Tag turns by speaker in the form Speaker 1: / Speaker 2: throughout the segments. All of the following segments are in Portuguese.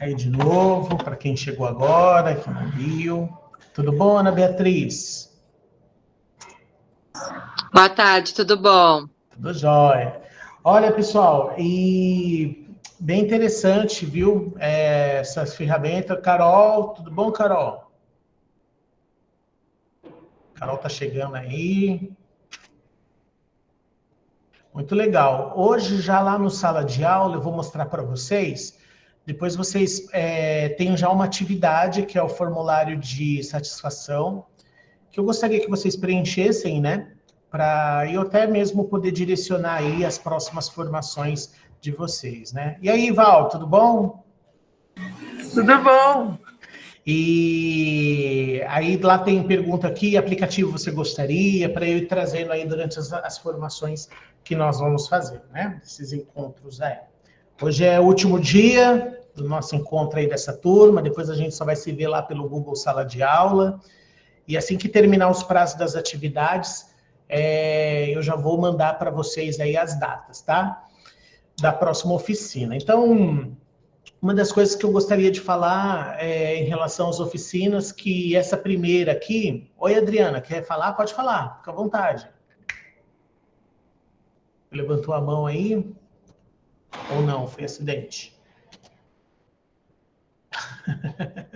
Speaker 1: aí de novo, para quem chegou agora, que não viu. Tudo bom, Ana Beatriz?
Speaker 2: Boa tarde, tudo bom?
Speaker 1: Tudo jóia. Olha, pessoal, e bem interessante, viu? Essas ferramentas. Carol, tudo bom, Carol? Carol tá chegando aí. Muito legal. Hoje, já lá no sala de aula, eu vou mostrar para vocês. Depois vocês têm já uma atividade, que é o formulário de satisfação, que eu gostaria que vocês preenchessem, né? Para eu até mesmo poder direcionar aí as próximas formações de vocês, né? E aí, Val, tudo bom?
Speaker 3: Tudo bom.
Speaker 1: E aí lá tem pergunta aqui, aplicativo você gostaria, para eu ir trazendo aí durante as formações que nós vamos fazer, né? Esses encontros aí. Hoje é o último dia do nosso encontro aí dessa turma, depois a gente só vai se ver lá pelo Google Sala de Aula. E assim que terminar os prazos das atividades, eu já vou mandar para vocês aí as datas, tá? Da próxima oficina. Então, uma das coisas que eu gostaria de falar em relação às oficinas, que essa primeira aqui... Oi, Adriana, quer falar? Pode falar, fica à vontade. Levantou a mão aí? Ou não, foi acidente?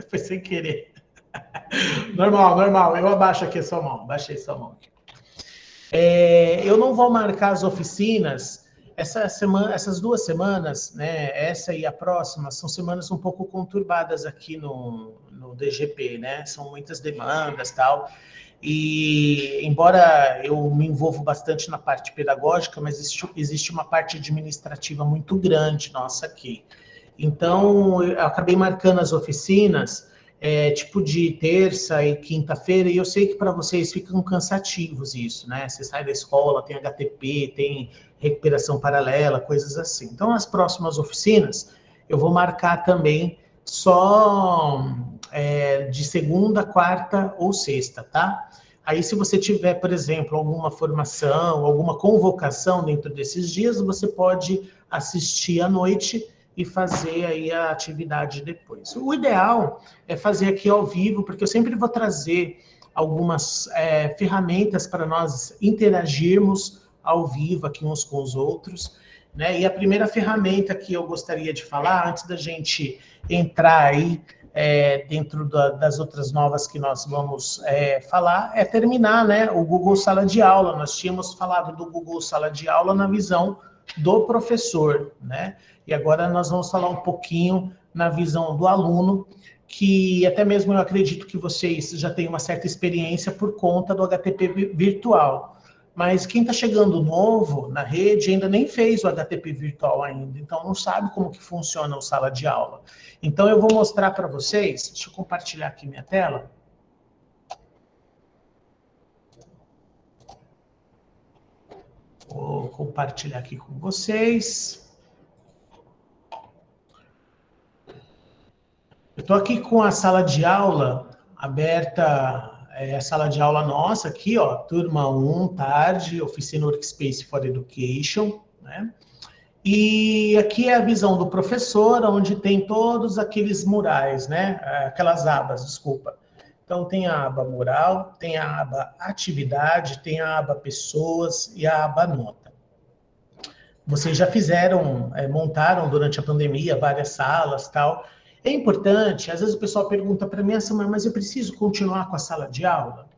Speaker 1: Foi sem querer. Normal. Eu abaixo aqui a sua mão. Baixei sua mão aqui. Eu não vou marcar as oficinas. Essas 2 semanas, né? Essa e a próxima, são semanas um pouco conturbadas aqui no DGP, né? São muitas demandas e tal. E, embora eu me envolvo bastante na parte pedagógica, mas existe uma parte administrativa muito grande nossa aqui. Então, eu acabei marcando as oficinas, tipo de terça e quinta-feira, e eu sei que para vocês ficam cansativos isso, né? Você sai da escola, tem HTP, tem recuperação paralela, coisas assim. Então, as próximas oficinas, eu vou marcar também só de segunda, quarta ou sexta, tá? Aí, se você tiver, por exemplo, alguma formação, alguma convocação dentro desses dias, você pode assistir à noite e fazer aí a atividade depois. O ideal é fazer aqui ao vivo, porque eu sempre vou trazer algumas ferramentas para nós interagirmos ao vivo aqui uns com os outros, né? E a primeira ferramenta que eu gostaria de falar, antes da gente entrar aí dentro das outras novas que nós vamos falar, é terminar, né, o Google Sala de Aula. Nós tínhamos falado do Google Sala de Aula na visão do professor, né? E agora nós vamos falar um pouquinho na visão do aluno, que até mesmo eu acredito que vocês já têm uma certa experiência por conta do HTP virtual. Mas quem está chegando novo na rede ainda nem fez o HTP virtual ainda, então não sabe como que funciona o sala de aula. Então eu vou mostrar para vocês, deixa eu compartilhar aqui minha tela. Vou compartilhar aqui com vocês. Eu estou aqui com a sala de aula aberta, a sala de aula nossa aqui, ó, turma 1, tarde, oficina Workspace for Education, né? E aqui é a visão do professor, onde tem todos aqueles murais, né? Aquelas abas, desculpa. Então, tem a aba mural, tem a aba atividade, tem a aba pessoas e a aba nota. Vocês já fizeram, montaram durante a pandemia várias salas, tal. É importante, às vezes o pessoal pergunta para mim, mas eu preciso continuar com a sala de aula?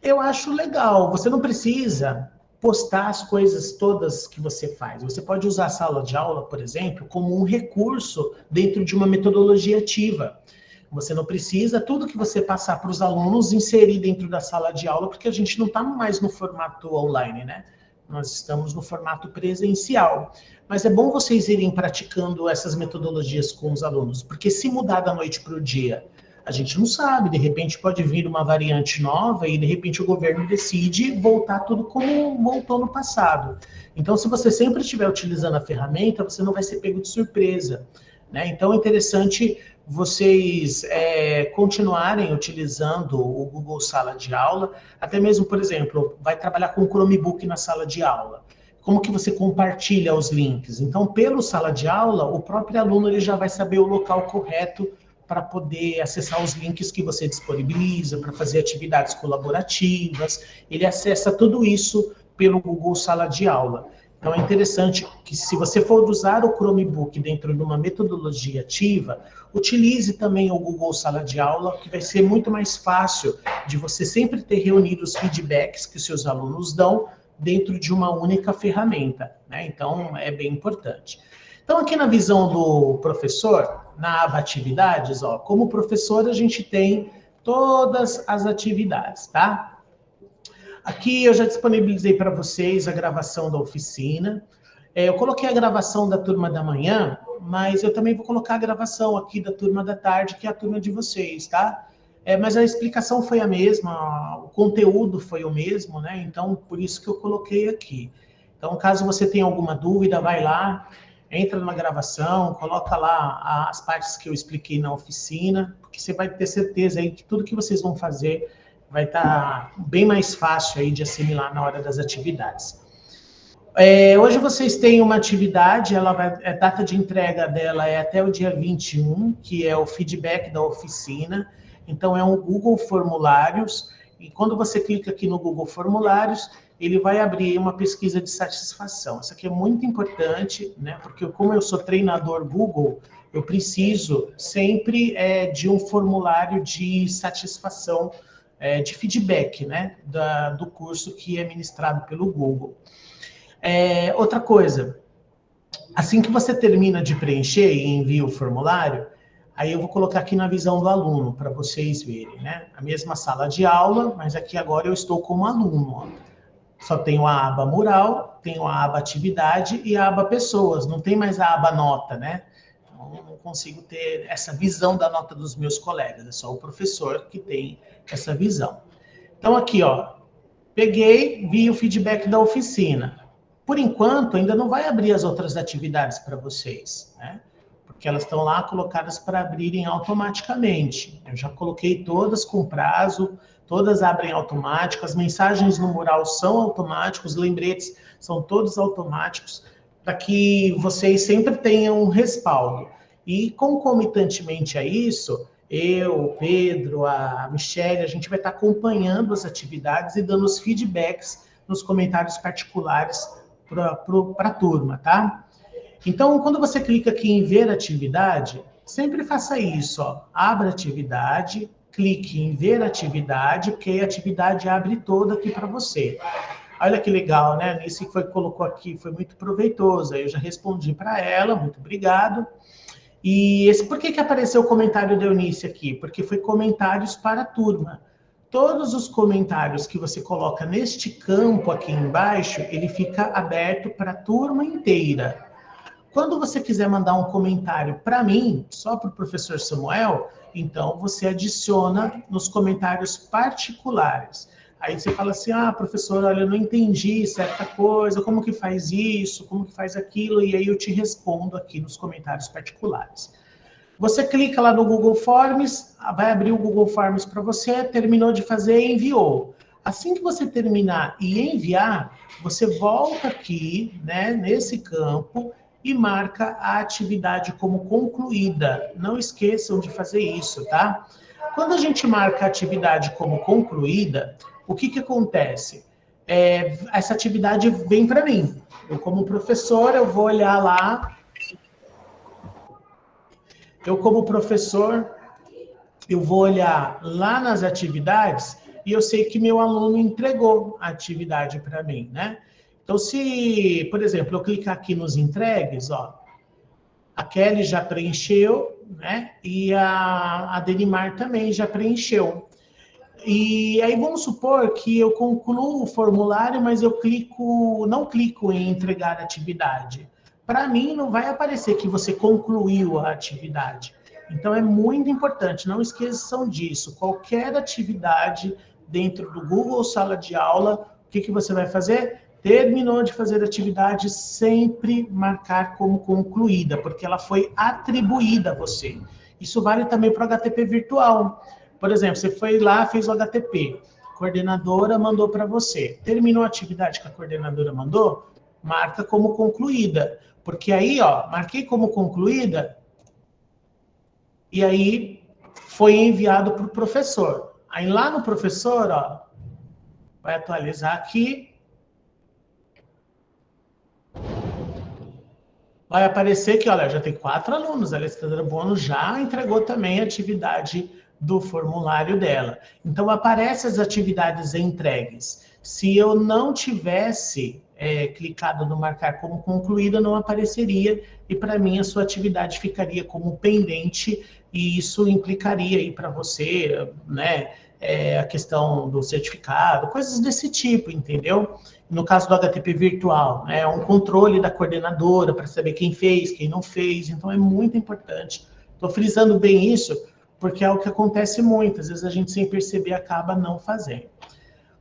Speaker 1: Eu acho legal, você não precisa postar as coisas todas que você faz. Você pode usar a sala de aula, por exemplo, como um recurso dentro de uma metodologia ativa. Você não precisa, tudo que você passar para os alunos, inserir dentro da sala de aula, porque a gente não está mais no formato online, né? Nós estamos no formato presencial. Mas é bom vocês irem praticando essas metodologias com os alunos, porque se mudar da noite para o dia, a gente não sabe, de repente pode vir uma variante nova e de repente o governo decide voltar tudo como voltou no passado. Então, se você sempre estiver utilizando a ferramenta, você não vai ser pego de surpresa, né? Então, é interessante vocês continuarem utilizando o Google Sala de Aula, até mesmo, por exemplo, vai trabalhar com o Chromebook na sala de aula. como que você compartilha os links. Então, pelo sala de aula, o próprio aluno ele já vai saber o local correto para poder acessar os links que você disponibiliza, para fazer atividades colaborativas. Ele acessa tudo isso pelo Google Sala de Aula. Então, é interessante que, se você for usar o Chromebook dentro de uma metodologia ativa, utilize também o Google Sala de Aula, que vai ser muito mais fácil de você sempre ter reunido os feedbacks que os seus alunos dão dentro de uma única ferramenta, né? Então, é bem importante. Então, aqui na visão do professor, na aba Atividades, ó, como professor, a gente tem todas as atividades, tá? Aqui eu já disponibilizei para vocês a gravação da oficina. Eu coloquei a gravação da turma da manhã, mas eu também vou colocar a gravação aqui da turma da tarde, que é a turma de vocês, tá? Mas a explicação foi a mesma, o conteúdo foi o mesmo, né? Então, por isso que eu coloquei aqui. Então, caso você tenha alguma dúvida, vai lá, entra na gravação, coloca lá as partes que eu expliquei na oficina, porque você vai ter certeza aí que tudo que vocês vão fazer vai estar bem mais fácil aí de assimilar na hora das atividades. Hoje vocês têm uma atividade, a data de entrega dela é até o dia 21, que é o feedback da oficina. Então, é um Google Formulários, e quando você clica aqui no Google Formulários, ele vai abrir uma pesquisa de satisfação. Isso aqui é muito importante, né? Porque como eu sou treinador Google, eu preciso sempre de um formulário de satisfação, de feedback, né? Do curso que é ministrado pelo Google. Outra coisa, assim que você termina de preencher e envia o formulário, aí eu vou colocar aqui na visão do aluno, para vocês verem, né? A mesma sala de aula, mas aqui agora eu estou como aluno, ó. Só tenho a aba mural, tenho a aba atividade e a aba pessoas, não tem mais a aba nota, né? Então, não consigo ter essa visão da nota dos meus colegas, é só o professor que tem essa visão. Então aqui, ó, peguei, vi o feedback da oficina. Por enquanto, ainda não vai abrir as outras atividades para vocês, né? Porque elas estão lá colocadas para abrirem automaticamente. Eu já coloquei todas com prazo, todas abrem automático, as mensagens no mural são automáticos, os lembretes são todos automáticos, para que vocês sempre tenham um respaldo. E concomitantemente a isso, eu, o Pedro, a Michelle, a gente vai estar acompanhando as atividades e dando os feedbacks nos comentários particulares para a turma, tá? Então, quando você clica aqui em ver atividade, sempre faça isso, ó. Abra atividade, clique em ver atividade, porque a atividade abre toda aqui para você. Olha que legal, né? Nisso que colocou aqui foi muito proveitoso. Aí eu já respondi para ela, muito obrigado. E por que apareceu o comentário da Eunice aqui? Porque foi comentários para a turma. Todos os comentários que você coloca neste campo aqui embaixo, ele fica aberto para a turma inteira. Quando você quiser mandar um comentário para mim, só para o professor Samuel, então você adiciona nos comentários particulares. Aí você fala assim, professor, olha, eu não entendi certa coisa, como que faz isso, como que faz aquilo, e aí eu te respondo aqui nos comentários particulares. Você clica lá no Google Forms, vai abrir o Google Forms para você, terminou de fazer, enviou. Assim que você terminar e enviar, você volta aqui, né, nesse campo, e marca a atividade como concluída. Não esqueçam de fazer isso, tá? Quando a gente marca a atividade como concluída, o que acontece? Essa atividade vem para mim. Eu, como professor, eu vou olhar lá. Eu, como professor, eu vou olhar lá nas atividades e eu sei que meu aluno entregou a atividade para mim, né? Então, se, por exemplo, eu clicar aqui nos entregues, ó, a Kelly já preencheu, né? E a Denimar também já preencheu. E aí vamos supor que eu concluo o formulário, mas eu não clico em entregar a atividade. Para mim, não vai aparecer que você concluiu a atividade. Então, é muito importante, não esqueçam disso. Qualquer atividade dentro do Google Sala de Aula, o que você vai fazer? Terminou de fazer a atividade, sempre marcar como concluída, porque ela foi atribuída a você. Isso vale também para o HTP virtual. Por exemplo, você foi lá, fez o HTP, a coordenadora mandou para você. Terminou a atividade que a coordenadora mandou? marca como concluída. Porque aí, ó, marquei como concluída e aí foi enviado para o professor. Aí lá no professor, ó, vai atualizar aqui. Vai aparecer que, olha, já tem 4 alunos. A Alessandra Bono já entregou também a atividade do formulário dela. Então, aparecem as atividades entregues. Se eu não tivesse clicado no marcar como concluída, não apareceria. E, para mim, a sua atividade ficaria como pendente. E isso implicaria aí para você, né, a questão do certificado, coisas desse tipo, entendeu? No caso do HTP virtual, é um controle da coordenadora para saber quem fez, quem não fez. Então, é muito importante. Estou frisando bem isso, porque é o que acontece muito. Às vezes, a gente, sem perceber, acaba não fazendo.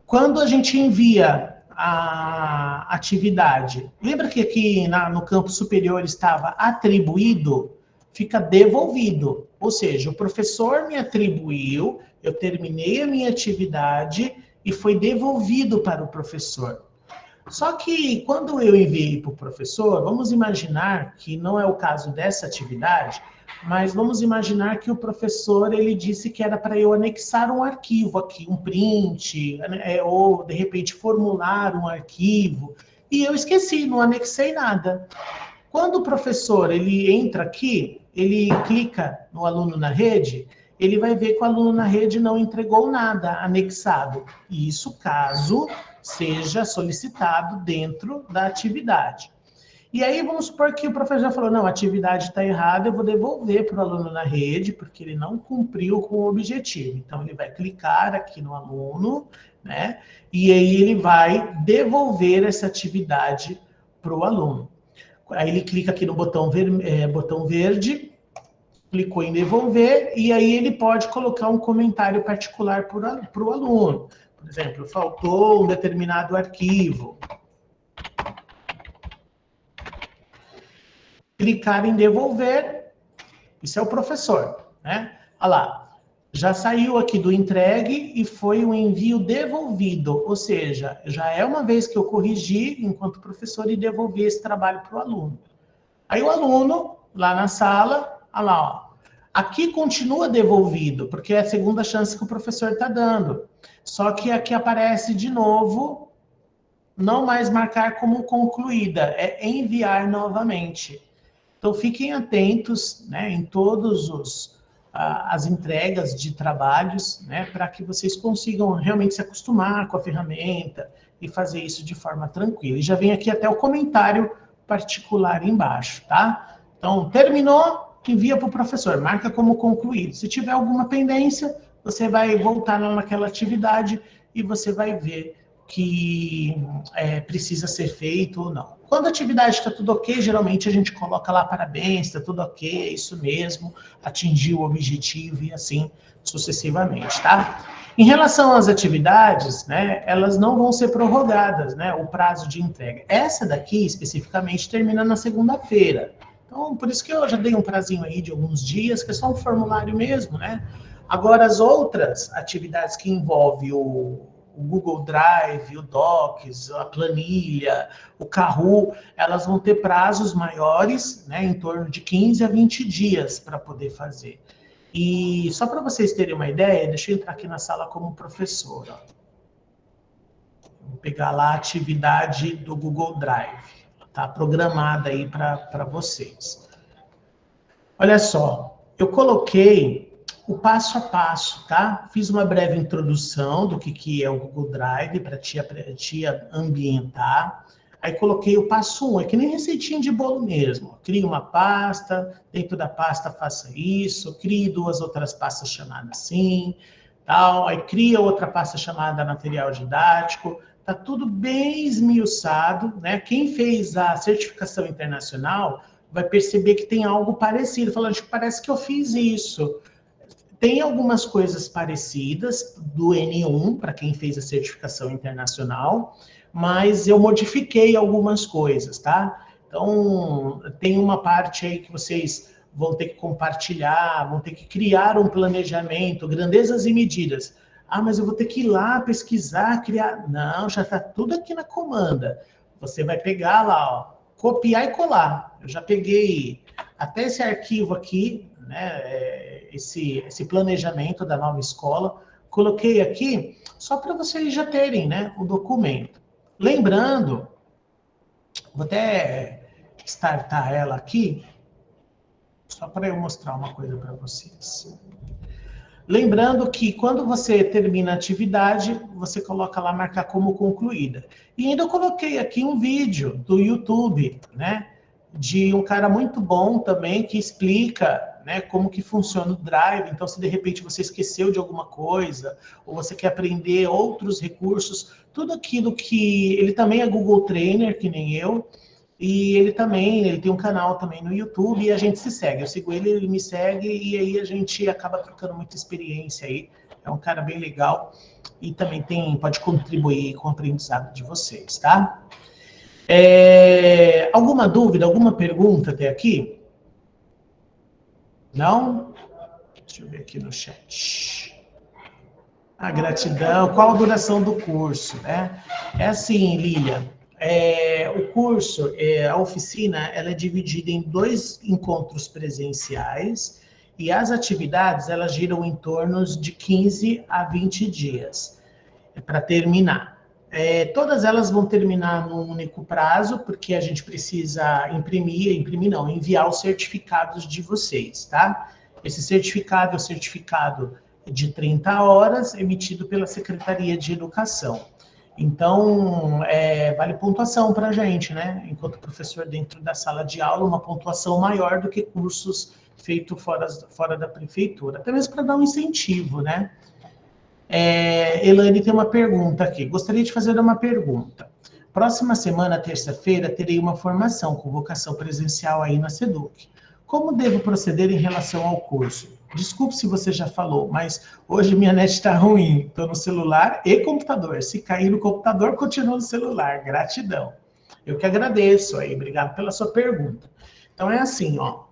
Speaker 1: Quando a gente envia a atividade, lembra que aqui no campo superior estava atribuído? Fica devolvido. Ou seja, o professor me atribuiu, eu terminei a minha atividade e foi devolvido para o professor. Só que quando eu enviei para o professor, vamos imaginar que não é o caso dessa atividade, mas vamos imaginar que o professor ele disse que era para eu anexar um arquivo aqui, um print, ou de repente formular um arquivo, e eu esqueci, não anexei nada. Quando o professor ele entra aqui, ele clica no aluno na rede, ele vai ver que o aluno na rede não entregou nada anexado. Isso caso seja solicitado dentro da atividade. E aí vamos supor que o professor falou, não, a atividade está errada, eu vou devolver para o aluno na rede, porque ele não cumpriu com o objetivo. Então, ele vai clicar aqui no aluno, né? E aí ele vai devolver essa atividade para o aluno. Aí ele clica aqui no botão verde, clicou em devolver, e aí ele pode colocar um comentário particular para o aluno. Por exemplo, faltou um determinado arquivo. Clicar em devolver, isso é o professor, né? Olha lá, já saiu aqui do entregue e foi um envio devolvido, ou seja, já é uma vez que eu corrigi enquanto professor e devolvi esse trabalho para o aluno. Aí o aluno, lá na sala, olha lá, ó, aqui continua devolvido, porque é a segunda chance que o professor está dando. Só que aqui aparece de novo, não mais marcar como concluída, é enviar novamente. Então, fiquem atentos, né, em todas as entregas de trabalhos, né, para que vocês consigam realmente se acostumar com a ferramenta e fazer isso de forma tranquila. E já vem aqui até o comentário particular embaixo, tá? Então, terminou, envia para o professor, marca como concluído. Se tiver alguma pendência, você vai voltar naquela atividade e você vai ver que precisa ser feito ou não. Quando a atividade está tudo ok, geralmente a gente coloca lá parabéns, está tudo ok, é isso mesmo, atingiu o objetivo e assim sucessivamente, tá? Em relação às atividades, né, elas não vão ser prorrogadas, né, o prazo de entrega. Essa daqui, especificamente, termina na segunda-feira. Então, por isso que eu já dei um prazinho aí de alguns dias, que é só um formulário mesmo, né? Agora, as outras atividades que envolvem o Google Drive, o Docs, a planilha, o Kahoot, elas vão ter prazos maiores, né, em torno de 15 a 20 dias para poder fazer. E só para vocês terem uma ideia, deixa eu entrar aqui na sala como professor. Ó. Vou pegar lá a atividade do Google Drive. Está programada aí para vocês. Olha só, eu coloquei o passo a passo, tá? Fiz uma breve introdução do que é o Google Drive para te ambientar. Aí coloquei o passo 1, é que nem receitinha de bolo mesmo. Crie uma pasta, dentro da pasta faça isso, crie 2 outras pastas chamadas assim, tal. Aí cria outra pasta chamada material didático. Tá tudo bem esmiuçado, né? Quem fez a certificação internacional vai perceber que tem algo parecido. Falando, parece que eu fiz isso. Tem algumas coisas parecidas do N1, para quem fez a certificação internacional, mas eu modifiquei algumas coisas, tá? Então, tem uma parte aí que vocês vão ter que compartilhar, vão ter que criar um planejamento, grandezas e medidas. Ah, mas eu vou ter que ir lá pesquisar, criar... Não, já está tudo aqui na comanda. Você vai pegar lá, ó, copiar e colar. Eu já peguei até esse arquivo aqui, né, esse planejamento da nova escola, coloquei aqui só para vocês já terem, né, o documento. Lembrando, vou até startar ela aqui, só para eu mostrar uma coisa para vocês. Lembrando que quando você termina a atividade, você coloca lá marcar como concluída. E ainda eu coloquei aqui um vídeo do YouTube, né, de um cara muito bom também que explica, né, como que funciona o Drive. Então, se de repente você esqueceu de alguma coisa, ou você quer aprender outros recursos, tudo aquilo que... Ele também é Google Trainer, que nem eu, e ele tem um canal também no YouTube e a gente se segue. Eu sigo ele, ele me segue e aí a gente acaba trocando muita experiência aí. É um cara bem legal e também pode contribuir com o aprendizado de vocês, tá? Alguma dúvida, alguma pergunta até aqui? Não? Deixa eu ver aqui no chat. A gratidão. Qual a duração do curso, né? É assim, Lília. O curso, a oficina, ela é dividida em 2 encontros presenciais e as atividades, elas giram em torno de 15 a 20 dias para terminar. Todas elas vão terminar num único prazo, porque a gente precisa enviar os certificados de vocês, tá? Esse certificado é o certificado de 30 horas, emitido pela Secretaria de Educação. Então, vale pontuação para a gente, né? Enquanto professor dentro da sala de aula, uma pontuação maior do que cursos feitos fora da prefeitura, até mesmo para dar um incentivo, né? Elane tem uma pergunta aqui. Gostaria de fazer uma pergunta. Próxima semana, terça-feira, terei uma formação com vocação presencial aí na SEDUC. Como devo proceder em relação ao curso? Desculpe se você já falou, mas hoje minha net está ruim. Estou no celular e computador. Se cair no computador, continuo no celular. Gratidão. Eu que agradeço aí. Obrigado pela sua pergunta. Então, é assim, ó.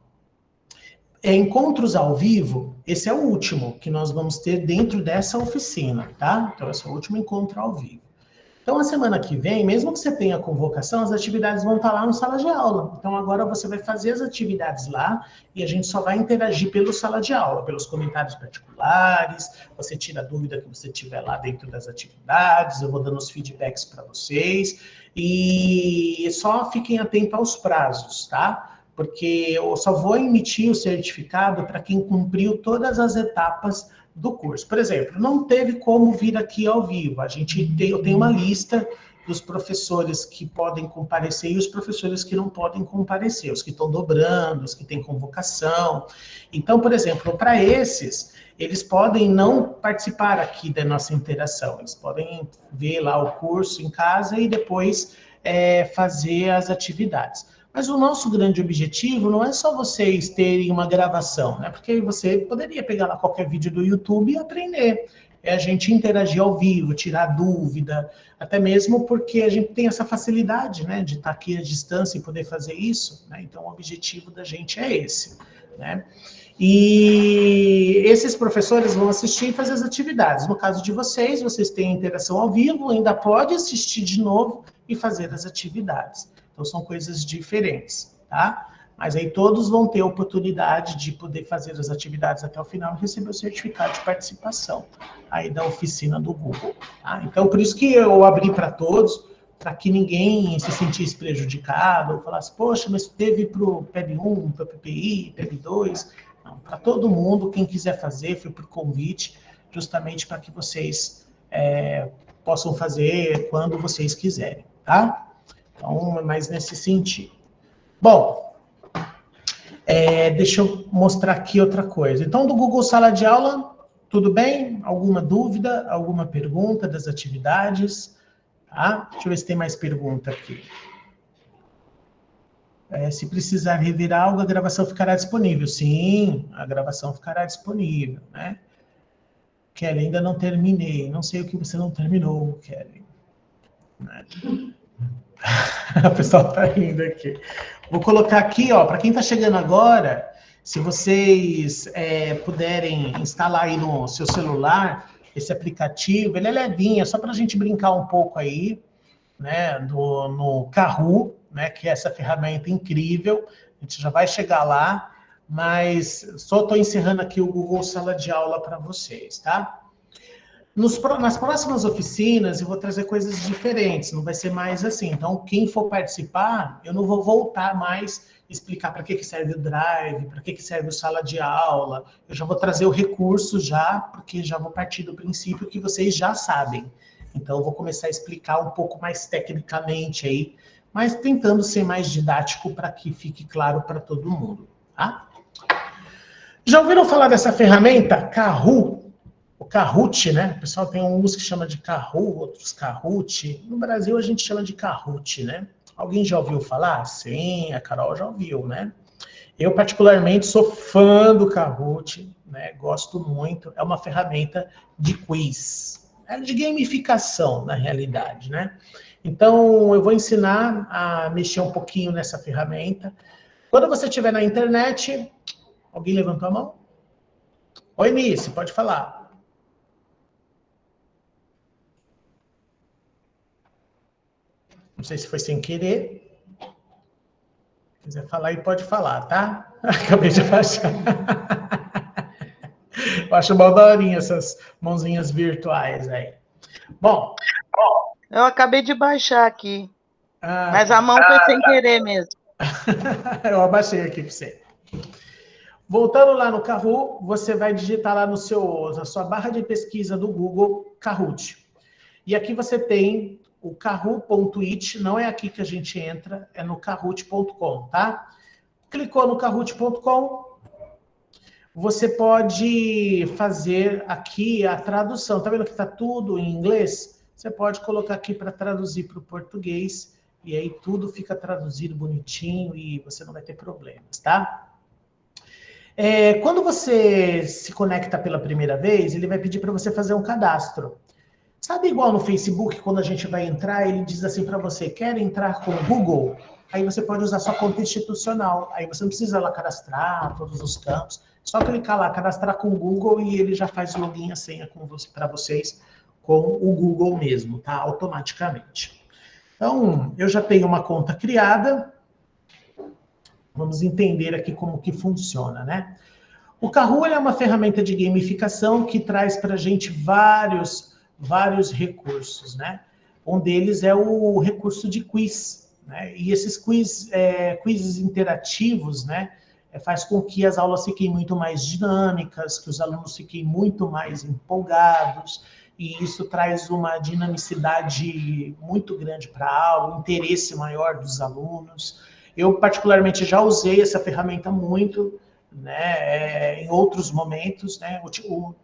Speaker 1: Encontros ao vivo, esse é o último que nós vamos ter dentro dessa oficina, tá? Então, esse é o último encontro ao vivo. Então, a semana que vem, mesmo que você tenha convocação, as atividades vão estar lá no sala de aula. Então, agora você vai fazer as atividades lá e a gente só vai interagir pelo sala de aula, pelos comentários particulares, você tira a dúvida que você tiver lá dentro das atividades, eu vou dando os feedbacks para vocês e só fiquem atentos aos prazos, tá? Porque eu só vou emitir o certificado para quem cumpriu todas as etapas do curso. Por exemplo, não teve como vir aqui ao vivo. Eu tenho uma lista dos professores que podem comparecer e os professores que não podem comparecer, os que estão dobrando, os que têm convocação. Então, por exemplo, para esses, eles podem não participar aqui da nossa interação. Eles podem ver lá o curso em casa e depois fazer as atividades. Mas o nosso grande objetivo não é só vocês terem uma gravação, né? Porque você poderia pegar lá qualquer vídeo do YouTube e aprender. É a gente interagir ao vivo, tirar dúvida, até mesmo porque a gente tem essa facilidade, né? De estar aqui à distância e poder fazer isso, né? Então, o objetivo da gente é esse, né? E esses professores vão assistir e fazer as atividades. No caso de vocês, vocês têm interação ao vivo, ainda pode assistir de novo e fazer as atividades. Então, são coisas diferentes, tá? Mas aí todos vão ter a oportunidade de poder fazer as atividades até o final e receber o certificado de participação aí da oficina do Google, tá? Então, por isso que eu abri para todos, para que ninguém se sentisse prejudicado, ou falasse, poxa, mas teve para o PEB1, para o PPI, PEB2. Não, para todo mundo, quem quiser fazer, foi por convite, justamente para que vocês possam fazer quando vocês quiserem, tá? Então, é mais nesse sentido. Bom, deixa eu mostrar aqui outra coisa. Então, do Google Sala de Aula, tudo bem? Alguma dúvida? Alguma pergunta das atividades? Tá? Deixa eu ver se tem mais pergunta aqui. Se precisar revirar algo, a gravação ficará disponível. Sim, a gravação ficará disponível, né? Kelly, ainda não terminei. Não sei o que você não terminou, Kelly. Né? O pessoal está rindo aqui. Vou colocar aqui, ó, para quem está chegando agora, se vocês puderem instalar aí no seu celular esse aplicativo, ele é levinho, é só para a gente brincar um pouco aí. né, no Kahoot, né, que é essa ferramenta incrível. A gente já vai chegar lá, mas só estou encerrando aqui o Google Sala de Aula para vocês, tá? Nas próximas oficinas, eu vou trazer coisas diferentes, não vai ser mais assim. Então, quem for participar, eu não vou voltar mais explicar para que serve o Drive, para que serve o Sala de Aula. Eu já vou trazer o recurso já, porque já vou partir do princípio que vocês já sabem. Então, eu vou começar a explicar um pouco mais tecnicamente aí, mas tentando ser mais didático para que fique claro para todo mundo, tá? Já ouviram falar dessa ferramenta Kahoot? O Kahoot, né? O pessoal tem uns que chama de Kahoot, outros Kahoot. No Brasil a gente chama de Kahoot, né? Alguém já ouviu falar? Sim, a Carol já ouviu, né? Eu particularmente sou fã do Kahoot, né? Gosto muito. É uma ferramenta de quiz, é de gamificação, na realidade, né? Então eu vou ensinar a mexer um pouquinho nessa ferramenta. Quando você estiver na internet, alguém levantou a mão? Oi, Nice, pode falar. Não sei se foi sem querer. Se quiser falar aí, pode falar, tá? Acabei de achar. Eu acho uma daorinha essas mãozinhas virtuais aí. Bom.
Speaker 3: Eu acabei de baixar aqui. Mas a mão foi sem querer mesmo.
Speaker 1: Eu abaixei aqui para você. Voltando lá no Kahoot, você vai digitar lá na sua barra de pesquisa do Google, Kahoot. E aqui você tem o kahoot.it, não é aqui que a gente entra, é no kahoot.com, tá? Clicou no kahoot.com, você pode fazer aqui a tradução. Tá vendo que tá tudo em inglês? Você pode colocar aqui para traduzir para o português, e aí tudo fica traduzido bonitinho e você não vai ter problemas, tá? Quando você se conecta pela primeira vez, ele vai pedir para você fazer um cadastro. Sabe igual no Facebook, quando a gente vai entrar, ele diz assim para você, quer entrar com o Google? Aí você pode usar sua conta institucional. Aí você não precisa lá cadastrar todos os campos. Só clicar lá, cadastrar com o Google e ele já faz o login e a senha para vocês com o Google mesmo, tá? Automaticamente. Então, eu já tenho uma conta criada. Vamos entender aqui como que funciona, né? O Kahoot é uma ferramenta de gamificação que traz para a gente vários recursos, né? Um deles é o recurso de quiz, né? E esses quizzes interativos, né? Faz com que as aulas fiquem muito mais dinâmicas, que os alunos fiquem muito mais empolgados, e isso traz uma dinamicidade muito grande para a aula, um interesse maior dos alunos. Eu, particularmente, já usei essa ferramenta muito, né, em outros momentos, né?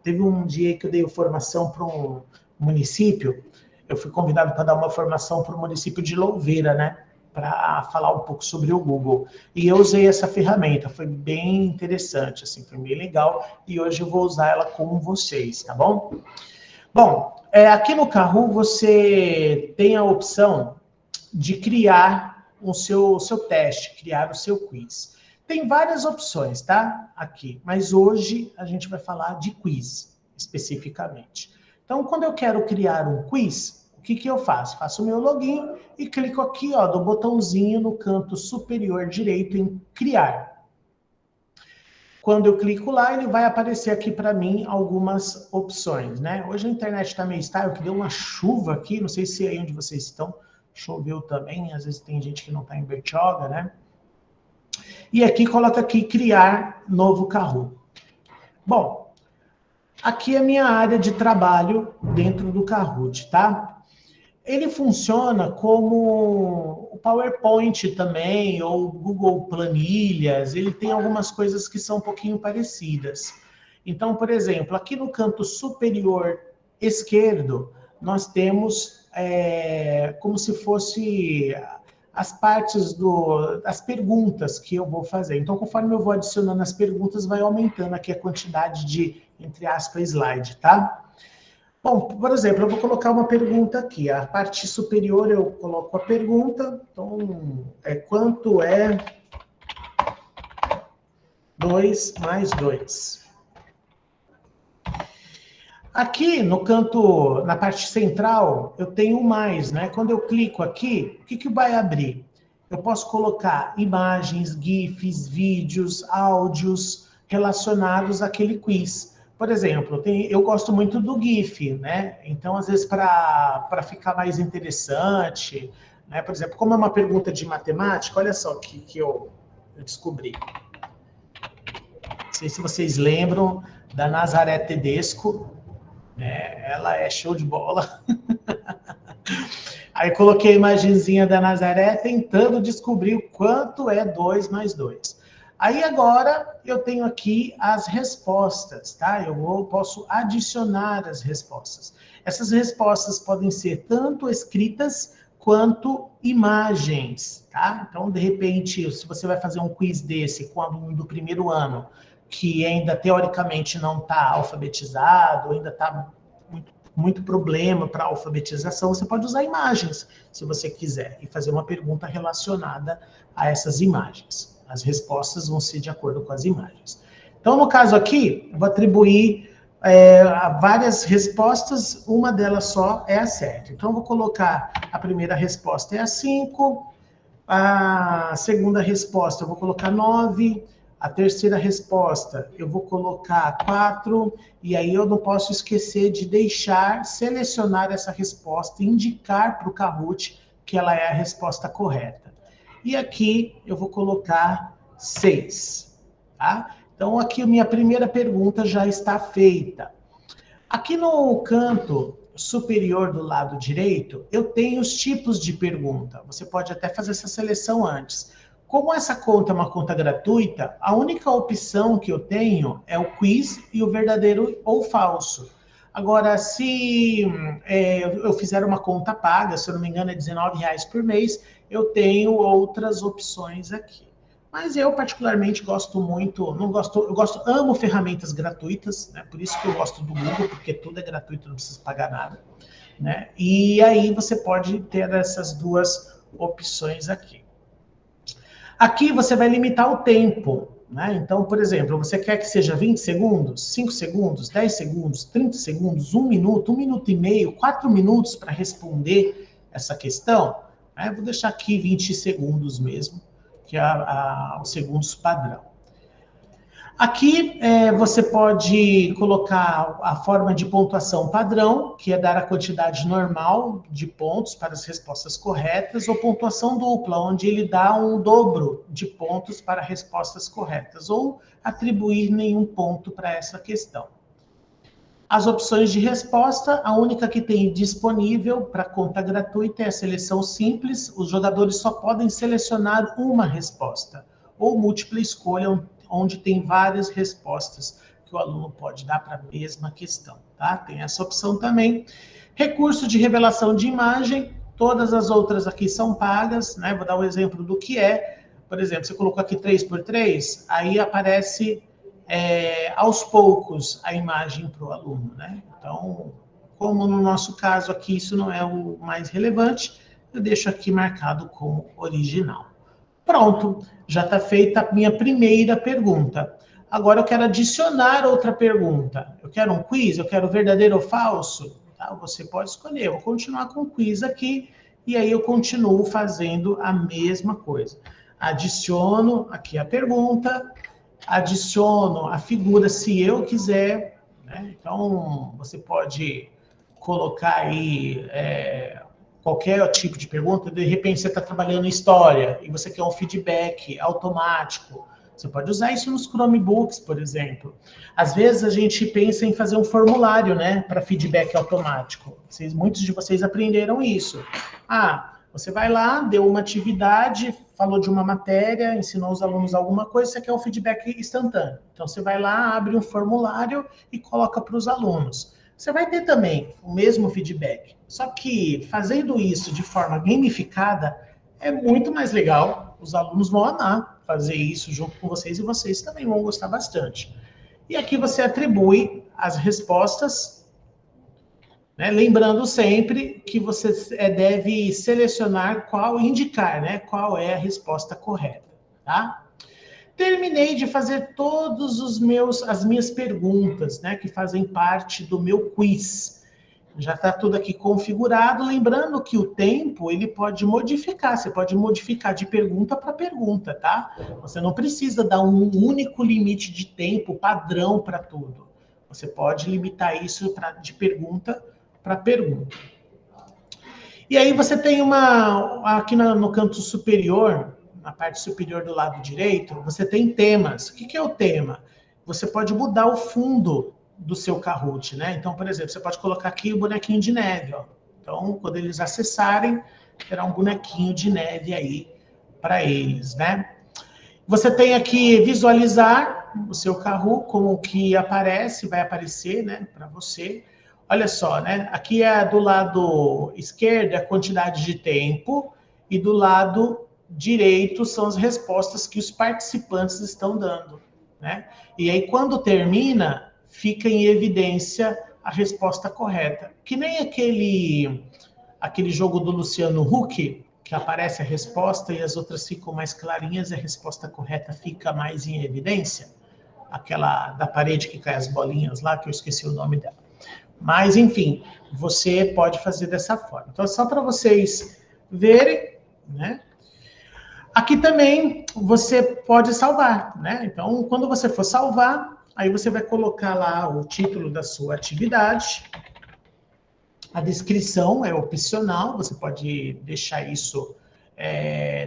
Speaker 1: Teve um dia que eu dei formação para um município, eu fui convidado para dar uma formação para o município de Louveira, né, para falar um pouco sobre o Google. E eu usei essa ferramenta, foi bem interessante, assim, foi bem legal, e hoje eu vou usar ela com vocês, tá bom? Bom, aqui no Kahoot você tem a opção de criar o seu teste, criar o seu quiz. Tem várias opções, tá? Aqui. Mas hoje a gente vai falar de quiz, especificamente. Então, quando eu quero criar um quiz, o que eu faço? Faço o meu login e clico aqui, ó, do botãozinho no canto superior direito em criar. Quando eu clico lá, ele vai aparecer aqui para mim algumas opções, né? Hoje a internet está meio estável, que deu uma chuva aqui, não sei se é aí onde vocês estão, choveu também, às vezes tem gente que não está em Bertioga, né? E aqui, coloca aqui, criar novo Kahoot. Bom, aqui é a minha área de trabalho dentro do Kahoot, tá? Ele funciona como o PowerPoint também, ou Google Planilhas, ele tem algumas coisas que são um pouquinho parecidas. Então, por exemplo, aqui no canto superior esquerdo, nós temos como se fosse as partes das perguntas que eu vou fazer. Então, conforme eu vou adicionando as perguntas, vai aumentando aqui a quantidade de, entre aspas, slide, tá? Bom, por exemplo, eu vou colocar uma pergunta aqui. A parte superior eu coloco a pergunta. Então, quanto é 2 mais 2? Aqui no canto, na parte central, eu tenho mais, né? Quando eu clico aqui, o que vai abrir? Eu posso colocar imagens, GIFs, vídeos, áudios relacionados àquele quiz. Por exemplo, eu gosto muito do GIF, né? Então, às vezes, para ficar mais interessante, né? Por exemplo, como é uma pergunta de matemática, olha só que eu descobri. Não sei se vocês lembram da Nazaré Tedesco, né? Ela é show de bola. Aí coloquei a imagenzinha da Nazaré tentando descobrir o quanto é 2 mais 2. Aí agora eu tenho aqui as respostas, tá? Posso adicionar as respostas. Essas respostas podem ser tanto escritas quanto imagens, tá? Então, de repente, se você vai fazer um quiz desse com aluno do primeiro ano, que ainda teoricamente não está alfabetizado, ainda está muito problema para alfabetização, você pode usar imagens, se você quiser, e fazer uma pergunta relacionada a essas imagens. As respostas vão ser de acordo com as imagens. Então, no caso aqui, eu vou atribuir várias respostas, uma delas só é a certa. Então, eu vou colocar a primeira resposta é a 5, a segunda resposta eu vou colocar 9, a terceira resposta eu vou colocar 4, e aí eu não posso esquecer de selecionar essa resposta, indicar para o Kahoot que ela é a resposta correta. E aqui eu vou colocar 6, tá? Então aqui a minha primeira pergunta já está feita. Aqui no canto superior do lado direito, eu tenho os tipos de pergunta. Você pode até fazer essa seleção antes. Como essa conta é uma conta gratuita, a única opção que eu tenho é o quiz e o verdadeiro ou falso. Agora, se eu fizer uma conta paga, se eu não me engano é R$19 por mês, eu tenho outras opções aqui. Mas eu particularmente gosto muito, amo ferramentas gratuitas, né? Por isso que eu gosto do Google, porque tudo é gratuito, não precisa pagar nada, né? E aí você pode ter essas duas opções aqui. Aqui você vai limitar o tempo, né? Então, por exemplo, você quer que seja 20 segundos, 5 segundos, 10 segundos, 30 segundos, 1 minuto e meio, 4 minutos para responder essa questão? Vou deixar aqui 20 segundos mesmo, que é os segundos padrão. Aqui você pode colocar a forma de pontuação padrão, que é dar a quantidade normal de pontos para as respostas corretas, ou pontuação dupla, onde ele dá um dobro de pontos para respostas corretas, ou atribuir nenhum ponto para essa questão. As opções de resposta, a única que tem disponível para conta gratuita é a seleção simples. Os jogadores só podem selecionar uma resposta, ou múltipla escolha, onde tem várias respostas que o aluno pode dar para a mesma questão, tá? Tem essa opção também. Recurso de revelação de imagem, todas as outras aqui são pagas, né? Vou dar um exemplo do que é. Por exemplo, você colocou aqui 3x3, aí aparece aos poucos a imagem para o aluno, né? Então, como no nosso caso aqui isso não é o mais relevante, eu deixo aqui marcado como original. Pronto, já está feita a minha primeira pergunta. Agora eu quero adicionar outra pergunta. Eu quero um quiz, eu quero verdadeiro ou falso? Tá? Você pode escolher. Eu vou continuar com o quiz aqui e aí eu continuo fazendo a mesma coisa. Adiciono aqui a pergunta, adiciono a figura se eu quiser, né? Então você pode colocar aí qualquer tipo de pergunta. De repente você está trabalhando em história e você quer um feedback automático. Você pode usar isso nos Chromebooks, por exemplo. Às vezes a gente pensa em fazer um formulário, né, para feedback automático. Muitos de vocês aprenderam isso. Você vai lá, deu uma atividade, falou de uma matéria, ensinou os alunos alguma coisa, você quer um feedback instantâneo. Então você vai lá, abre um formulário e coloca para os alunos. Você vai ter também o mesmo feedback. Só que fazendo isso de forma gamificada é muito mais legal. Os alunos vão amar fazer isso junto com vocês e vocês também vão gostar bastante. E aqui você atribui as respostas, né? Lembrando sempre que você deve selecionar indicar, né? Qual é a resposta correta, tá? Terminei de fazer as minhas perguntas, né, que fazem parte do meu quiz. Já está tudo aqui configurado, lembrando que o tempo ele pode modificar, você pode modificar de pergunta para pergunta, tá? Você não precisa dar um único limite de tempo padrão para tudo. Você pode limitar isso de pergunta para pergunta. E aí você tem aqui no canto superior, na parte superior do lado direito, você tem temas. O que é o tema? Você pode mudar o fundo do seu Kahoot, né? Então, por exemplo, você pode colocar aqui o bonequinho de neve, ó. Então, quando eles acessarem, terá um bonequinho de neve aí para eles, né? Você tem aqui visualizar o seu Kahoot, como que vai aparecer, né, para você. Olha só, né? Aqui é do lado esquerdo a quantidade de tempo e do lado direito são as respostas que os participantes estão dando, né? E aí, quando termina, fica em evidência a resposta correta. Que nem aquele jogo do Luciano Huck, que aparece a resposta e as outras ficam mais clarinhas e a resposta correta fica mais em evidência. Aquela da parede que cai as bolinhas lá, que eu esqueci o nome dela. Mas, enfim, você pode fazer dessa forma. Então, é só para vocês verem, né? Aqui também você pode salvar, né? Então, quando você for salvar, aí você vai colocar lá o título da sua atividade. A descrição é opcional, você pode deixar isso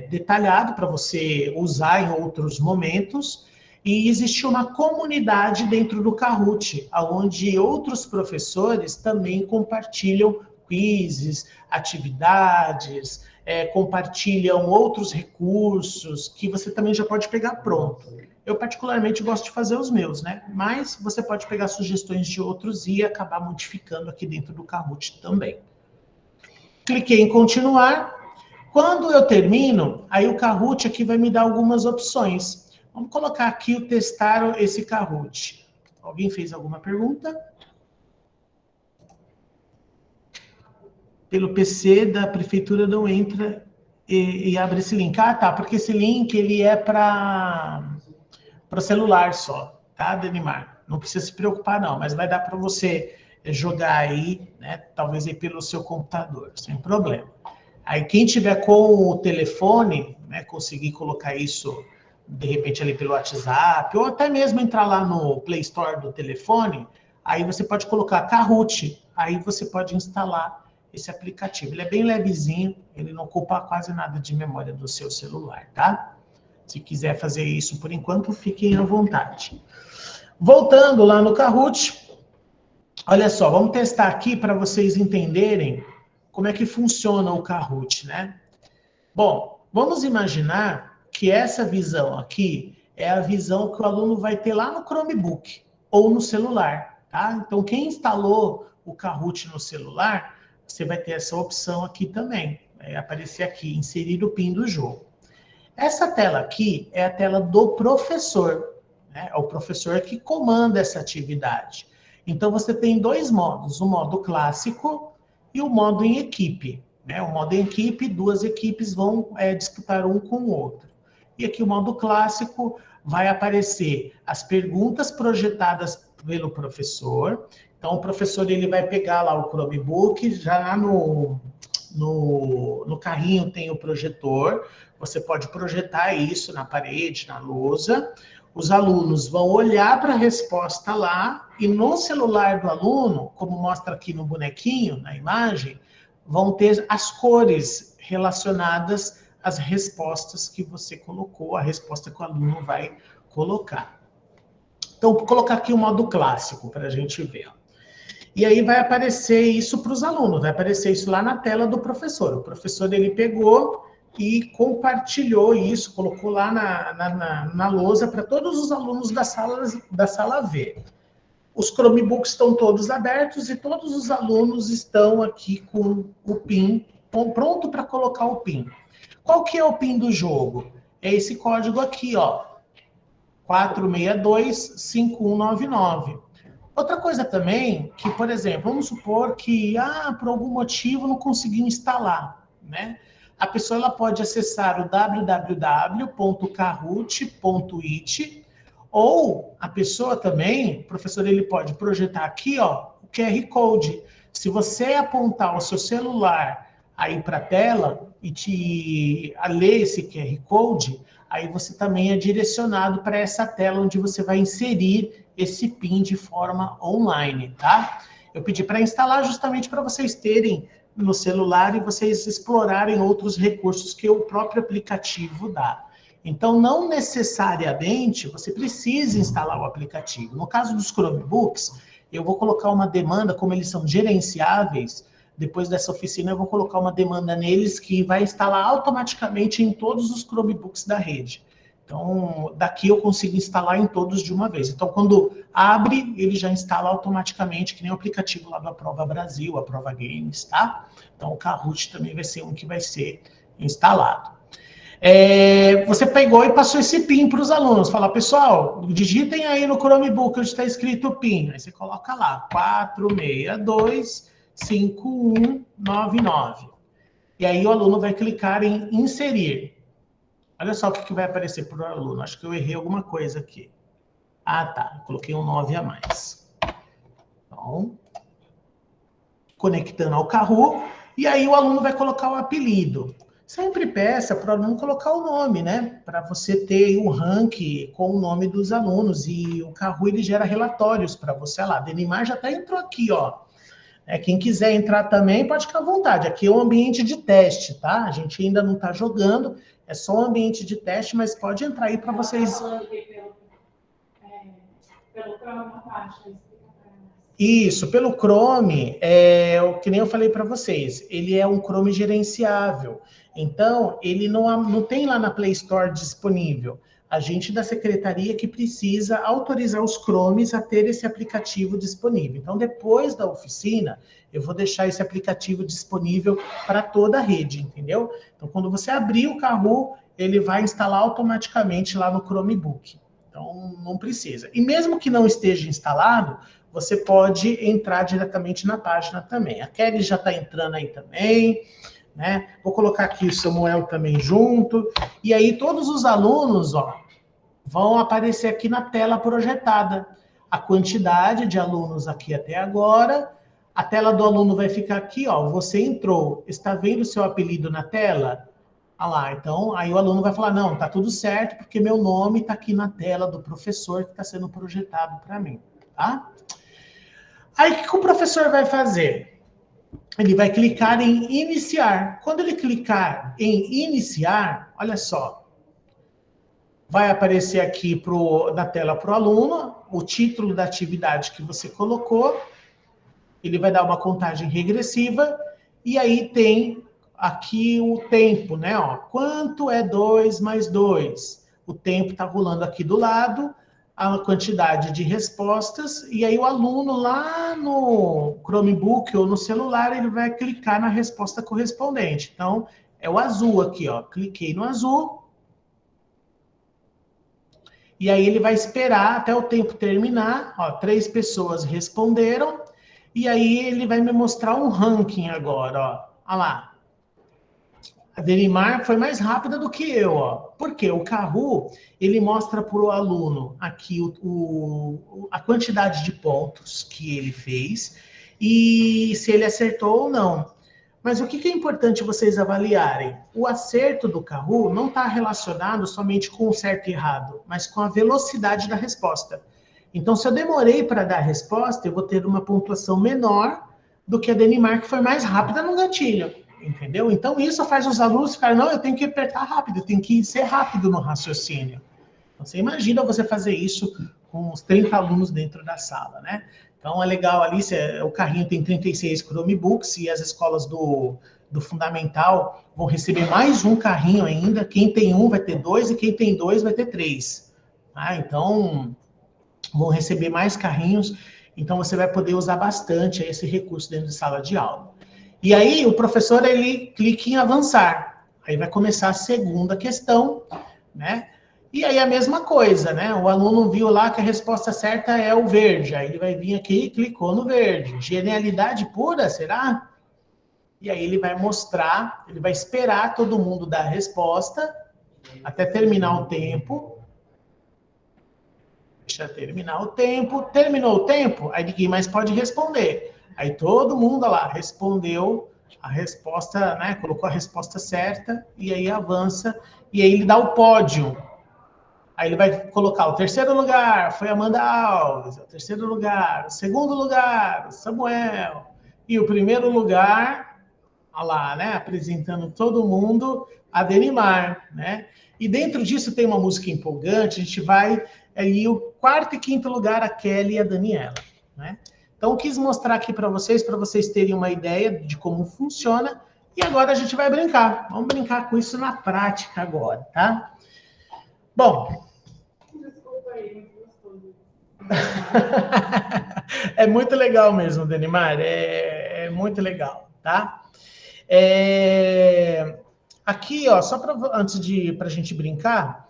Speaker 1: detalhado para você usar em outros momentos. E existe uma comunidade dentro do Kahoot, onde outros professores também compartilham quizzes, atividades, compartilham outros recursos que você também já pode pegar pronto. Eu particularmente gosto de fazer os meus, né? Mas você pode pegar sugestões de outros e acabar modificando aqui dentro do Kahoot também. Cliquei em continuar. Quando eu termino, aí o Kahoot aqui vai me dar algumas opções. Vamos colocar aqui o testar esse Kahoot. Alguém fez alguma pergunta? Pelo PC da prefeitura não entra e abre esse link. Ah, tá, porque esse link ele é para celular só, tá, Denimar? Não precisa se preocupar não, mas vai dar para você jogar aí, né, talvez aí pelo seu computador, sem problema. Aí quem tiver com o telefone, né, conseguir colocar isso de repente ali pelo WhatsApp, ou até mesmo entrar lá no Play Store do telefone, aí você pode colocar Kahoot, aí você pode instalar esse aplicativo. Ele é bem levezinho, ele não ocupa quase nada de memória do seu celular, tá? Se quiser fazer isso por enquanto, fiquem à vontade. Voltando lá no Kahoot, olha só, vamos testar aqui para vocês entenderem como é que funciona o Kahoot, né? Bom, vamos imaginar que essa visão aqui é a visão que o aluno vai ter lá no Chromebook ou no celular, tá? Então, quem instalou o Kahoot no celular, você vai ter essa opção aqui também. Vai aparecer aqui, inserir o PIN do jogo. Essa tela aqui é a tela do professor, né? É o professor que comanda essa atividade. Então, você tem dois modos, o modo clássico e o modo em equipe. Né? O modo em equipe, duas equipes vão disputar um com o outro. E aqui o modo clássico vai aparecer as perguntas projetadas pelo professor. Então, o professor ele vai pegar lá o Chromebook, já lá no carrinho tem o projetor, você pode projetar isso na parede, na lousa. Os alunos vão olhar para a resposta lá e no celular do aluno, como mostra aqui no bonequinho, na imagem, vão ter as cores relacionadas às respostas que você colocou, a resposta que o aluno vai colocar. Então, vou colocar aqui o modo clássico para a gente ver. E aí vai aparecer isso para os alunos, vai aparecer isso lá na tela do professor. O professor ele pegou e compartilhou isso, colocou lá na lousa para todos os alunos da sala ver. Os Chromebooks estão todos abertos e todos os alunos estão aqui com o PIN, pronto para colocar o PIN. Qual que é o PIN do jogo? É esse código aqui, ó, 4625199. Outra coisa também, que, por exemplo, vamos supor que, por algum motivo não consegui instalar, né? a pessoa ela pode acessar o www.kahoot.it, ou a pessoa também, o professor, ele pode projetar aqui, ó, o QR Code. Se você apontar o seu celular aí para a tela e ler esse QR Code, aí você também é direcionado para essa tela onde você vai inserir esse PIN de forma online, tá? Eu pedi para instalar justamente para vocês terem no celular e vocês explorarem outros recursos que o próprio aplicativo dá. Então, não necessariamente você precisa instalar o aplicativo. No caso dos Chromebooks, eu vou colocar uma demanda, como eles são gerenciáveis, depois dessa oficina eu vou colocar uma demanda neles que vai instalar automaticamente em todos os Chromebooks da rede. Então, daqui eu consigo instalar em todos de uma vez. Então, quando abre, ele já instala automaticamente, que nem o aplicativo lá do Aprova Brasil, Aprova Games, tá? Então, o Kahoot também vai ser um que vai ser instalado. Você pegou e passou esse PIN para os alunos. Fala, pessoal, digitem aí no Chromebook onde está escrito o PIN. Aí você coloca lá, 4625199. E aí o aluno vai clicar em inserir. Olha só o que vai aparecer para o aluno. Acho que eu errei alguma coisa aqui. Ah, tá. Eu coloquei um 9 a mais. Então, conectando ao Kahoot. E aí o aluno vai colocar o apelido. Sempre peça para o aluno colocar o nome, né? Para você ter um ranking com o nome dos alunos. E o Kahoot, ele gera relatórios para você. Olha lá, Denimar já até entrou aqui, ó. Quem quiser entrar também, pode ficar à vontade. Aqui é um ambiente de teste, tá? A gente ainda não está jogando. É só um ambiente de teste, mas pode entrar aí para vocês. Pelo Chrome, isso, pelo Chrome, que nem eu falei para vocês, ele é um Chrome gerenciável. Então, ele não tem lá na Play Store disponível. A gente da secretaria que precisa autorizar os Chromes a ter esse aplicativo disponível. Então, depois da oficina, eu vou deixar esse aplicativo disponível para toda a rede, entendeu? Então, quando você abrir o Kahoot, ele vai instalar automaticamente lá no Chromebook. Então, não precisa. E mesmo que não esteja instalado, você pode entrar diretamente na página também. A Kelly já está entrando aí também, né? Vou colocar aqui o Samuel também junto. E aí todos os alunos, ó, vão aparecer aqui na tela projetada. A quantidade de alunos aqui até agora. A tela do aluno vai ficar aqui, ó. Você entrou, está vendo o seu apelido na tela? Ah lá, então, aí o aluno vai falar, não, tá tudo certo, porque meu nome está aqui na tela do professor que está sendo projetado para mim, tá? Aí, o que o professor vai fazer? Ele vai clicar em iniciar. Quando ele clicar em iniciar, olha só, vai aparecer aqui na tela para o aluno, o título da atividade que você colocou, ele vai dar uma contagem regressiva, e aí tem aqui o tempo, né? Ó, quanto é 2 mais 2? O tempo está rolando aqui do lado, a quantidade de respostas, e aí o aluno lá no Chromebook ou no celular, ele vai clicar na resposta correspondente. Então, é o azul aqui, ó. Cliquei no azul, e aí ele vai esperar até o tempo terminar. Ó, 3 pessoas responderam, e aí ele vai me mostrar um ranking agora, ó. Olha lá. A Denimar foi mais rápida do que eu, ó. Por quê? O Kahoot, ele mostra para o aluno aqui a quantidade de pontos que ele fez e se ele acertou ou não. Mas o que é importante vocês avaliarem? O acerto do Kahoot não está relacionado somente com o certo e errado, mas com a velocidade da resposta. Então, se eu demorei para dar a resposta, eu vou ter uma pontuação menor do que a Denimar, que foi mais rápida no gatilho. Entendeu? Então, isso faz os alunos ficarem, não, eu tenho que apertar rápido, eu tenho que ser rápido no raciocínio. Então, você imagina você fazer isso com uns 30 alunos dentro da sala, né? Então, é legal ali, o carrinho tem 36 Chromebooks e as escolas do Fundamental vão receber mais um carrinho ainda. Quem tem um vai ter 2 e quem tem 2 vai ter 3. Ah, então, vão receber mais carrinhos. Então, você vai poder usar bastante esse recurso dentro de sala de aula. E aí, o professor, ele clica em avançar. Aí vai começar a segunda questão, né? E aí, a mesma coisa, né? O aluno viu lá que a resposta certa é o verde. Aí ele vai vir aqui e clicou no verde. Genialidade pura, será? E aí ele vai mostrar, ele vai esperar todo mundo dar a resposta até terminar o tempo. Deixa eu terminar o tempo. Terminou o tempo, aí ninguém mais pode responder. Aí todo mundo lá respondeu a resposta, né? Colocou a resposta certa e aí avança. E aí ele dá o pódio. Aí ele vai colocar o terceiro lugar, foi Amanda Alves. O terceiro lugar, o segundo lugar, o Samuel. E o primeiro lugar, olha lá, né? Apresentando todo mundo, a Denimar, né? E dentro disso tem uma música empolgante, a gente vai... E o quarto e quinto lugar, a Kelly e a Daniela, né? Então, eu quis mostrar aqui para vocês terem uma ideia de como funciona. E agora a gente vai brincar. Vamos brincar com isso na prática agora, tá? Bom... Desculpa aí, é muito legal mesmo, Denimar. É muito legal, tá? Aqui, ó, só antes para a gente brincar,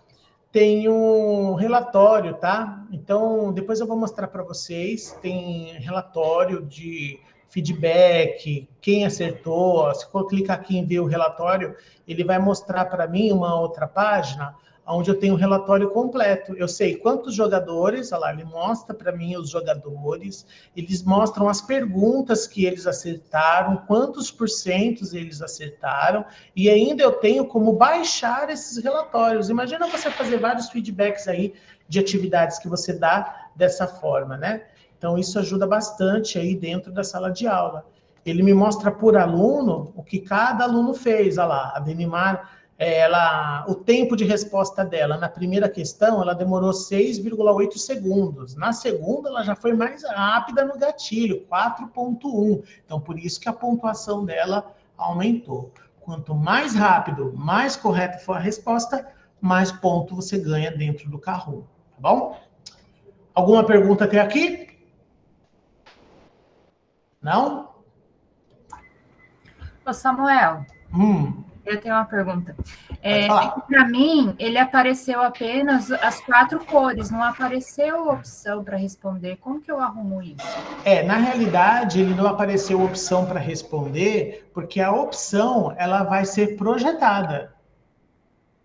Speaker 1: tem um relatório, tá? Então, depois eu vou mostrar para vocês. Tem relatório de feedback, quem acertou. Ó, se eu clicar aqui em ver o relatório, ele vai mostrar para mim uma outra página onde eu tenho o relatório completo. Eu sei quantos jogadores, olha lá, ele mostra para mim os jogadores, eles mostram as perguntas que eles acertaram, quantos porcentos eles acertaram, e ainda eu tenho como baixar esses relatórios. Imagina você fazer vários feedbacks aí de atividades que você dá dessa forma, né? Então, isso ajuda bastante aí dentro da sala de aula. Ele me mostra por aluno o que cada aluno fez. Olha lá, a Denimar... o tempo de resposta dela, na primeira questão, ela demorou 6,8 segundos. Na segunda, ela já foi mais rápida no gatilho, 4,1. Então, por isso que a pontuação dela aumentou. Quanto mais rápido, mais correta for a resposta, mais ponto você ganha dentro do Kahoot, tá bom? Alguma pergunta até aqui? Não?
Speaker 4: Ô, Samuel. Eu tenho uma pergunta. Para mim, ele apareceu apenas as 4 cores, não apareceu opção para responder. Como que eu arrumo isso?
Speaker 1: Na realidade, ele não apareceu opção para responder, porque a opção ela vai ser projetada.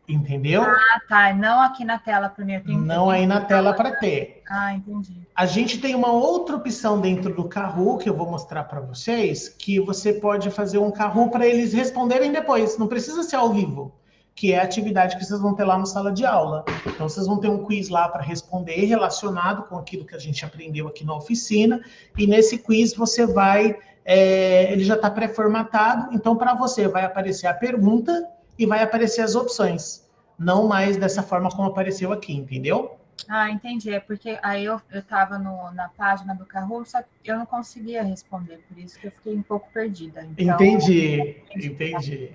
Speaker 1: Entendeu?
Speaker 4: Ah, tá. Não aqui na tela primeiro.
Speaker 1: Não aí na tela para ter.
Speaker 4: Ah, entendi.
Speaker 1: A gente tem uma outra opção dentro do Kahoot, que eu vou mostrar para vocês, que você pode fazer um Kahoot para eles responderem depois. Não precisa ser ao vivo, que é a atividade que vocês vão ter lá na sala de aula. Então, vocês vão ter um quiz lá para responder relacionado com aquilo que a gente aprendeu aqui na oficina. E nesse quiz você vai... ele já está pré-formatado, então para você vai aparecer a pergunta e vai aparecer as opções. Não mais dessa forma como apareceu aqui, entendeu?
Speaker 4: Ah, entendi. É porque aí eu estava na página do Kahoot, só que eu não conseguia responder, por isso que eu fiquei um pouco perdida. Então,
Speaker 1: entendi.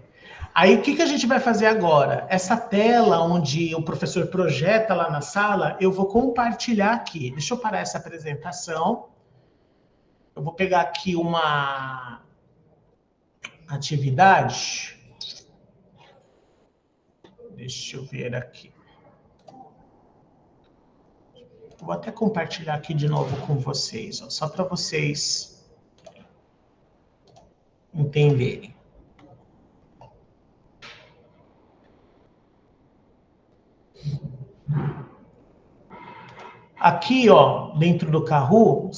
Speaker 1: Aí, o que a gente vai fazer agora? Essa tela onde o professor projeta lá na sala, eu vou compartilhar aqui. Deixa eu parar essa apresentação. Eu vou pegar aqui uma atividade. Deixa eu ver aqui. Vou até compartilhar aqui de novo com vocês, ó, só para vocês entenderem. Aqui, ó, dentro do Kahoot,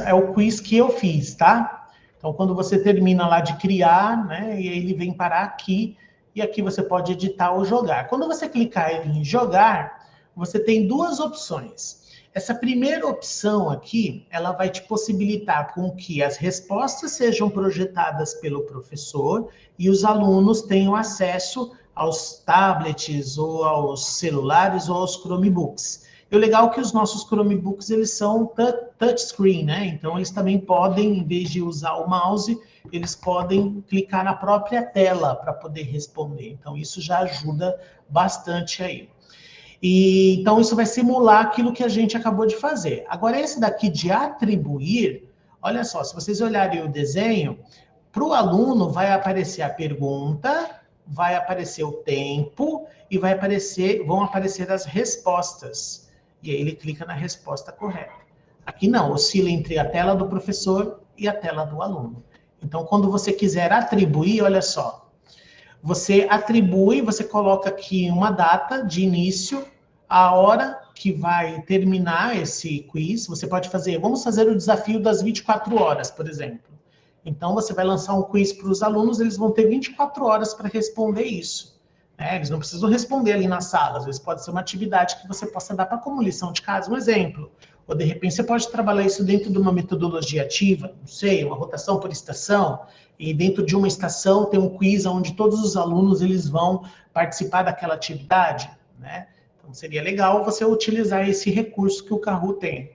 Speaker 1: é o quiz que eu fiz, tá? Então, quando você termina lá de criar, né, e ele vem parar aqui, e aqui você pode editar ou jogar. Quando você clicar em jogar, você tem 2 opções. Essa primeira opção aqui, ela vai te possibilitar com que as respostas sejam projetadas pelo professor e os alunos tenham acesso aos tablets, ou aos celulares, ou aos Chromebooks. E o legal é que os nossos Chromebooks, eles são touchscreen, né? Então, eles também podem, em vez de usar o mouse, eles podem clicar na própria tela para poder responder. Então, isso já ajuda bastante aí. Então, isso vai simular aquilo que a gente acabou de fazer. Agora, esse daqui de atribuir, olha só, se vocês olharem o desenho, para o aluno vai aparecer a pergunta, vai aparecer o tempo e vão aparecer as respostas. E aí ele clica na resposta correta. Aqui não, oscila entre a tela do professor e a tela do aluno. Então, quando você quiser atribuir, olha só, você atribui, você coloca aqui uma data de início, a hora que vai terminar esse quiz. Você pode fazer, vamos fazer o desafio das 24 horas, por exemplo. Então, você vai lançar um quiz para os alunos, eles vão ter 24 horas para responder isso. Eles não precisam responder ali na sala, às vezes pode ser uma atividade que você possa dar para como lição de casa, um exemplo. Ou, de repente, você pode trabalhar isso dentro de uma metodologia ativa, não sei, uma rotação por estação, e dentro de uma estação tem um quiz onde todos os alunos eles vão participar daquela atividade, né? Então, seria legal você utilizar esse recurso que o Kahoot tem.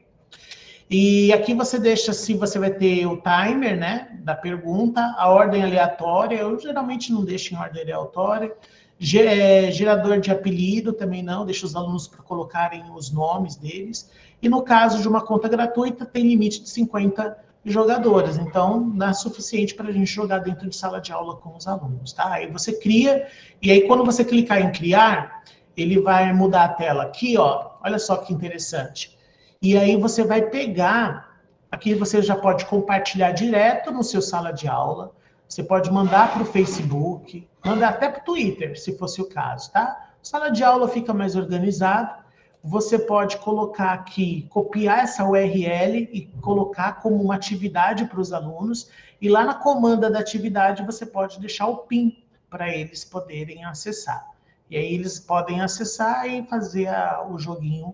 Speaker 1: E aqui você deixa se você vai ter o timer, né, da pergunta, a ordem aleatória, eu geralmente não deixo em ordem aleatória, gerador de apelido também não, deixa os alunos para colocarem os nomes deles, e no caso de uma conta gratuita, tem limite de 50 jogadores, então dá suficiente para a gente jogar dentro de sala de aula com os alunos, tá? Aí você cria, e aí quando você clicar em criar, ele vai mudar a tela aqui, ó, olha só que interessante. E aí você vai pegar, aqui você já pode compartilhar direto no seu sala de aula, você pode mandar para o Facebook, mandar até para o Twitter, se fosse o caso, tá? Sala de aula fica mais organizado, você pode colocar aqui, copiar essa URL e colocar como uma atividade para os alunos, e lá na comanda da atividade você pode deixar o PIN para eles poderem acessar. E aí eles podem acessar e fazer o joguinho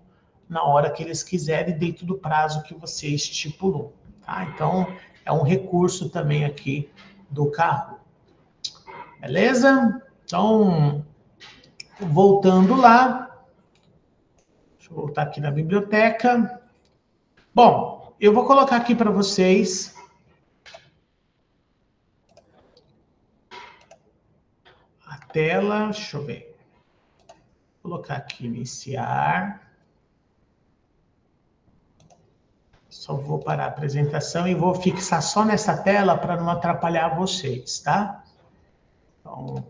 Speaker 1: na hora que eles quiserem, dentro do prazo que você estipulou. Tá? Então, é um recurso também aqui do Kahoot. Beleza? Então, voltando lá. Deixa eu voltar aqui na biblioteca. Bom, eu vou colocar aqui para vocês a tela. Deixa eu ver. Vou colocar aqui iniciar. Só vou parar a apresentação e vou fixar só nessa tela para não atrapalhar vocês, tá? Então,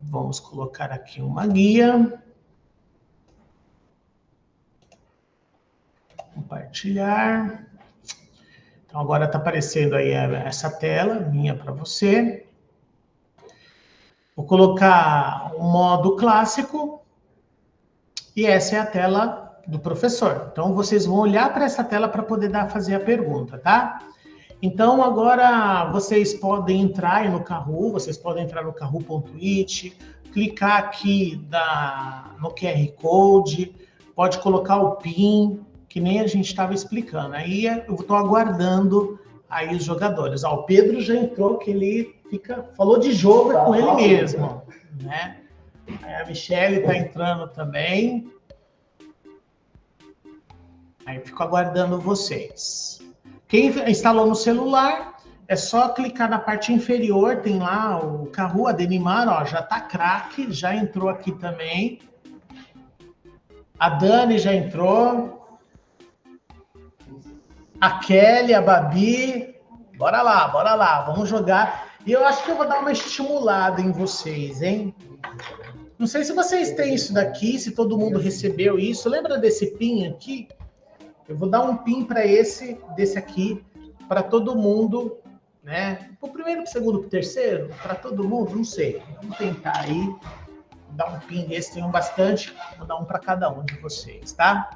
Speaker 1: vamos colocar aqui uma guia. Compartilhar. Então, agora está aparecendo aí essa tela minha para você. Vou colocar o modo clássico. E essa é a tela do professor. Então, vocês vão olhar para essa tela para poder fazer a pergunta, tá? Então, agora vocês podem entrar aí no Kahoot, vocês podem entrar no kahoot.it, clicar aqui no QR Code, pode colocar o PIN, que nem a gente estava explicando. Aí eu estou aguardando aí os jogadores. Ó, o Pedro já entrou, que ele falou de jogo com ele mesmo, né? Aí a Michelle está entrando também. Aí fico aguardando vocês. Quem instalou no celular, é só clicar na parte inferior, tem lá o Kahoot, Adenimar, ó, já tá craque, já entrou aqui também. A Dani já entrou. A Kelly, a Babi. Bora lá, vamos jogar. E eu acho que eu vou dar uma estimulada em vocês, hein? Não sei se vocês têm isso daqui, se todo mundo recebeu isso. Lembra desse PIN aqui? Eu vou dar um PIN para desse aqui, para todo mundo, né? Para o primeiro, para o segundo, para o terceiro, para todo mundo, não sei. Vamos tentar aí dar um PIN desse, tem bastante. Vou dar um para cada um de vocês, tá?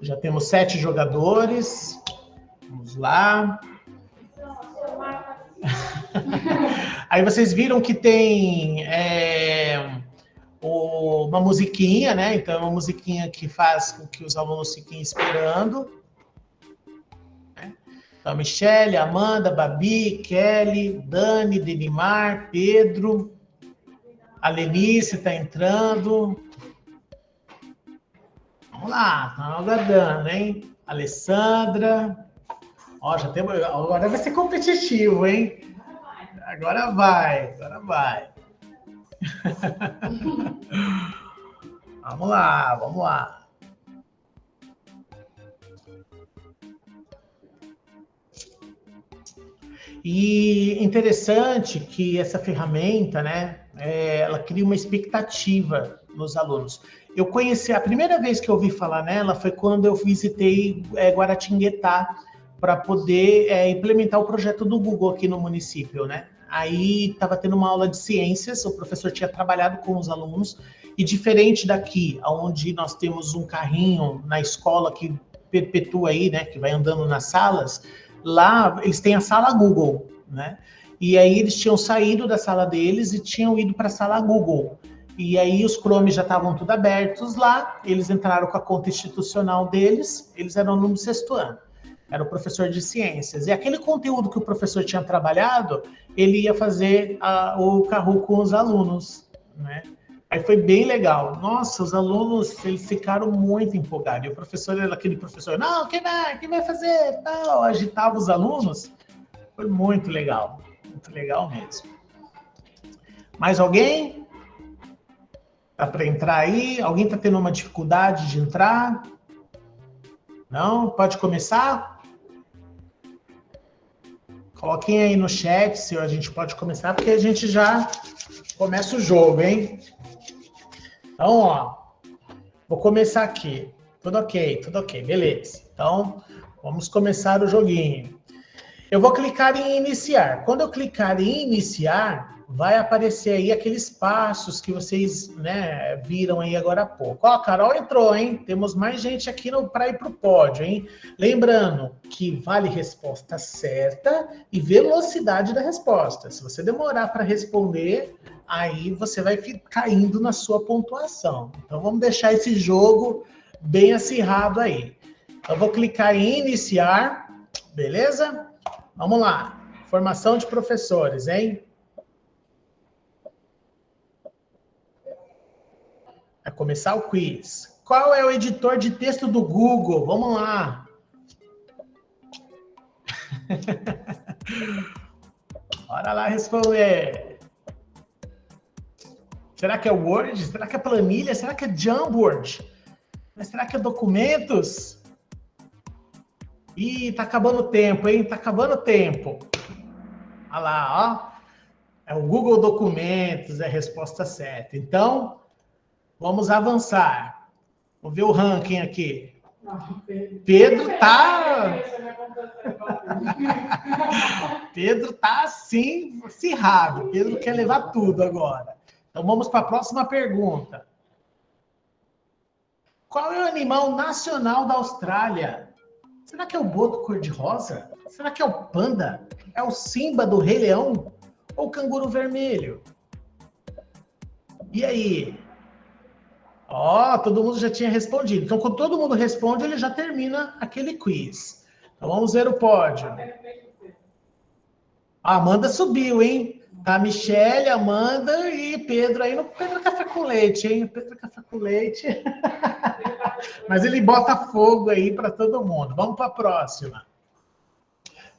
Speaker 1: Já temos 7 jogadores. Vamos lá. Aí vocês viram que tem uma musiquinha, né? Então, é uma musiquinha que faz com que os alunos fiquem esperando. Né? Então, Michelle, Amanda, Babi, Kelly, Dani, Denimar, Pedro, a Lenice está entrando. Vamos lá, tá aguardando, hein? Alessandra. Ó, já temos. Agora vai ser competitivo, hein? Agora vai. Vamos lá. E interessante que essa ferramenta, né, ela cria uma expectativa nos alunos. Eu conheci, a primeira vez que eu ouvi falar nela foi quando eu visitei Guaratinguetá, para poder implementar o projeto do Google aqui no município, né? Aí estava tendo uma aula de ciências, o professor tinha trabalhado com os alunos, e diferente daqui, onde nós temos um carrinho na escola que perpetua aí, né, que vai andando nas salas, lá eles têm a sala Google, né? E aí eles tinham saído da sala deles e tinham ido para a sala Google. E aí os Chrome já estavam tudo abertos lá, eles entraram com a conta institucional deles, eles eram no 6º ano. Era o professor de ciências. E aquele conteúdo que o professor tinha trabalhado, ele ia fazer o Kahoot com os alunos, né? Aí foi bem legal. Nossa, os alunos, eles ficaram muito empolgados. E o professor era aquele professor, não, quem vai fazer? Tal, agitava os alunos. Foi muito legal mesmo. Mais alguém? Dá para entrar aí? Alguém está tendo uma dificuldade de entrar? Não? Pode começar? Coloquem aí no chat se a gente pode começar, porque a gente já começa o jogo, hein? Então, ó, vou começar aqui. Tudo ok, beleza. Então, vamos começar o joguinho. Eu vou clicar em iniciar. Quando eu clicar em iniciar, vai aparecer aí aqueles passos que vocês, né, viram aí agora há pouco. Ó, a Carol entrou, hein? Temos mais gente aqui para ir para o pódio, hein? Lembrando que vale resposta certa e velocidade da resposta. Se você demorar para responder, aí você vai caindo na sua pontuação. Então, vamos deixar esse jogo bem acirrado aí. Eu vou clicar em iniciar, beleza? Vamos lá. Formação de professores, hein? Vai começar o quiz. Qual é o editor de texto do Google? Vamos lá. Bora lá responder. Será que é o Word? Será que é planilha? Será que é Jamboard? Mas será que é documentos? Ih, tá acabando o tempo, hein? Tá acabando o tempo. Olha lá, ó. É o Google Documentos, é a resposta certa. Então, vamos avançar. Vamos ver o ranking aqui. Pedro tá... Pedro tá assim, acirrado. Pedro quer levar tudo agora. Então, vamos para a próxima pergunta. Qual é o animal nacional da Austrália? Será que é o boto cor-de-rosa? Será que é o panda? É o Simba do Rei Leão? Ou o canguru vermelho? E aí? Ó, todo mundo já tinha respondido. Então, quando todo mundo responde, ele já termina aquele quiz. Então, vamos ver o pódio. A Amanda subiu, hein? Tá a Michelle, Amanda e Pedro aí no Pedro Café com Leite, hein? Pedro Café com Leite. Mas ele bota fogo aí para todo mundo. Vamos para a próxima.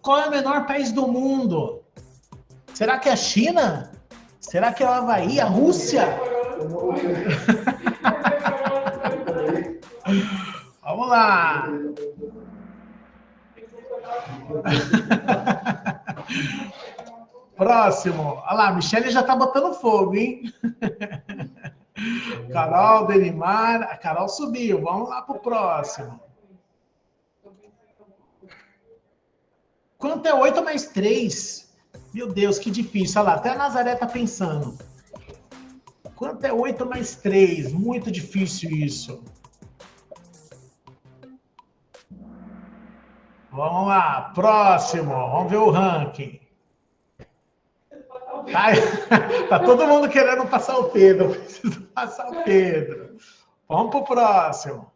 Speaker 1: Qual é o menor país do mundo? Será que é a China? Será que é o Havaí? A Rússia? Vamos lá. Próximo. Olha lá, a Michelle já tá botando fogo, hein? Carol, Denimar. A Carol subiu. Vamos lá pro próximo. Quanto é 8 mais 3? Meu Deus, que difícil. Olha lá, até a Nazaré tá pensando. Quanto é 8 mais 3? Muito difícil isso. Vamos lá, próximo. Vamos ver o ranking. Tá todo mundo querendo passar o Pedro. Preciso passar o Pedro. Vamos pro próximo.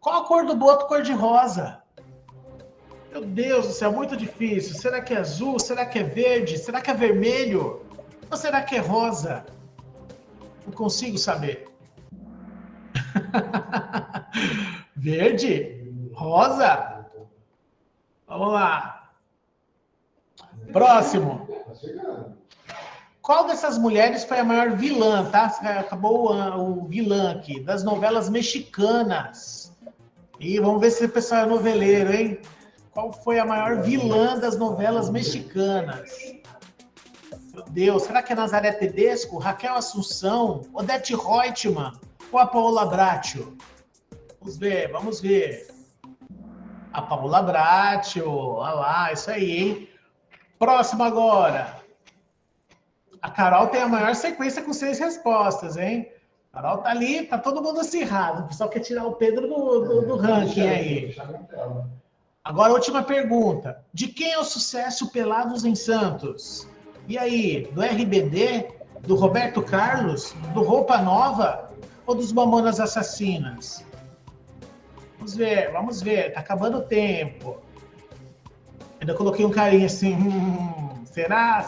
Speaker 1: Qual a cor do boto cor-de-rosa? Meu Deus do céu, muito difícil. Será que é azul? Será que é verde? Será que é vermelho? Ou será que é rosa? Não consigo saber. Verde? Rosa? Vamos lá. Próximo. Qual dessas mulheres foi a maior vilã, tá? Acabou o vilã aqui, das novelas mexicanas. E vamos ver se o pessoal é noveleiro, hein? Qual foi a maior vilã das novelas mexicanas? Meu Deus, será que é Nazaré Tedesco, Raquel Assunção, Odete Reutemann ou a Paola Bracho? Vamos ver, vamos ver. A Paula Bratio, olha lá, isso aí, hein? Próximo agora. A Carol tem a maior sequência com 6 respostas, hein? A Carol tá ali, tá todo mundo acirrado. O pessoal quer tirar o Pedro do ranking aí. Agora, a última pergunta. De quem é o sucesso Pelados em Santos? E aí, do RBD? Do Roberto Carlos? Do Roupa Nova? Ou dos Mamonas Assassinas? Vamos ver. Tá acabando o tempo. Ainda coloquei um carinho assim. Será?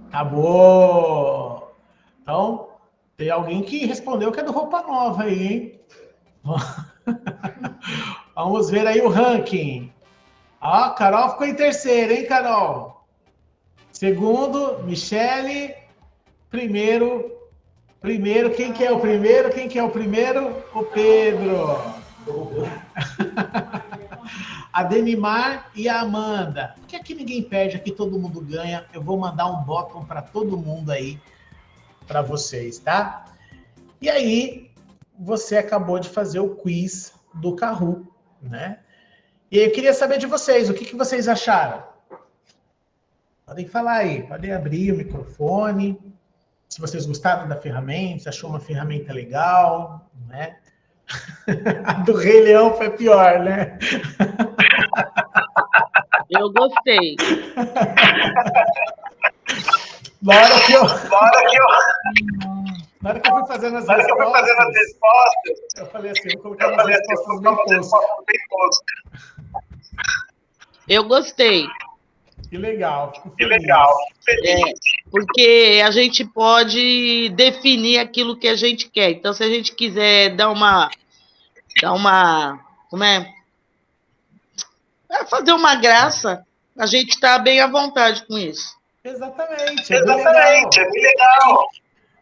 Speaker 1: Acabou. Então, tem alguém que respondeu que é do Roupa Nova aí, hein? Vamos ver aí o ranking. Ó, Carol ficou em terceiro, hein, Carol? Segundo, Michele. Primeiro, quem que é o primeiro? O Pedro. A Denimar e a Amanda. Porque aqui ninguém perde, aqui todo mundo ganha. Eu vou mandar um bottom para todo mundo aí, para vocês, tá? E aí, você acabou de fazer o quiz do Kahoot, né? E eu queria saber de vocês, o que vocês acharam? Podem falar aí, podem abrir o microfone. Se vocês gostaram da ferramenta, se achou uma ferramenta legal, né? A do Rei Leão foi pior, né?
Speaker 3: Eu gostei.
Speaker 1: Na hora que eu fui fazendo as respostas, eu falei assim, vou colocar umas respostas bem toscas.
Speaker 3: Eu gostei.
Speaker 1: Que legal, fico feliz.
Speaker 3: Porque a gente pode definir aquilo que a gente quer. Então, se a gente quiser dar uma fazer uma graça, a gente está bem à vontade com isso.
Speaker 1: Exatamente, é bem legal.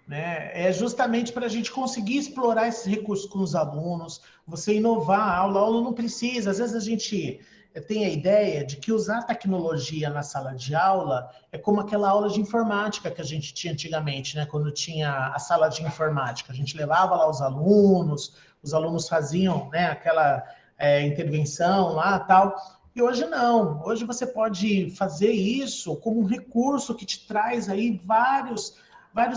Speaker 1: Né? É justamente para a gente conseguir explorar esses recursos com os alunos, você inovar a aula. O aluno não precisa, às vezes a gente tem a ideia de que usar tecnologia na sala de aula é como aquela aula de informática que a gente tinha antigamente, né? Quando tinha a sala de informática. A gente levava lá os alunos faziam, né, aquela intervenção lá e tal. E hoje não. Hoje você pode fazer isso como um recurso que te traz aí vários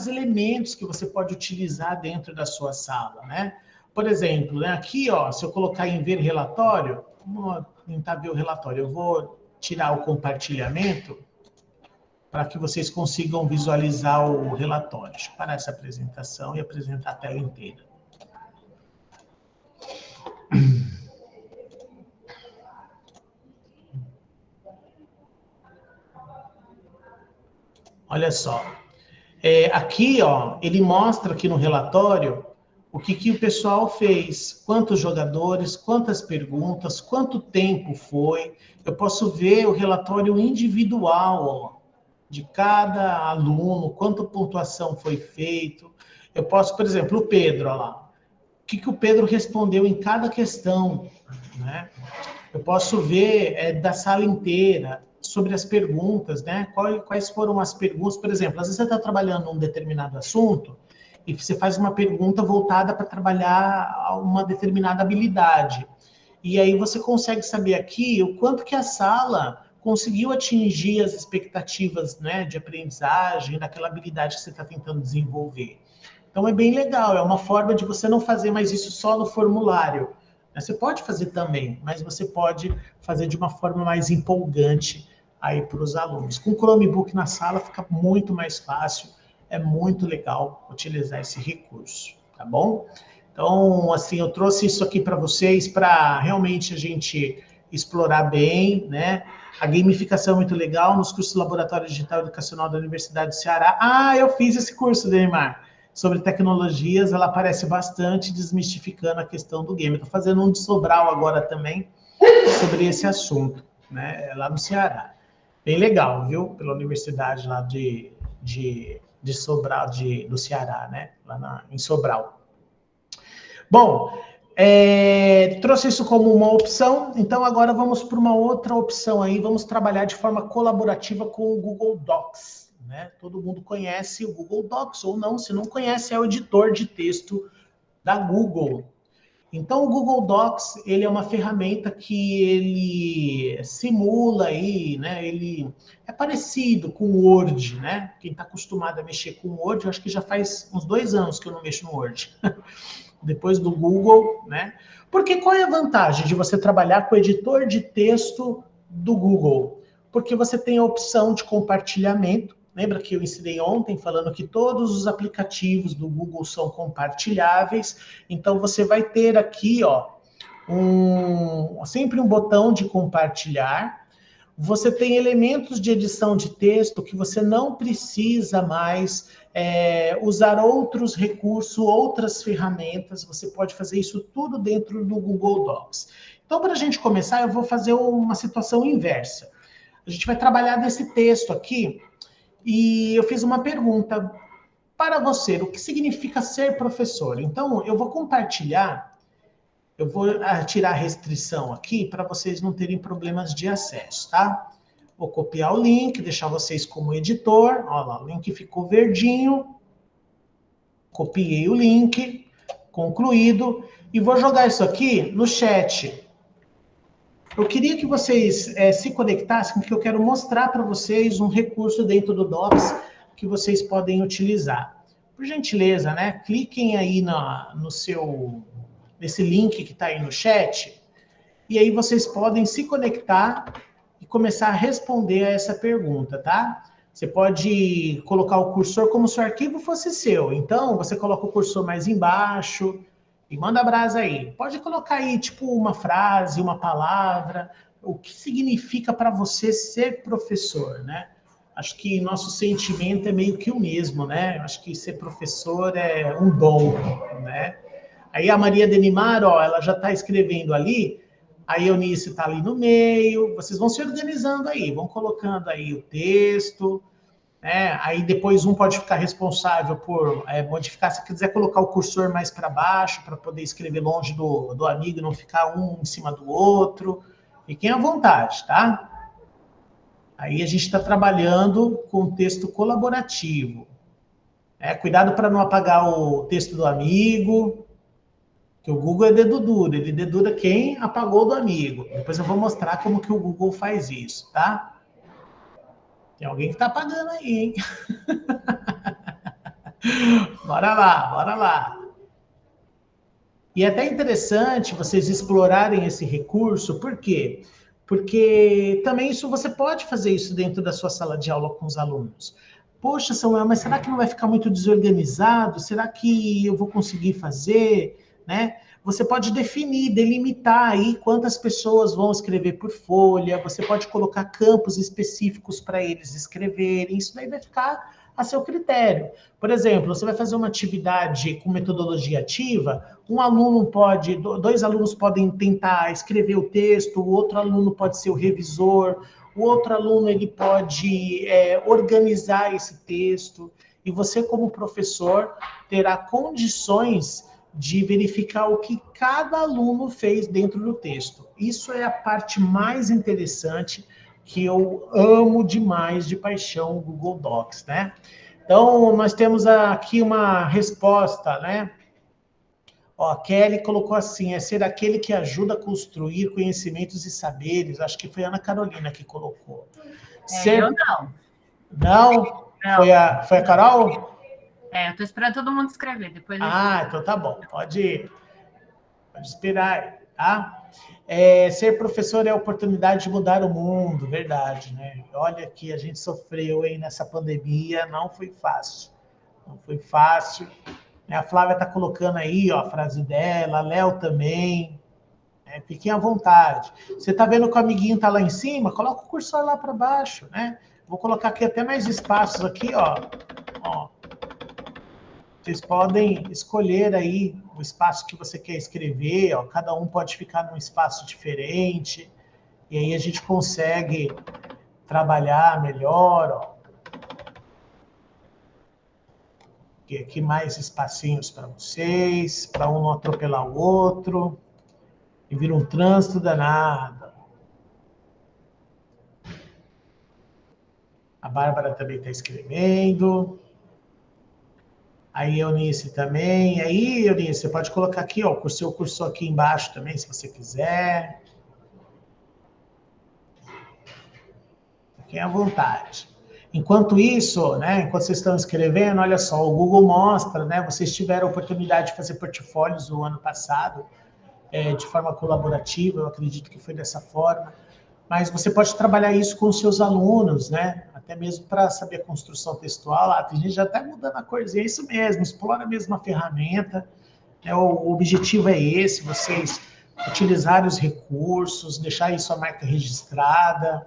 Speaker 1: elementos que você pode utilizar dentro da sua sala, né? Por exemplo, né, aqui, ó, se eu colocar em ver relatório, vamos tentar ver o relatório. Eu vou tirar o compartilhamento para que vocês consigam visualizar o relatório. Deixa eu parar essa apresentação e apresentar a tela inteira. Olha só. Aqui, ó, ele mostra aqui no relatório o que o pessoal fez, quantos jogadores, quantas perguntas, quanto tempo foi. Eu posso ver o relatório individual, ó, de cada aluno, quanta pontuação foi feito. Eu posso, por exemplo, o Pedro, ó lá. O que o Pedro respondeu em cada questão, né? Eu posso ver da sala inteira, sobre as perguntas, né? Quais foram as perguntas? Por exemplo, às vezes você está trabalhando um determinado assunto e você faz uma pergunta voltada para trabalhar uma determinada habilidade. E aí você consegue saber aqui o quanto que a sala conseguiu atingir as expectativas, né, de aprendizagem, daquela habilidade que você está tentando desenvolver. Então é bem legal, é uma forma de você não fazer mais isso só no formulário. Você pode fazer também, mas você pode fazer de uma forma mais empolgante aí para os alunos. Com o Chromebook na sala fica muito mais fácil, é muito legal utilizar esse recurso, tá bom? Então, assim, eu trouxe isso aqui para vocês para realmente a gente explorar bem, né? A gamificação é muito legal nos cursos do Laboratório Digital Educacional da Universidade do Ceará. Ah, eu fiz esse curso, Neymar, sobre tecnologias, ela aparece bastante desmistificando a questão do game. Estou fazendo um de Sobral agora também sobre esse assunto, né? Lá no Ceará. Bem legal, viu? Pela universidade lá de Sobral, do Ceará, né? Lá em Sobral. Bom, trouxe isso como uma opção, então agora vamos para uma outra opção aí, vamos trabalhar de forma colaborativa com o Google Docs, né? Todo mundo conhece o Google Docs ou não, se não conhece, é o editor de texto da Google. Então, o Google Docs, ele é uma ferramenta que ele simula aí, né? Ele é parecido com o Word, né? Quem está acostumado a mexer com o Word, eu acho que já faz uns 2 anos que eu não mexo no Word. Depois do Google, né? Porque qual é a vantagem de você trabalhar com o editor de texto do Google? Porque você tem a opção de compartilhamento. Lembra que eu ensinei ontem falando que todos os aplicativos do Google são compartilháveis. Então você vai ter aqui, ó, sempre um botão de compartilhar. Você tem elementos de edição de texto que você não precisa mais usar outros recursos, outras ferramentas. Você pode fazer isso tudo dentro do Google Docs. Então, para a gente começar, eu vou fazer uma situação inversa. A gente vai trabalhar desse texto aqui e eu fiz uma pergunta para você. O que significa ser professor? Então, eu vou compartilhar. Eu vou tirar a restrição aqui para vocês não terem problemas de acesso, tá? Vou copiar o link, deixar vocês como editor. Olha lá, o link ficou verdinho. Copiei o link, concluído. E vou jogar isso aqui no chat. Eu queria que vocês se conectassem, porque eu quero mostrar para vocês um recurso dentro do Docs que vocês podem utilizar. Por gentileza, né? Cliquem aí nesse link que está aí no chat, e aí vocês podem se conectar e começar a responder a essa pergunta, tá? Você pode colocar o cursor como se o arquivo fosse seu. Então, você coloca o cursor mais embaixo e manda brasa aí. Pode colocar aí, tipo, uma frase, uma palavra, o que significa para você ser professor, né? Acho que nosso sentimento é meio que o mesmo, né? Acho que ser professor é um dom, né? Aí a Maria Denimar, ó, ela já está escrevendo ali, a Eunice está ali no meio, vocês vão se organizando aí, vão colocando aí o texto, né? Aí depois um pode ficar responsável por modificar, se quiser colocar o cursor mais para baixo, para poder escrever longe do amigo e não ficar um em cima do outro. Fiquem à vontade, tá? Aí a gente está trabalhando com texto colaborativo. Cuidado para não apagar o texto do amigo, que o Google é dedo duro, ele dedura quem apagou do amigo. Depois eu vou mostrar como que o Google faz isso, tá? Tem alguém que tá apagando aí, hein? Bora lá, bora lá. E é até interessante vocês explorarem esse recurso, por quê? Porque também isso você pode fazer isso dentro da sua sala de aula com os alunos. Poxa, Samuel, mas será que não vai ficar muito desorganizado? Será que eu vou conseguir fazer? Né? Você pode definir, delimitar aí quantas pessoas vão escrever por folha, você pode colocar campos específicos para eles escreverem, isso daí vai ficar a seu critério. Por exemplo, você vai fazer uma atividade com metodologia ativa, dois alunos podem tentar escrever o texto, o outro aluno pode ser o revisor, o outro aluno ele pode organizar esse texto, e você, como professor, terá condições de verificar o que cada aluno fez dentro do texto. Isso é a parte mais interessante, que eu amo demais de paixão o Google Docs, né? Então, nós temos aqui uma resposta, né? Ó, a Kelly colocou assim, ser aquele que ajuda a construir conhecimentos e saberes. Acho que foi a Ana Carolina que colocou.
Speaker 4: Eu não.
Speaker 1: Não? Não. Foi a Carol?
Speaker 4: Eu tô esperando todo mundo escrever. Depois
Speaker 1: então tá bom. Pode esperar, tá? Ser professor é a oportunidade de mudar o mundo, verdade, né? Olha que a gente sofreu aí nessa pandemia, não foi fácil. Não foi fácil. A Flávia está colocando aí, ó, a frase dela, a Léo também. Fiquem à vontade. Você está vendo que o amiguinho está lá em cima? Coloca o cursor lá para baixo, né? Vou colocar aqui até mais espaços aqui, ó. Vocês podem escolher aí o espaço que você quer escrever, ó. Cada um pode ficar num espaço diferente. E aí a gente consegue trabalhar melhor, ó. Aqui mais espacinhos para vocês, para um não atropelar o outro. E vira um trânsito danado. A Bárbara também está escrevendo. Aí, Eunice também. Aí, Eunice, você pode colocar aqui, ó, o seu curso aqui embaixo também, se você quiser. Fiquem à vontade. Enquanto isso, né, enquanto vocês estão escrevendo, olha só, o Google mostra, né, vocês tiveram a oportunidade de fazer portfólios no ano passado, de forma colaborativa, eu acredito que foi dessa forma, mas você pode trabalhar isso com os seus alunos, né, até mesmo para saber a construção textual. Tem gente já está mudando a corzinha, é isso mesmo, explora a mesma ferramenta, né, o objetivo é esse, vocês utilizarem os recursos, deixar aí sua marca registrada.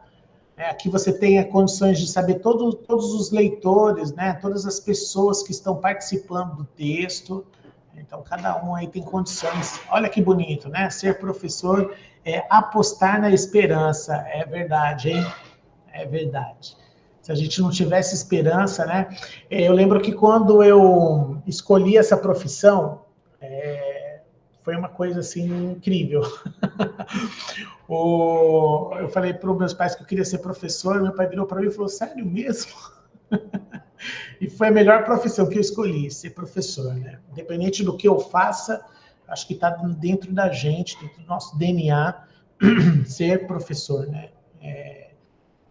Speaker 1: Aqui você tem condições de saber todos os leitores, né? Todas as pessoas que estão participando do texto. Então, cada um aí tem condições. Olha que bonito, né? Ser professor é apostar na esperança. É verdade, hein? É verdade. Se a gente não tivesse esperança, né? Eu lembro que quando eu escolhi essa profissão, foi uma coisa, assim, incrível. Eu falei para os meus pais que eu queria ser professor, meu pai virou para mim e falou, sério mesmo? E foi a melhor profissão que eu escolhi, ser professor, né? Independente do que eu faça, acho que está dentro da gente, dentro do nosso DNA, ser professor, né?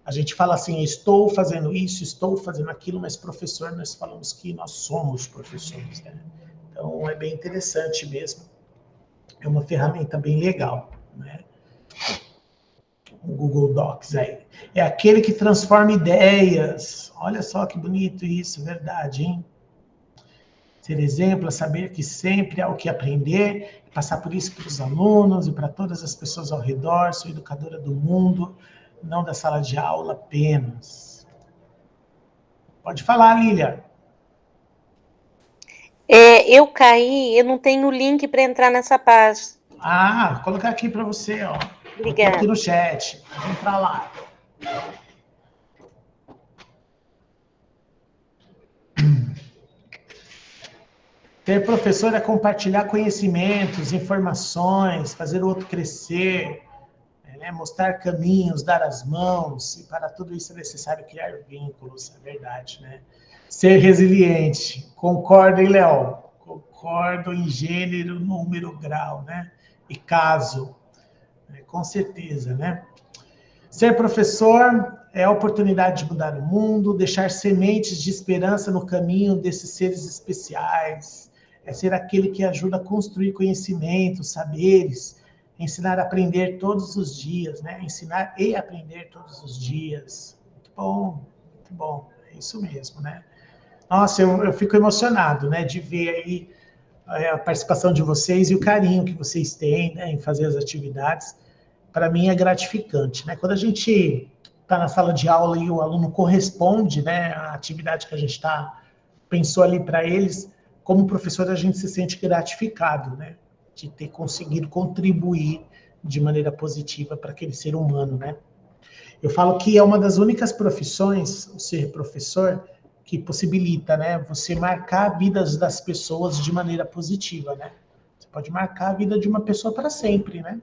Speaker 1: A gente fala assim, estou fazendo isso, estou fazendo aquilo, mas professor, nós falamos que nós somos professores, né? Então, é bem interessante mesmo. É uma ferramenta bem legal, né? O Google Docs aí. É aquele que transforma ideias. Olha só que bonito isso, verdade, hein? Ser exemplo é saber que sempre há o que aprender, passar por isso para os alunos e para todas as pessoas ao redor. Sou educadora do mundo, não da sala de aula apenas. Pode falar, Lília.
Speaker 5: Eu caí, eu não tenho link para entrar nessa página.
Speaker 1: Vou colocar aqui para você, ó.
Speaker 5: Obrigada.
Speaker 1: Aqui no chat. Vamos para lá. Ter professor é compartilhar conhecimentos, informações, fazer o outro crescer, né? Mostrar caminhos, dar as mãos, e para tudo isso é necessário criar vínculos, é verdade, né? Ser resiliente, concordo, hein, Léo? Concordo em gênero, número, grau, né? E caso, com certeza, né? Ser professor é a oportunidade de mudar o mundo, deixar sementes de esperança no caminho desses seres especiais, é ser aquele que ajuda a construir conhecimentos, saberes, ensinar a aprender todos os dias, né? Ensinar e aprender todos os dias. Muito bom, é isso mesmo, né? Nossa, eu fico emocionado, né, de ver aí a participação de vocês e o carinho que vocês têm, né, em fazer as atividades. Para mim é gratificante, né? Quando a gente está na sala de aula e o aluno corresponde, né, à atividade que a gente pensou ali para eles, como professor a gente se sente gratificado, né, de ter conseguido contribuir de maneira positiva para aquele ser humano, né? Eu falo que é uma das únicas profissões, o ser professor, que possibilita, né, você marcar a vida das pessoas de maneira positiva, né? Você pode marcar a vida de uma pessoa para sempre, né?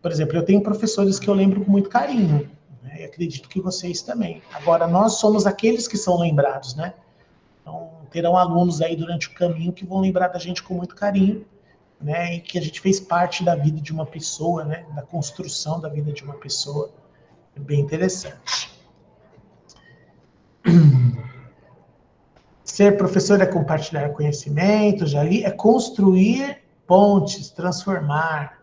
Speaker 1: Por exemplo, eu tenho professores que eu lembro com muito carinho, né? E acredito que vocês também. Agora, nós somos aqueles que são lembrados, né? Então, terão alunos aí durante o caminho que vão lembrar da gente com muito carinho, né? E que a gente fez parte da vida de uma pessoa, né? Da construção da vida de uma pessoa. É bem interessante. Ser professor é compartilhar conhecimento, já li, é construir pontes, transformar,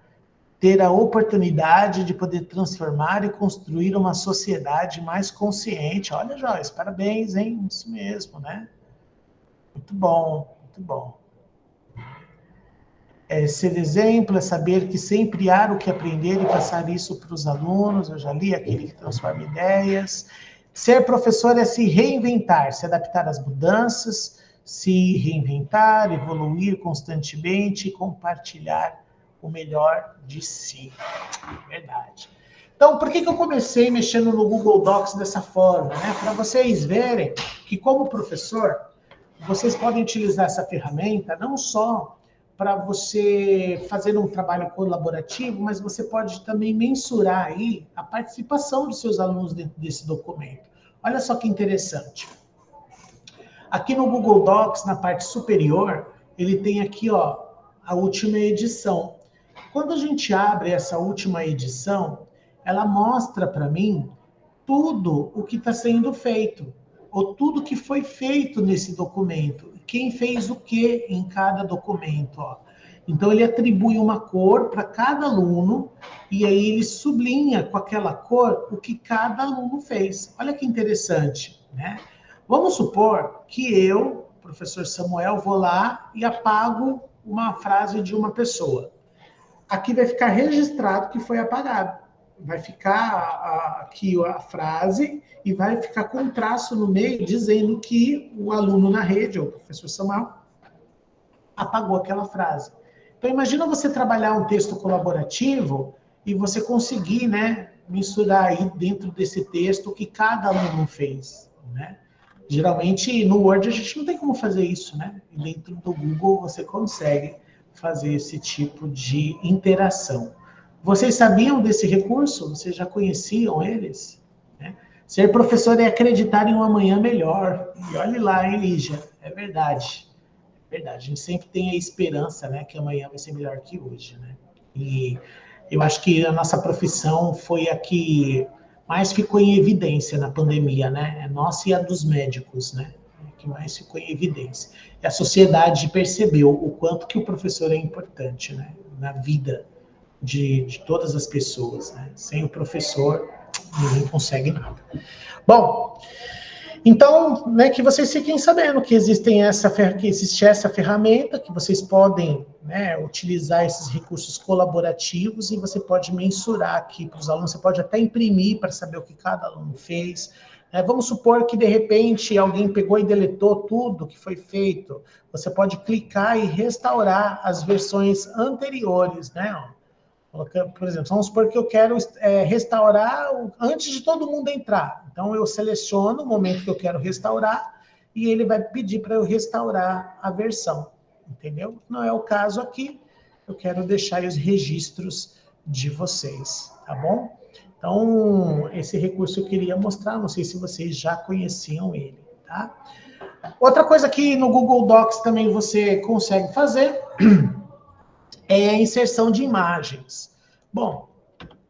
Speaker 1: ter a oportunidade de poder transformar e construir uma sociedade mais consciente. Olha, Joyce, parabéns, hein? Isso mesmo, né? Muito bom, muito bom. Ser exemplo é saber que sempre há o que aprender e passar isso para os alunos. Eu já li aquele que transforma ideias. Ser professor é se reinventar, se adaptar às mudanças, se reinventar, evoluir constantemente e compartilhar o melhor de si. Verdade. Então, por que eu comecei mexendo no Google Docs dessa forma, né? Para vocês verem que, como professor, vocês podem utilizar essa ferramenta não só para você fazer um trabalho colaborativo, mas você pode também mensurar aí a participação dos seus alunos dentro desse documento. Olha só que interessante. Aqui no Google Docs, na parte superior, ele tem aqui, ó, a última edição. Quando a gente abre essa última edição, ela mostra para mim tudo o que está sendo feito, ou tudo que foi feito nesse documento, quem fez o que em cada documento, ó. Então, ele atribui uma cor para cada aluno e aí ele sublinha com aquela cor o que cada aluno fez. Olha que interessante, né? Vamos supor que eu, professor Samuel, vou lá e apago uma frase de uma pessoa. Aqui vai ficar registrado que foi apagado. Vai ficar aqui a frase e vai ficar com um traço no meio dizendo que o aluno na rede, ou o professor Samuel, apagou aquela frase. Então, imagina você trabalhar um texto colaborativo e você conseguir, né, mensurar aí dentro desse texto o que cada aluno fez, né? Geralmente, no Word, a gente não tem como fazer isso, né? E dentro do Google, você consegue fazer esse tipo de interação. Vocês sabiam desse recurso? Vocês já conheciam eles? Né? Ser professor é acreditar em um amanhã melhor. E olhe lá, hein, Lígia? É verdade. Verdade, a gente sempre tem a esperança, né, que amanhã vai ser melhor que hoje, né? E eu acho que a nossa profissão foi a que mais ficou em evidência na pandemia, né? É nossa e a dos médicos, né? Que mais ficou em evidência. E a sociedade percebeu o quanto que o professor é importante, né? Na vida de todas as pessoas, né? Sem o professor, ninguém consegue nada. Bom, então, né, que vocês fiquem sabendo que existe essa ferramenta, que vocês podem, né, utilizar esses recursos colaborativos e você pode mensurar aqui para os alunos, você pode até imprimir para saber o que cada aluno fez. Vamos supor que, de repente, alguém pegou e deletou tudo que foi feito. Você pode clicar e restaurar as versões anteriores, né? Por exemplo, vamos supor que eu quero restaurar antes de todo mundo entrar. Então, eu seleciono o momento que eu quero restaurar e ele vai pedir para eu restaurar a versão, entendeu? Não é o caso aqui, eu quero deixar os registros de vocês, tá bom? Então, esse recurso eu queria mostrar, não sei se vocês já conheciam ele, tá? Outra coisa que no Google Docs também você consegue fazer é a inserção de imagens. Bom,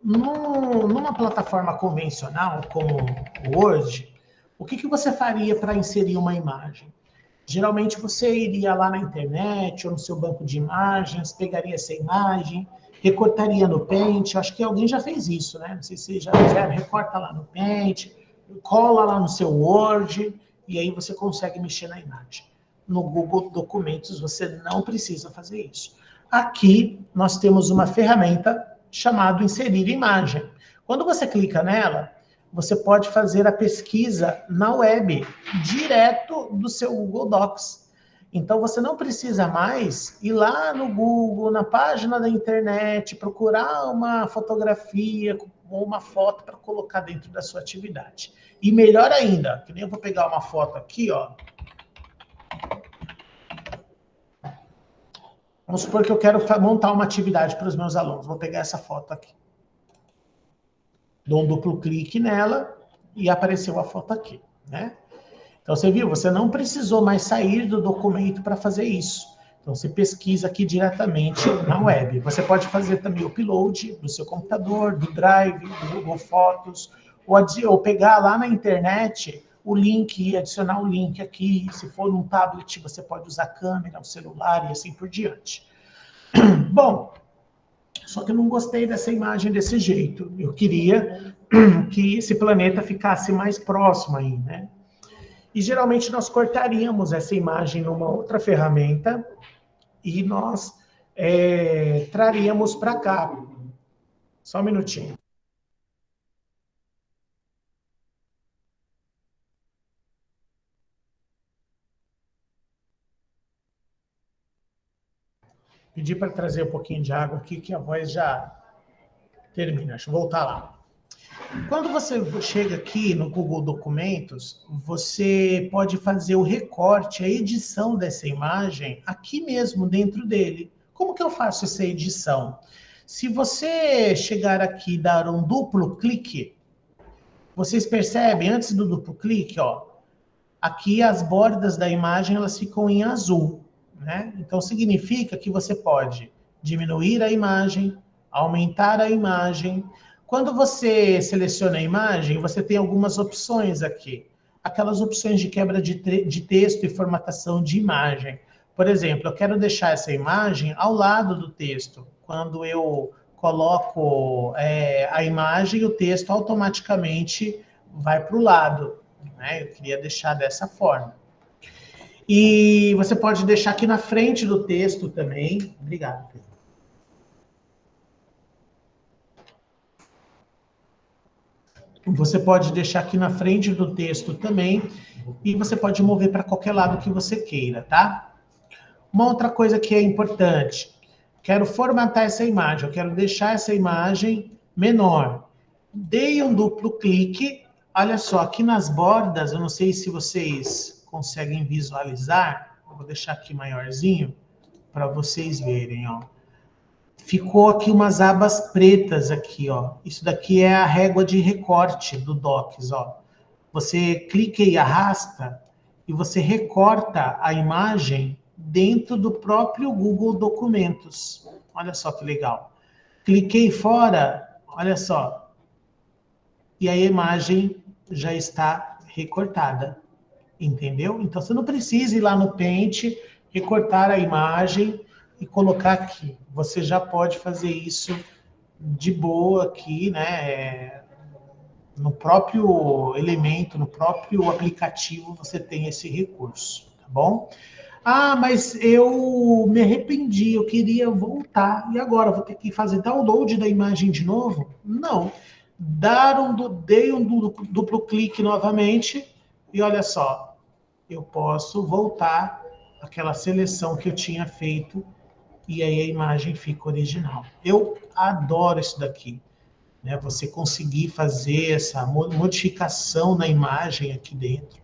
Speaker 1: numa plataforma convencional como o Word, o que você faria para inserir uma imagem? Geralmente você iria lá na internet ou no seu banco de imagens, pegaria essa imagem, recortaria no Paint. Acho que alguém já fez isso, né? Não sei se vocês já fizeram, recorta lá no Paint, cola lá no seu Word e aí você consegue mexer na imagem. No Google Documentos você não precisa fazer isso. Aqui nós temos uma ferramenta chamada Inserir Imagem. Quando você clica nela, você pode fazer a pesquisa na web, direto do seu Google Docs. Então você não precisa mais ir lá no Google, na página da internet, procurar uma fotografia ou uma foto para colocar dentro da sua atividade. E melhor ainda, que nem eu vou pegar uma foto aqui, ó. Vamos supor que eu quero montar uma atividade para os meus alunos. Vou pegar essa foto aqui. Dou um duplo clique nela e apareceu a foto aqui, né? Então, você viu? Você não precisou mais sair do documento para fazer isso. Então, você pesquisa aqui diretamente na web. Você pode fazer também o upload do seu computador, do Drive, do Google Fotos, ou pegar lá na internet o link e adicionar o link aqui. Se for num tablet, você pode usar a câmera, o celular e assim por diante. Bom, só que eu não gostei dessa imagem desse jeito. Eu queria que esse planeta ficasse mais próximo aí, né? E geralmente nós cortaríamos essa imagem numa outra ferramenta e nós traríamos para cá. Só um minutinho. Pedi para trazer um pouquinho de água aqui, que a voz já termina. Deixa eu voltar lá. Quando você chega aqui no Google Documentos, você pode fazer o recorte, a edição dessa imagem aqui mesmo dentro dele. Como que eu faço essa edição? Se você chegar aqui e dar um duplo clique, vocês percebem, antes do duplo clique, ó, aqui as bordas da imagem elas ficam em azul, né? Então significa que você pode diminuir a imagem, aumentar a imagem. Quando você seleciona a imagem, você tem algumas opções aqui. Aquelas opções de quebra de texto e formatação de imagem. Por exemplo, eu quero deixar essa imagem ao lado do texto. Quando eu coloco a imagem, o texto automaticamente vai para o lado, né? Eu queria deixar dessa forma. E você pode deixar aqui na frente do texto também. Obrigado, Pedro. Você pode deixar aqui na frente do texto também, e você pode mover para qualquer lado que você queira, tá? Uma outra coisa que é importante, quero formatar essa imagem, eu quero deixar essa imagem menor. Dei um duplo clique, olha só, aqui nas bordas, eu não sei se vocês conseguem visualizar, eu vou deixar aqui maiorzinho, para vocês verem, ó. Ficou aqui umas abas pretas aqui, ó. Isso daqui é a régua de recorte do Docs, ó. Você clica e arrasta e você recorta a imagem dentro do próprio Google Documentos. Olha só que legal. Cliquei fora, olha só. E a imagem já está recortada. Entendeu? Então você não precisa ir lá no Paint, recortar a imagem e colocar aqui. Você já pode fazer isso de boa aqui, né? No próprio elemento, no próprio aplicativo, você tem esse recurso, tá bom? Ah, mas eu me arrependi, eu queria voltar. E agora, vou ter que fazer download da imagem de novo? Não. Dei um duplo clique novamente e olha só, eu posso voltar àquela seleção que eu tinha feito e aí a imagem fica original. Eu adoro isso daqui, né? Você conseguir fazer essa modificação na imagem aqui dentro.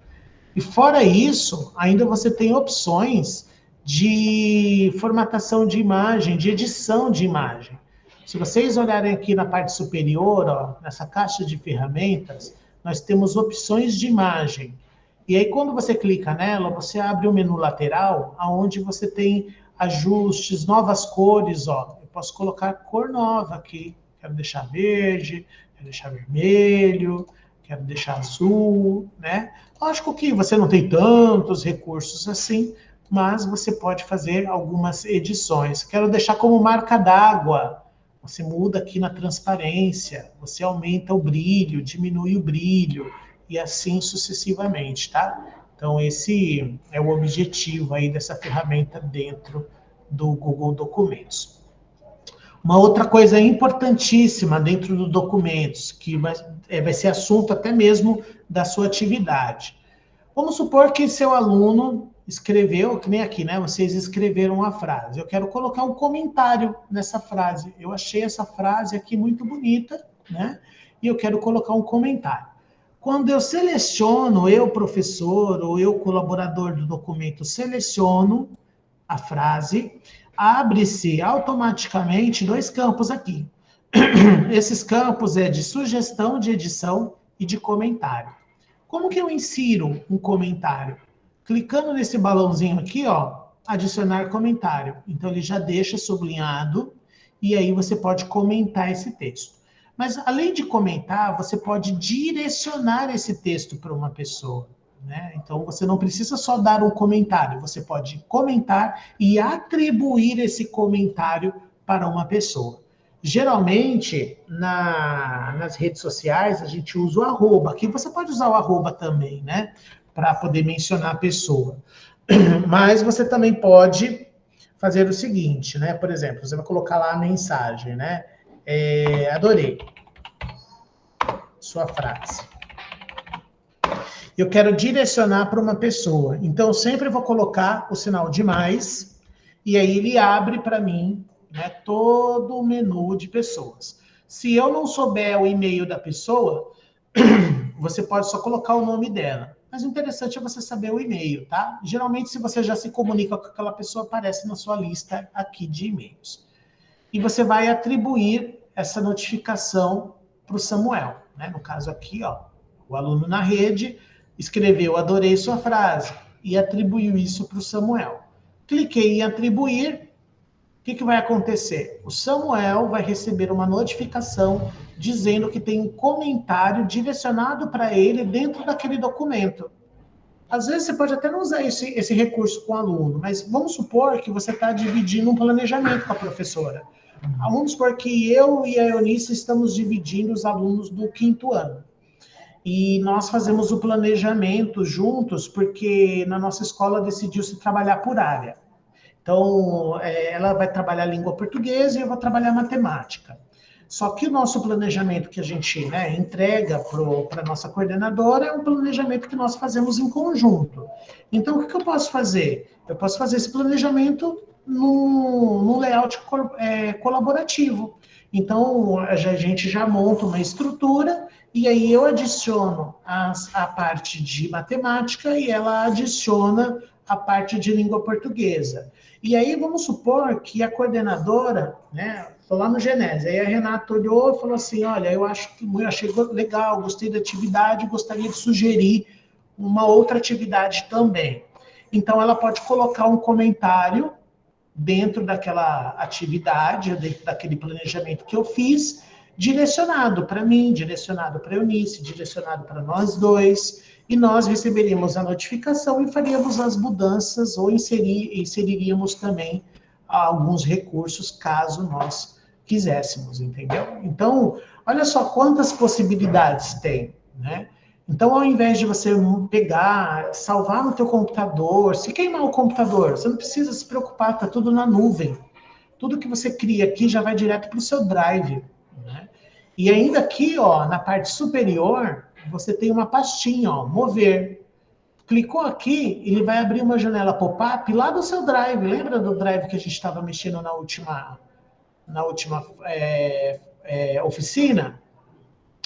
Speaker 1: E fora isso, ainda você tem opções de formatação de imagem, de edição de imagem. Se vocês olharem aqui na parte superior, ó, nessa caixa de ferramentas, nós temos opções de imagem. E aí, quando você clica nela, você abre o menu lateral, onde você tem ajustes, novas cores, ó. Eu posso colocar cor nova aqui. Quero deixar verde, quero deixar vermelho, quero deixar azul, né? Lógico que você não tem tantos recursos assim, mas você pode fazer algumas edições. Quero deixar como marca d'água. Você muda aqui na transparência, você aumenta o brilho, diminui o brilho, e assim sucessivamente, tá? Então, esse é o objetivo aí dessa ferramenta dentro do Google Documentos. Uma outra coisa importantíssima dentro do Documentos, que vai ser assunto até mesmo da sua atividade. Vamos supor que seu aluno escreveu, que nem aqui, né? Vocês escreveram uma frase. Eu quero colocar um comentário nessa frase. Eu achei essa frase aqui muito bonita, né? E eu quero colocar um comentário. Quando eu seleciono, eu, professor, ou eu, colaborador do documento, seleciono a frase, abre-se automaticamente 2 campos aqui. Esses campos é de sugestão de edição e de comentário. Como que eu insiro um comentário? Clicando nesse balãozinho aqui, ó, adicionar comentário. Então, ele já deixa sublinhado e aí você pode comentar esse texto. Mas, além de comentar, você pode direcionar esse texto para uma pessoa, né? Então, você não precisa só dar um comentário, você pode comentar e atribuir esse comentário para uma pessoa. Geralmente, nas redes sociais, a gente usa o arroba. Aqui você pode usar o arroba também, né? Para poder mencionar a pessoa. Mas você também pode fazer o seguinte, né? Por exemplo, você vai colocar lá a mensagem, né? Adorei sua frase. Eu quero direcionar para uma pessoa. Então, eu sempre vou colocar o sinal de mais, e aí ele abre para mim, né, todo o menu de pessoas. Se eu não souber o e-mail da pessoa, você pode só colocar o nome dela. Mas o interessante é você saber o e-mail, tá? Geralmente, se você já se comunica com aquela pessoa, aparece na sua lista aqui de e-mails. E você vai atribuir essa notificação para o Samuel, né? No caso aqui, ó, o aluno na rede escreveu, adorei sua frase, e atribuiu isso para o Samuel. Cliquei em atribuir, o que vai acontecer? O Samuel vai receber uma notificação dizendo que tem um comentário direcionado para ele dentro daquele documento. Às vezes você pode até não usar esse recurso com o aluno, mas vamos supor que você está dividindo um planejamento com a professora. Vamos supor que eu e a Eunice estamos dividindo os alunos do 5º ano. E nós fazemos o planejamento juntos, porque na nossa escola decidiu-se trabalhar por área. Então, ela vai trabalhar língua portuguesa e eu vou trabalhar matemática. Só que o nosso planejamento que a gente entrega para a nossa coordenadora é um planejamento que nós fazemos em conjunto. Então, o que eu posso fazer? Eu posso fazer esse planejamento num layout colaborativo. Então, a gente já monta uma estrutura e aí eu adiciono a parte de matemática e ela adiciona a parte de língua portuguesa. E aí, vamos supor que a coordenadora, estou lá no Genese, aí a Renata olhou e falou assim, olha, eu achei legal, gostei da atividade, gostaria de sugerir uma outra atividade também. Então, ela pode colocar um comentário dentro daquela atividade, dentro daquele planejamento que eu fiz, direcionado para mim, direcionado para a Eunice, direcionado para nós dois, e nós receberíamos a notificação e faríamos as mudanças ou inseriríamos também alguns recursos, caso nós quiséssemos, entendeu? Então, olha só quantas possibilidades tem, né? Então, ao invés de você pegar, salvar no teu computador, se queimar o computador, você não precisa se preocupar, está tudo na nuvem. Tudo que você cria aqui já vai direto para o seu Drive, né? E ainda aqui, na parte superior, você tem uma pastinha, mover. Clicou aqui, ele vai abrir uma janela pop-up lá do seu Drive. Lembra do Drive que a gente estava mexendo na última oficina?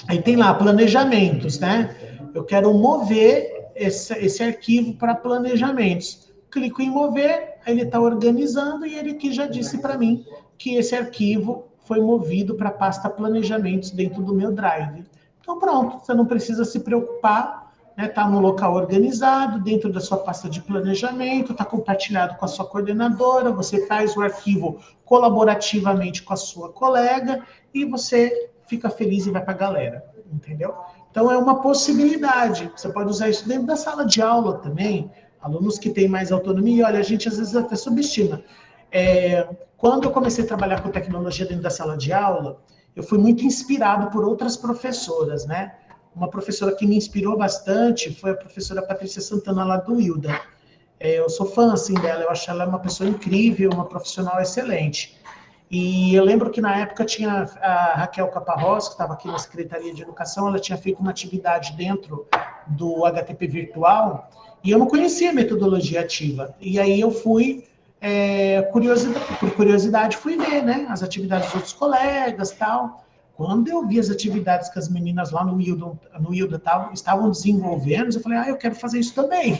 Speaker 1: Aí tem lá planejamentos, né? Eu quero mover esse arquivo para planejamentos. Clico em mover, aí ele está organizando e ele aqui já disse para mim que esse arquivo foi movido para a pasta planejamentos dentro do meu Drive. Então pronto, você não precisa se preocupar, está no local organizado, dentro da sua pasta de planejamento, está compartilhado com a sua coordenadora, você faz o arquivo colaborativamente com a sua colega e você fica feliz e vai para a galera, entendeu? Então é uma possibilidade, você pode usar isso dentro da sala de aula também, alunos que têm mais autonomia, olha, a gente às vezes até subestima. Quando eu comecei a trabalhar com tecnologia dentro da sala de aula, eu fui muito inspirado por outras professoras, né? Uma professora que me inspirou bastante foi a professora Patrícia Santana, lá do Hilda. Eu sou fã, assim, dela, eu acho ela uma pessoa incrível, uma profissional excelente. E eu lembro que na época tinha a Raquel Caparrós, que estava aqui na Secretaria de Educação, ela tinha feito uma atividade dentro do HTP Virtual, e eu não conhecia a metodologia ativa. E aí eu fui, por curiosidade, fui ver, né, as atividades dos outros colegas e tal. Quando eu vi as atividades que as meninas lá no Hilda estavam desenvolvendo, eu falei, eu quero fazer isso também.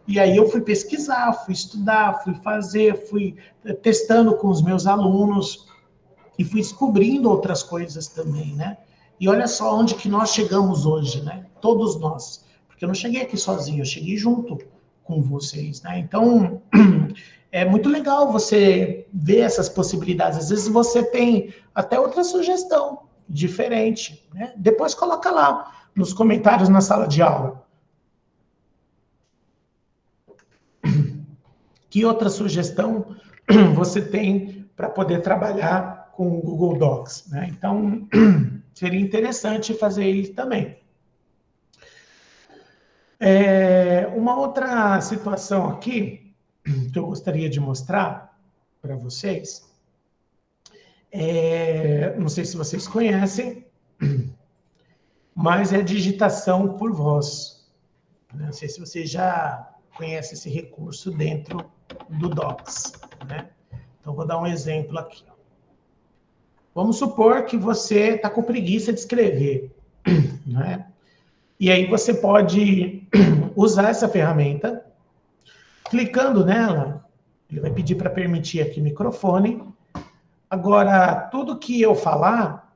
Speaker 1: E aí eu fui pesquisar, fui estudar, fui fazer, fui testando com os meus alunos e fui descobrindo outras coisas também, né? E olha só onde que nós chegamos hoje, né? Todos nós. Porque eu não cheguei aqui sozinho, eu cheguei junto com vocês, né? Então, é muito legal você ver essas possibilidades. Às vezes você tem até outra sugestão diferente, né? Depois coloca lá nos comentários na sala de aula. Que outra sugestão você tem para poder trabalhar com o Google Docs, né? Então, seria interessante fazer isso também. Uma outra situação aqui que eu gostaria de mostrar para vocês, não sei se vocês conhecem, mas é digitação por voz. Não sei se vocês já conhecem esse recurso dentro do Docs, né? Então, vou dar um exemplo aqui. Vamos supor que você está com preguiça de escrever, né? E aí você pode usar essa ferramenta, clicando nela, ele vai pedir para permitir aqui o microfone. Agora, tudo que eu falar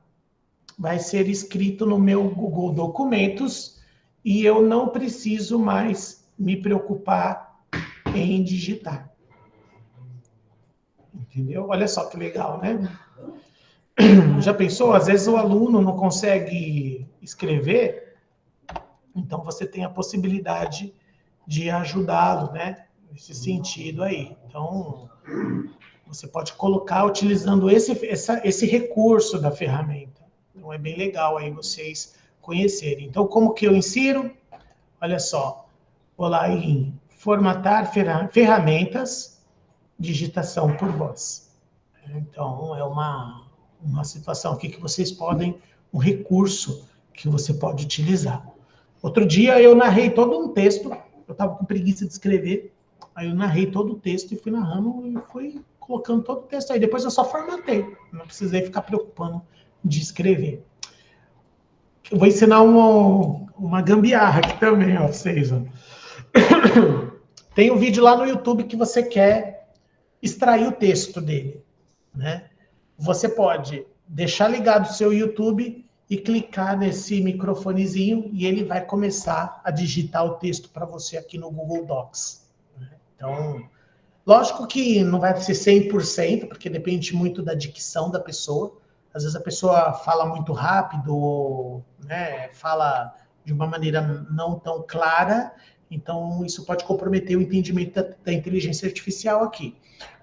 Speaker 1: vai ser escrito no meu Google Documentos e eu não preciso mais me preocupar em digitar. Entendeu? Olha só que legal, né? Já pensou? Às vezes o aluno não consegue escrever, então você tem a possibilidade de ajudá-lo, né? Nesse sentido aí. Então, você pode colocar utilizando esse recurso da ferramenta. Então, é bem legal aí vocês conhecerem. Então, como que eu insiro? Olha só, vou lá em formatar ferramentas, digitação por voz. Então, é uma situação aqui que vocês podem, um recurso que você pode utilizar. Outro dia eu narrei todo um texto, eu estava com preguiça de escrever, aí eu narrei todo o texto e fui narrando e fui colocando todo o texto aí. Depois eu só formatei, não precisei ficar preocupando de escrever. Eu vou ensinar uma gambiarra aqui também, ó, vocês. Ó. Tem um vídeo lá no YouTube que você quer extrair o texto dele, né? Você pode deixar ligado o seu YouTube e clicar nesse microfonezinho e ele vai começar a digitar o texto para você aqui no Google Docs. Então, lógico que não vai ser 100%, porque depende muito da dicção da pessoa. Às vezes a pessoa fala muito rápido, né, fala de uma maneira não tão clara, então isso pode comprometer o entendimento da inteligência artificial aqui.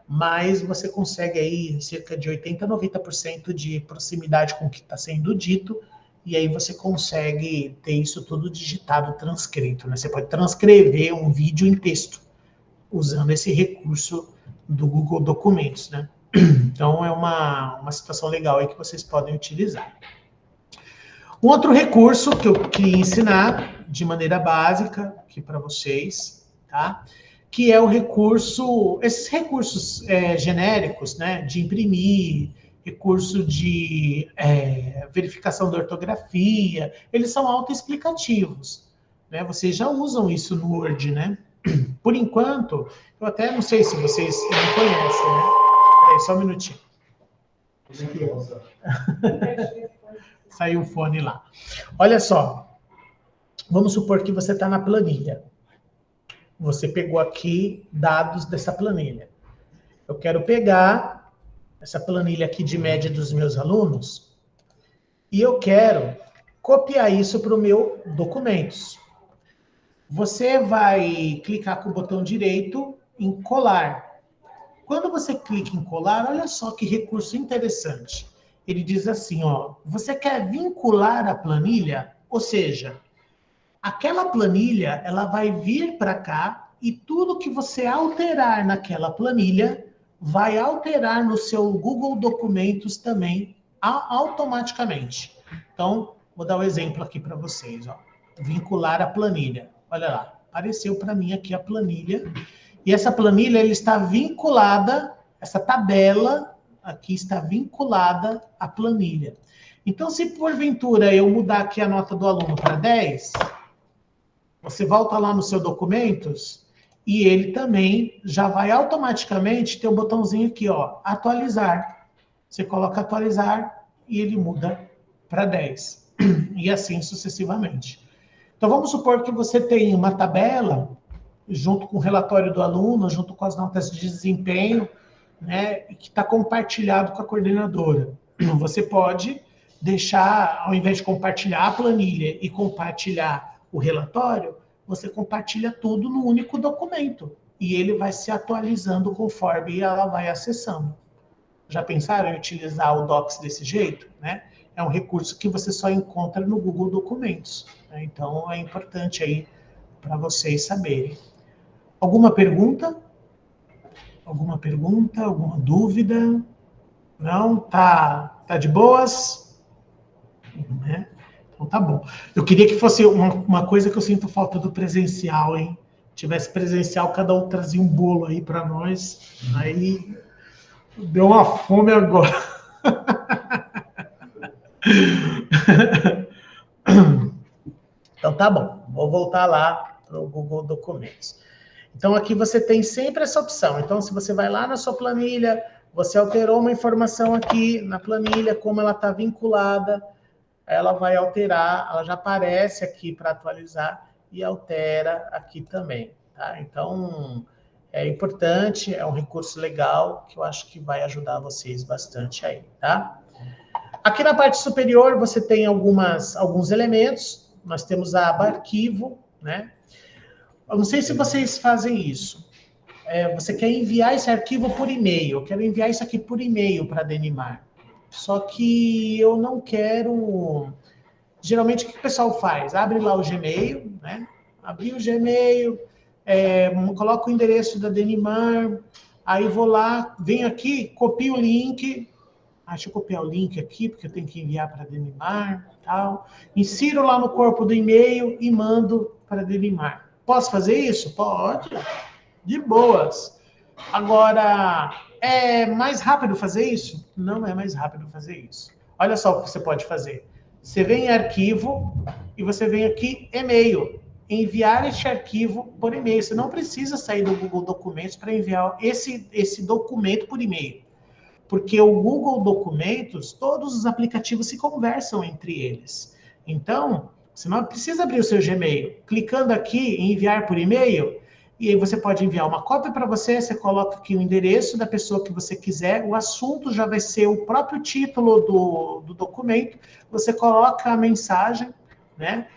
Speaker 1: Mas você consegue aí cerca de 80% a 90% de proximidade com o que está sendo dito, e aí você consegue ter isso tudo digitado, transcrito, né? Você pode transcrever um vídeo em texto, usando esse recurso do Google Documentos, né? Então, é uma situação legal aí que vocês podem utilizar. Um outro recurso que eu queria ensinar de maneira básica aqui para vocês, tá? Que é o recurso, esses recursos genéricos, né? De imprimir, recurso de verificação da ortografia, eles são autoexplicativos, né? Vocês já usam isso no Word, né? Por enquanto, eu até não sei se vocês não conhecem, né? Peraí, só um minutinho. Saiu o fone lá. Olha só. Vamos supor que você está na planilha. Você pegou aqui dados dessa planilha. Eu quero pegar essa planilha aqui de média dos meus alunos e eu quero copiar isso para o meu documentos. Você vai clicar com o botão direito em colar. Quando você clica em colar, olha só que recurso interessante. Ele diz assim, ó, você quer vincular a planilha? Ou seja, aquela planilha, ela vai vir para cá e tudo que você alterar naquela planilha vai alterar no seu Google Documentos também automaticamente. Então, vou dar um exemplo aqui para vocês, ó. Vincular a planilha. Olha lá, apareceu para mim aqui a planilha. E essa planilha, ela está vinculada, essa tabela aqui está vinculada à planilha. Então, se porventura eu mudar aqui a nota do aluno para 10, você volta lá no seu documentos e ele também já vai automaticamente ter o botãozinho aqui, ó, atualizar. Você coloca atualizar e ele muda para 10. E assim sucessivamente. Então, vamos supor que você tem uma tabela junto com o relatório do aluno, junto com as notas de desempenho, né, que está compartilhado com a coordenadora. Você pode deixar, ao invés de compartilhar a planilha e compartilhar o relatório, você compartilha tudo no único documento. E ele vai se atualizando conforme ela vai acessando. Já pensaram em utilizar o Docs desse jeito? Né? É um recurso que você só encontra no Google Documentos. Né? Então, é importante aí para vocês saberem. Alguma pergunta? Alguma pergunta? Alguma dúvida? Não? Tá de boas? Né? Então tá bom. Eu queria que fosse uma coisa que eu sinto falta do presencial, hein? Tivesse presencial, cada um trazia um bolo aí para nós. Aí deu uma fome agora. Então tá bom. Vou voltar lá para o Google Documentos. Então, aqui você tem sempre essa opção. Então, se você vai lá na sua planilha, você alterou uma informação aqui na planilha, como ela está vinculada, ela vai alterar, ela já aparece aqui para atualizar e altera aqui também, tá? Então, é importante, é um recurso legal que eu acho que vai ajudar vocês bastante aí, tá? Aqui na parte superior você tem alguns elementos, nós temos a aba arquivo, né? Eu não sei se vocês fazem isso. Você quer enviar esse arquivo por e-mail, eu quero enviar isso aqui por e-mail para a Denimar. Só que eu não quero... Geralmente, o que o pessoal faz? Abre lá o Gmail, né? Abri o Gmail, coloco o endereço da Denimar, aí vou lá, venho aqui, copio o link. Deixa eu copiar o link aqui, porque eu tenho que enviar para a Denimar, tal. Insiro lá no corpo do e-mail e mando para a Denimar. Posso fazer isso? Pode. De boas. Agora, é mais rápido fazer isso? Não é mais rápido fazer isso. Olha só o que você pode fazer. Você vem em arquivo e você vem aqui e-mail. Enviar este arquivo por e-mail. Você não precisa sair do Google Documentos para enviar esse documento por e-mail. Porque o Google Documentos, todos os aplicativos se conversam entre eles. Então, você não precisa abrir o seu Gmail. Clicando aqui em enviar por e-mail, e aí você pode enviar uma cópia para você coloca aqui o endereço da pessoa que você quiser, o assunto já vai ser o próprio título do documento, você coloca a mensagem, né?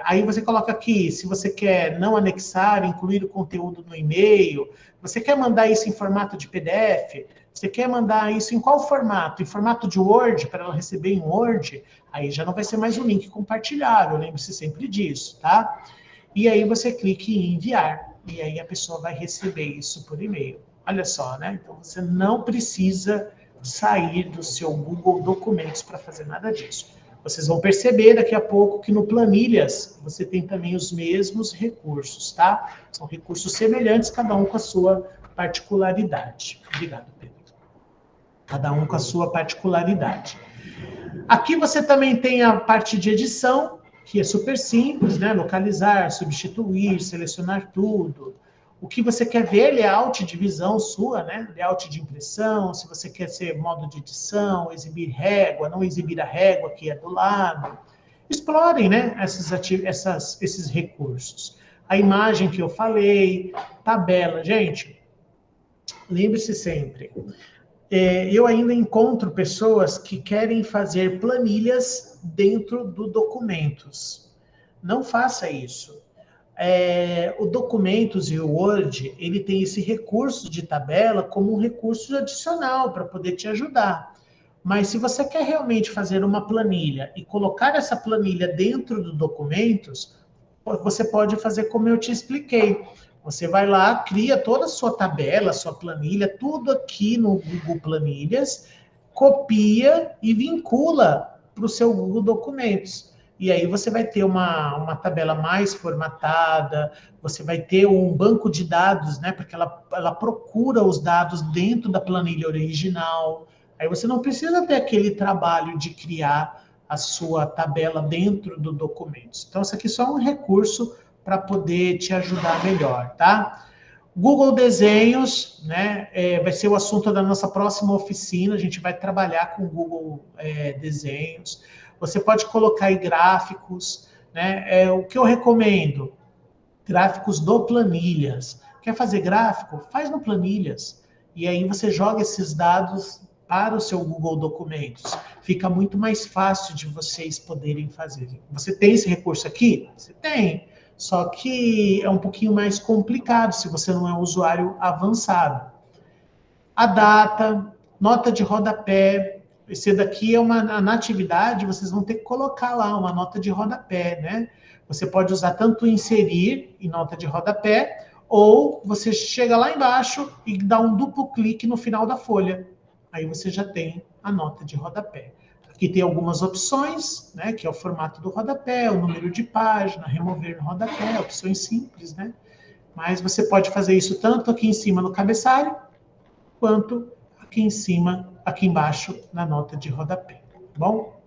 Speaker 1: Aí você coloca aqui, se você quer não anexar, incluir o conteúdo no e-mail, você quer mandar isso em formato de PDF, você quer mandar isso em qual formato? Em formato de Word, para ela receber em Word, aí já não vai ser mais um link compartilhável, lembre-se sempre disso, tá? E aí você clica em enviar, e aí a pessoa vai receber isso por e-mail. Olha só, né? Então você não precisa sair do seu Google Documentos para fazer nada disso. Vocês vão perceber daqui a pouco que no Planilhas você tem também os mesmos recursos, tá? São recursos semelhantes, cada um com a sua particularidade. Obrigado, Pedro. Cada um com a sua particularidade. Aqui você também tem a parte de edição, que é super simples, né? Localizar, substituir, selecionar tudo. O que você quer ver, layout de visão sua, né? Layout de impressão, se você quer ser modo de edição, exibir régua, não exibir a régua que é do lado. Explorem, né? Esses recursos. A imagem que eu falei, tabela. Gente, lembre-se sempre, eu ainda encontro pessoas que querem fazer planilhas dentro do Documentos. Não faça isso. O Documentos e o Word, ele tem esse recurso de tabela como um recurso adicional para poder te ajudar. Mas se você quer realmente fazer uma planilha e colocar essa planilha dentro do Documentos, você pode fazer como eu te expliquei. Você vai lá, cria toda a sua tabela, sua planilha, tudo aqui no Google Planilhas, copia e vincula para o seu Google Documentos. E aí você vai ter uma tabela mais formatada, você vai ter um banco de dados, né? Porque ela procura os dados dentro da planilha original. Aí você não precisa ter aquele trabalho de criar a sua tabela dentro do Documentos. Então, isso aqui é só um recurso para poder te ajudar melhor, tá? Google Desenhos, né? Vai ser o assunto da nossa próxima oficina. A gente vai trabalhar com Google Desenhos. Você pode colocar aí gráficos, né? O que eu recomendo? Gráficos do Planilhas. Quer fazer gráfico? Faz no Planilhas. E aí você joga esses dados para o seu Google Documentos. Fica muito mais fácil de vocês poderem fazer. Você tem esse recurso aqui? Você tem. Só que é um pouquinho mais complicado se você não é um usuário avançado. A data, nota de rodapé. Esse daqui é uma natividade, vocês vão ter que colocar lá uma nota de rodapé, né? Você pode usar tanto inserir em nota de rodapé, ou você chega lá embaixo e dá um duplo clique no final da folha. Aí você já tem a nota de rodapé. Aqui tem algumas opções, né? Que é o formato do rodapé, o número de página, remover no rodapé, opções simples, né? Mas você pode fazer isso tanto aqui em cima no cabeçalho, quanto aqui em cima, aqui embaixo, na nota de rodapé, tá bom?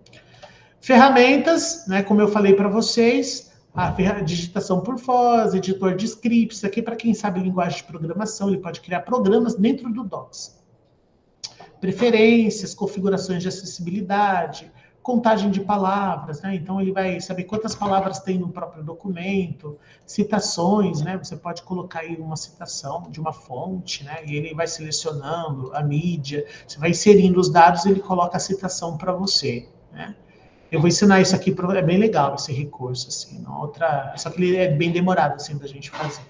Speaker 1: Ferramentas, né, como eu falei para vocês, a digitação por voz, editor de scripts, aqui para quem sabe linguagem de programação, ele pode criar programas dentro do Docs. Preferências, configurações de acessibilidade, contagem de palavras, né? Então ele vai saber quantas palavras tem no próprio documento, citações, né? Você pode colocar aí uma citação de uma fonte, né? E ele vai selecionando a mídia, você vai inserindo os dados, ele coloca a citação para você, né? Eu vou ensinar isso aqui, é bem legal esse recurso, assim, só que ele é bem demorado, assim, da gente fazer.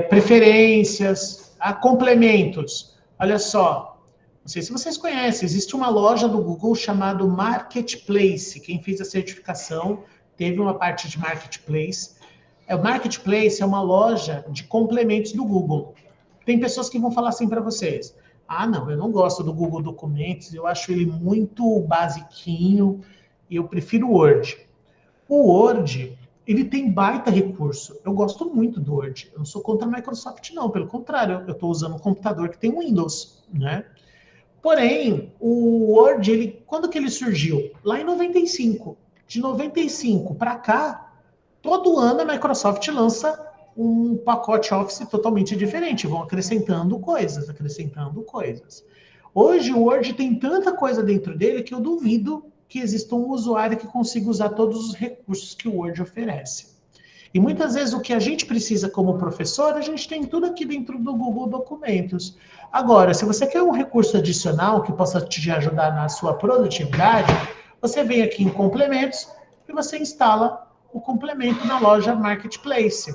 Speaker 1: Preferências, complementos. Olha só, não sei se vocês conhecem, existe uma loja do Google chamada Marketplace. Quem fez a certificação teve uma parte de Marketplace. O Marketplace é uma loja de complementos do Google. Tem pessoas que vão falar assim para vocês: não, eu não gosto do Google Documentos, eu acho ele muito basiquinho, e eu prefiro o Word. O Word, ele tem baita recurso. Eu gosto muito do Word. Eu não sou contra a Microsoft, não. Pelo contrário, eu estou usando um computador que tem Windows, né? Porém, o Word, quando que ele surgiu? Lá em 95. De 95 para cá, todo ano a Microsoft lança um pacote Office totalmente diferente. Vão acrescentando coisas, Hoje, o Word tem tanta coisa dentro dele que eu duvido que exista um usuário que consiga usar todos os recursos que o Word oferece. E muitas vezes o que a gente precisa como professor, a gente tem tudo aqui dentro do Google Documentos. Agora, se você quer um recurso adicional que possa te ajudar na sua produtividade, você vem aqui em complementos e você instala o complemento na loja Marketplace.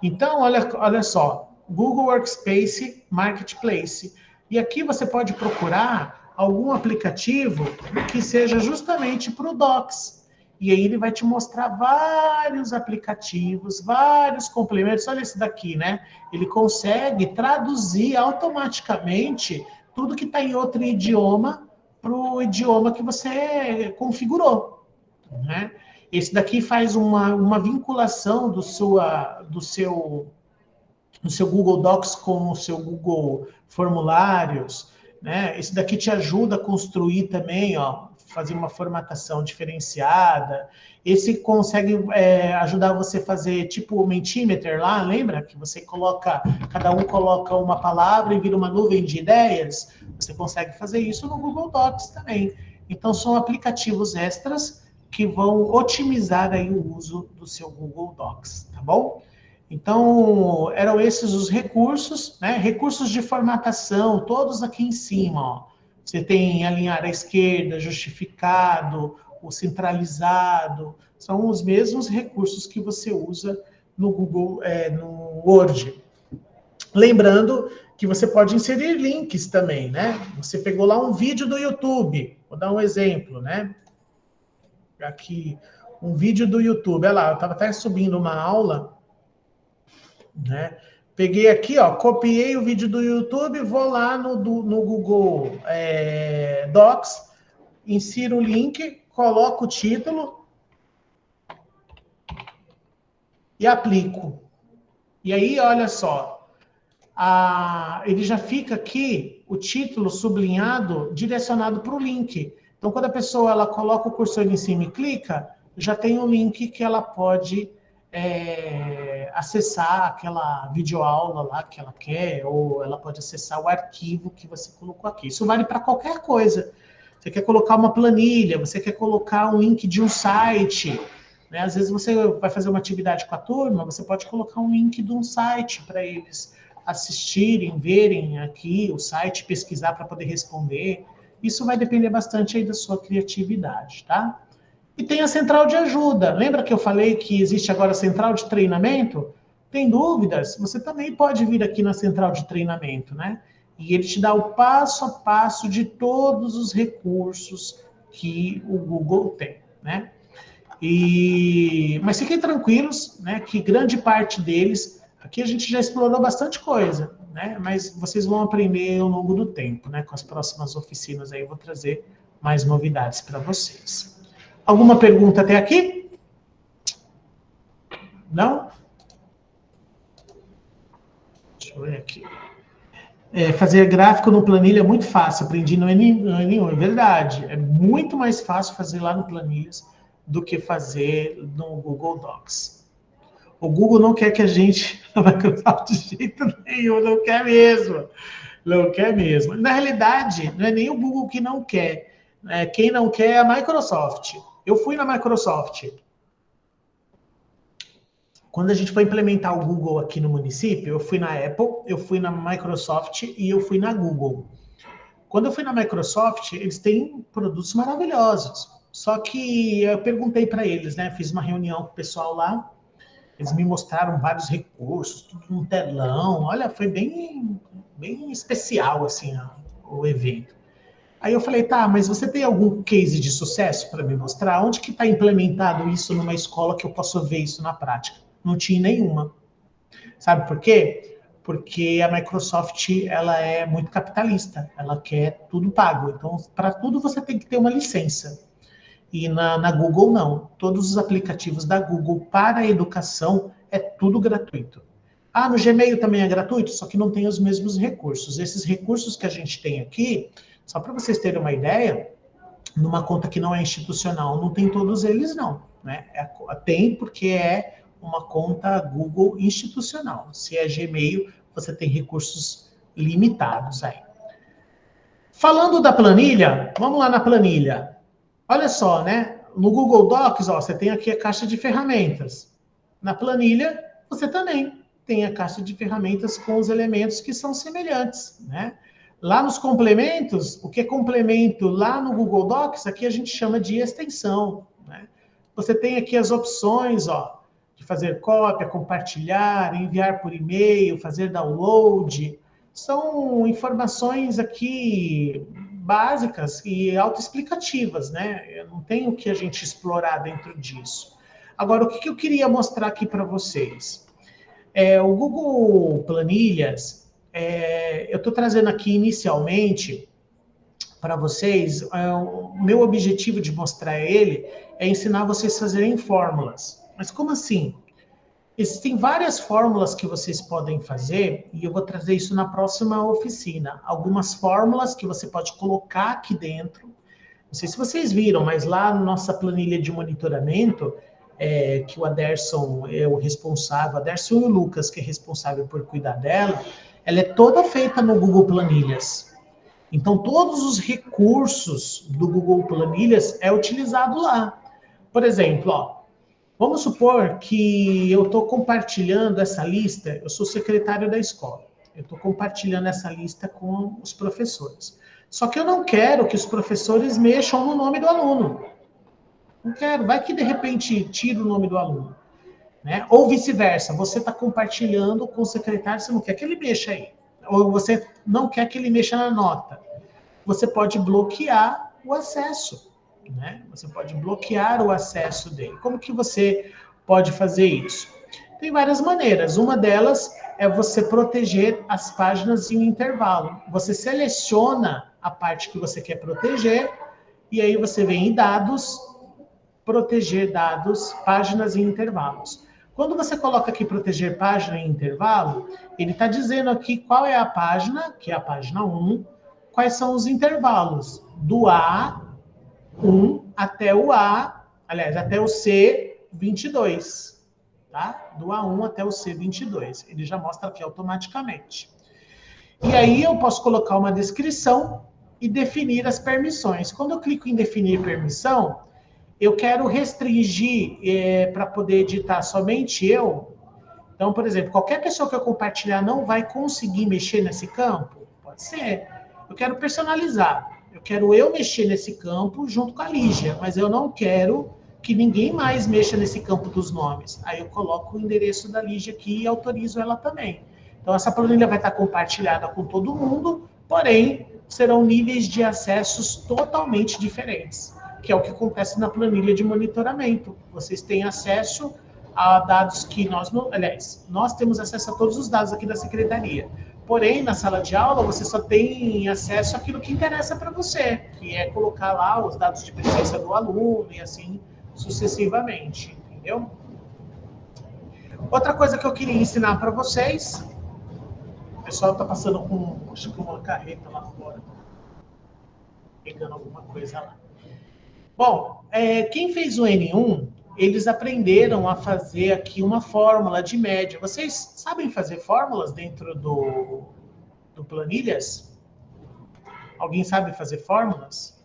Speaker 1: Então, olha só, Google Workspace Marketplace. E aqui você pode procurar algum aplicativo que seja justamente para o Docs. E aí ele vai te mostrar vários aplicativos, vários complementos. Olha esse daqui, né? Ele consegue traduzir automaticamente tudo que está em outro idioma para o idioma que você configurou, né? Esse daqui faz uma vinculação do seu Google Docs com o seu Google Formulários, né? Esse daqui te ajuda a construir também, ó, fazer uma formatação diferenciada. Esse consegue ajudar você a fazer tipo o Mentimeter lá, lembra? Que você coloca, cada um coloca uma palavra e vira uma nuvem de ideias. Você consegue fazer isso no Google Docs também. Então, são aplicativos extras que vão otimizar aí o uso do seu Google Docs, tá bom? Então, eram esses os recursos, né? Recursos de formatação, todos aqui em cima, ó. Você tem alinhar à esquerda, justificado, o centralizado, são os mesmos recursos que você usa no Google, no Word. Lembrando que você pode inserir links também, né? Você pegou lá um vídeo do YouTube, vou dar um exemplo, né? Aqui, um vídeo do YouTube, olha lá, eu estava até subindo uma aula, né? Peguei aqui, ó, copiei o vídeo do YouTube, vou lá no Google Docs, insiro o link, coloco o título e aplico. E aí, olha só, ele já fica aqui, o título sublinhado, direcionado para o link. Então, quando a pessoa ela coloca o cursor em cima e clica, já tem um link que ela pode acessar aquela videoaula lá que ela quer, ou ela pode acessar o arquivo que você colocou aqui. Isso vale para qualquer coisa. Você quer colocar uma planilha, você quer colocar um link de um site, né? Às vezes você vai fazer uma atividade com a turma, você pode colocar um link de um site para eles assistirem, verem aqui o site, pesquisar para poder responder. Isso vai depender bastante aí da sua criatividade, tá? E tem a central de ajuda. Lembra que eu falei que existe agora a central de treinamento? Tem dúvidas? Você também pode vir aqui na central de treinamento, né? E ele te dá o passo a passo de todos os recursos que o Google tem, né? Mas fiquem tranquilos, né? Que grande parte deles, aqui a gente já explorou bastante coisa, né? Mas vocês vão aprender ao longo do tempo, né? Com as próximas oficinas aí eu vou trazer mais novidades para vocês. Alguma pergunta até aqui? Não? Deixa eu ver aqui. Fazer gráfico no Planilha é muito fácil, aprendi no N1, é verdade. É muito mais fácil fazer lá no Planilhas do que fazer no Google Docs. O Google não quer que a gente vai cruzar de jeito nenhum, não quer mesmo. Não quer mesmo. Na realidade, não é nem o Google que não quer. Quem não quer é a Microsoft. Eu fui na Microsoft. Quando a gente foi implementar o Google aqui no município, eu fui na Apple, eu fui na Microsoft e eu fui na Google. Quando eu fui na Microsoft, eles têm produtos maravilhosos. Só que eu perguntei para eles, né? Fiz uma reunião com o pessoal lá. Eles me mostraram vários recursos, tudo no telão. Olha, foi bem especial, assim, o evento. Aí eu falei, tá, mas você tem algum case de sucesso para me mostrar? Onde que está implementado isso numa escola que eu possa ver isso na prática? Não tinha nenhuma. Sabe por quê? Porque a Microsoft, ela é muito capitalista. Ela quer tudo pago. Então, para tudo você tem que ter uma licença. E na Google, não. Todos os aplicativos da Google para a educação é tudo gratuito. Ah, no Gmail também é gratuito, só que não tem os mesmos recursos. Esses recursos que a gente tem aqui, só para vocês terem uma ideia, numa conta que não é institucional, não tem todos eles, não. Né? Tem porque é uma conta Google institucional. Se é Gmail, você tem recursos limitados aí. Falando da planilha, vamos lá na planilha. Olha só, né? No Google Docs, ó, você tem aqui a caixa de ferramentas. Na planilha, você também tem a caixa de ferramentas com os elementos que são semelhantes, né? Lá nos complementos, o que é complemento lá no Google Docs, aqui a gente chama de extensão, né? Você tem aqui as opções, ó, de fazer cópia, compartilhar, enviar por e-mail, fazer download. São informações aqui básicas e autoexplicativas, né? Eu não tenho o que a gente explorar dentro disso. Agora, o que eu queria mostrar aqui para vocês? O Google Planilhas, eu estou trazendo aqui inicialmente para vocês, o meu objetivo de mostrar ele é ensinar vocês a fazerem fórmulas. Mas como assim? Existem várias fórmulas que vocês podem fazer, e eu vou trazer isso na próxima oficina. Algumas fórmulas que você pode colocar aqui dentro. Não sei se vocês viram, mas lá na nossa planilha de monitoramento, que o Aderson é o responsável, Aderson e o Lucas, que é responsável por cuidar dela, ela é toda feita no Google Planilhas. Então, todos os recursos do Google Planilhas é utilizado lá. Por exemplo, ó, vamos supor que eu estou compartilhando essa lista, eu sou secretário da escola, eu estou compartilhando essa lista com os professores. Só que eu não quero que os professores mexam no nome do aluno. Não quero, vai que de repente tira o nome do aluno. Né? Ou vice-versa, você está compartilhando com o secretário, você não quer que ele mexa aí. Ou você não quer que ele mexa na nota. Você pode bloquear o acesso. Né? Você pode bloquear o acesso dele. Como que você pode fazer isso? Tem várias maneiras. Uma delas é você proteger as páginas em intervalo. Você seleciona a parte que você quer proteger e aí você vem em dados, proteger dados, páginas em intervalos. Quando você coloca aqui proteger página em intervalo, ele está dizendo aqui qual é a página, que é a página 1, quais são os intervalos do A1 até o até o C22, tá? Do A1 até o C22. Ele já mostra aqui automaticamente. E aí eu posso colocar uma descrição e definir as permissões. Quando eu clico em definir permissão, eu quero restringir para poder editar somente eu. Então, por exemplo, qualquer pessoa que eu compartilhar não vai conseguir mexer nesse campo? Pode ser. Eu quero personalizar. Eu quero eu mexer nesse campo junto com a Lígia, mas eu não quero que ninguém mais mexa nesse campo dos nomes. Aí eu coloco o endereço da Lígia aqui e autorizo ela também. Então, essa planilha vai estar compartilhada com todo mundo, porém, serão níveis de acessos totalmente diferentes, que é o que acontece na planilha de monitoramento. Vocês têm acesso a dados que nós temos acesso a todos os dados aqui da secretaria. Porém, na sala de aula, você só tem acesso àquilo que interessa para você, que é colocar lá os dados de presença do aluno e assim sucessivamente, entendeu? Outra coisa que eu queria ensinar para vocês, o pessoal está passando com, acho que uma carreta lá fora, pegando alguma coisa lá. Bom, quem fez o N1, eles aprenderam a fazer aqui uma fórmula de média. Vocês sabem fazer fórmulas dentro do Planilhas? Alguém sabe fazer fórmulas?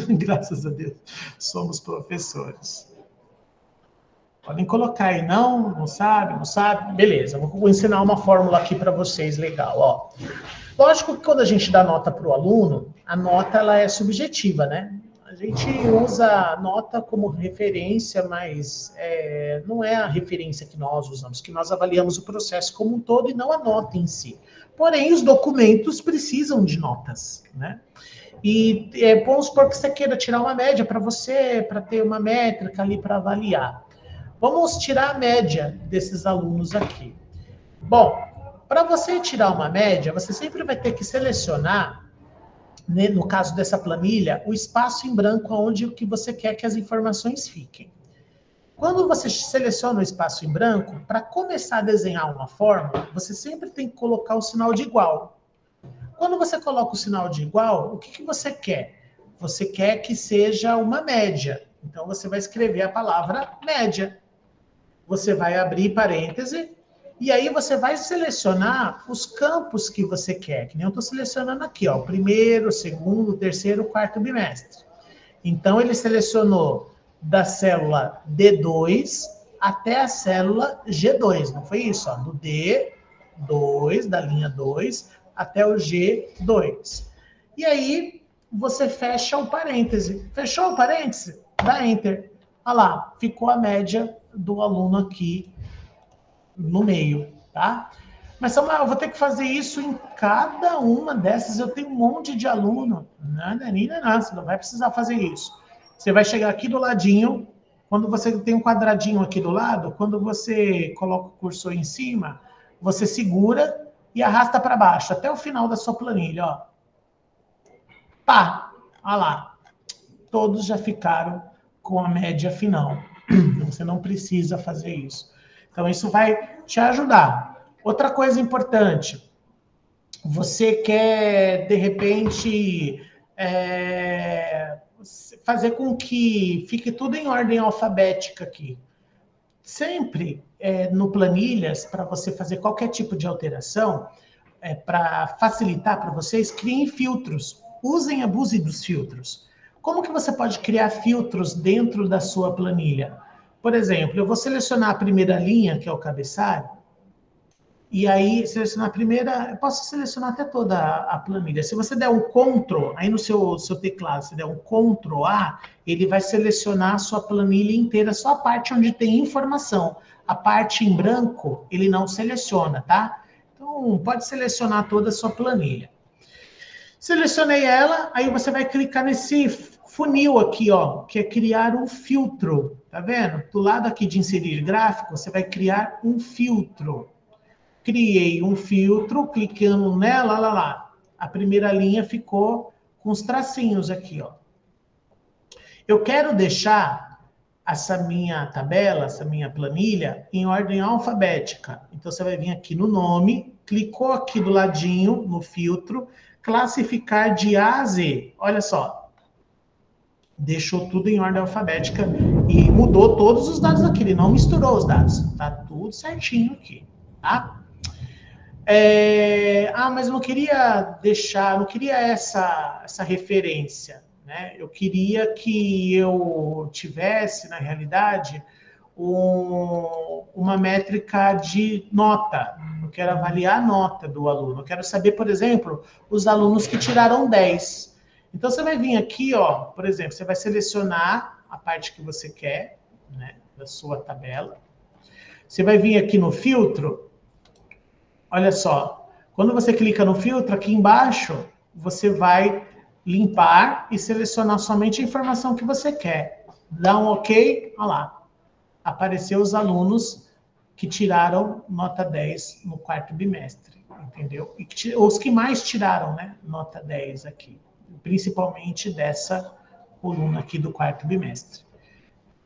Speaker 1: Graças a Deus, somos professores. Podem colocar aí, não sabe, não sabe. Beleza, vou ensinar uma fórmula aqui para vocês, legal, ó. Lógico que quando a gente dá nota para o aluno, a nota ela é subjetiva, né? A gente usa a nota como referência, mas não é a referência que nós usamos, que nós avaliamos o processo como um todo e não a nota em si. Porém, os documentos precisam de notas, né? E vamos supor que você queira tirar uma média para você, para ter uma métrica ali para avaliar. Vamos tirar a média desses alunos aqui. Bom, para você tirar uma média, você sempre vai ter que selecionar, né, no caso dessa planilha, o espaço em branco onde que você quer que as informações fiquem. Quando você seleciona o espaço em branco, para começar a desenhar uma fórmula, você sempre tem que colocar o sinal de igual. Quando você coloca o sinal de igual, o que você quer? Você quer que seja uma média. Então, você vai escrever a palavra média. Você vai abrir parêntese, e aí você vai selecionar os campos que você quer, que nem eu estou selecionando aqui, ó, o primeiro, o segundo, o terceiro, o quarto bimestre. Então, ele selecionou da célula D2 até a célula G2, não foi isso? Ó, do D2, da linha 2, até o G2. E aí, você fecha o parêntese. Fechou o parêntese? Dá Enter. Olha lá, ficou a média do aluno aqui no meio, tá? Mas, Samuel, eu vou ter que fazer isso em cada uma dessas. Eu tenho um monte de aluno. Nada, você não vai precisar fazer isso. Você vai chegar aqui do ladinho, quando você tem um quadradinho aqui do lado, quando você coloca o cursor em cima, você segura e arrasta para baixo, até o final da sua planilha, ó. Pá! Olha lá. Todos já ficaram com a média final. Você não precisa fazer isso. Então, isso vai te ajudar. Outra coisa importante, você quer, de repente, fazer com que fique tudo em ordem alfabética aqui. Sempre no Planilhas, para você fazer qualquer tipo de alteração, para facilitar para vocês, criem filtros. Usem e abusem dos filtros. Como que você pode criar filtros dentro da sua planilha? Por exemplo, eu vou selecionar a primeira linha, que é o cabeçalho, e aí selecionar a primeira, eu posso selecionar até toda a planilha. Se você der um Ctrl, aí no seu teclado, se der um Ctrl A, ele vai selecionar a sua planilha inteira, só a parte onde tem informação. A parte em branco, ele não seleciona, tá? Então, pode selecionar toda a sua planilha. Selecionei ela, aí você vai clicar nesse funil aqui, ó, que é criar um filtro, tá vendo? Do lado aqui de inserir gráfico, você vai criar um filtro. Criei um filtro, clicando nela, lá. A primeira linha ficou com os tracinhos aqui, ó. Eu quero deixar essa minha tabela, essa minha planilha, em ordem alfabética. Então, você vai vir aqui no nome, clicou aqui do ladinho, no filtro, classificar de A a Z. Olha só. Deixou tudo em ordem alfabética e mudou todos os dados aqui. Ele não misturou os dados. Tá tudo certinho aqui, tá? Mas eu não queria deixar, não queria essa referência, né? Eu queria que eu tivesse, na realidade, uma métrica de nota. Eu quero avaliar a nota do aluno. Eu quero saber, por exemplo, os alunos que tiraram 10. Então, você vai vir aqui, ó, por exemplo, você vai selecionar a parte que você quer, né, da sua tabela. Você vai vir aqui no filtro. Olha só, quando você clica no filtro, aqui embaixo, você vai limpar e selecionar somente a informação que você quer. Dá um OK, olha lá. Apareceu os alunos que tiraram nota 10 no quarto bimestre, entendeu? E os que mais tiraram, né, nota 10 aqui. Principalmente dessa coluna aqui do quarto bimestre.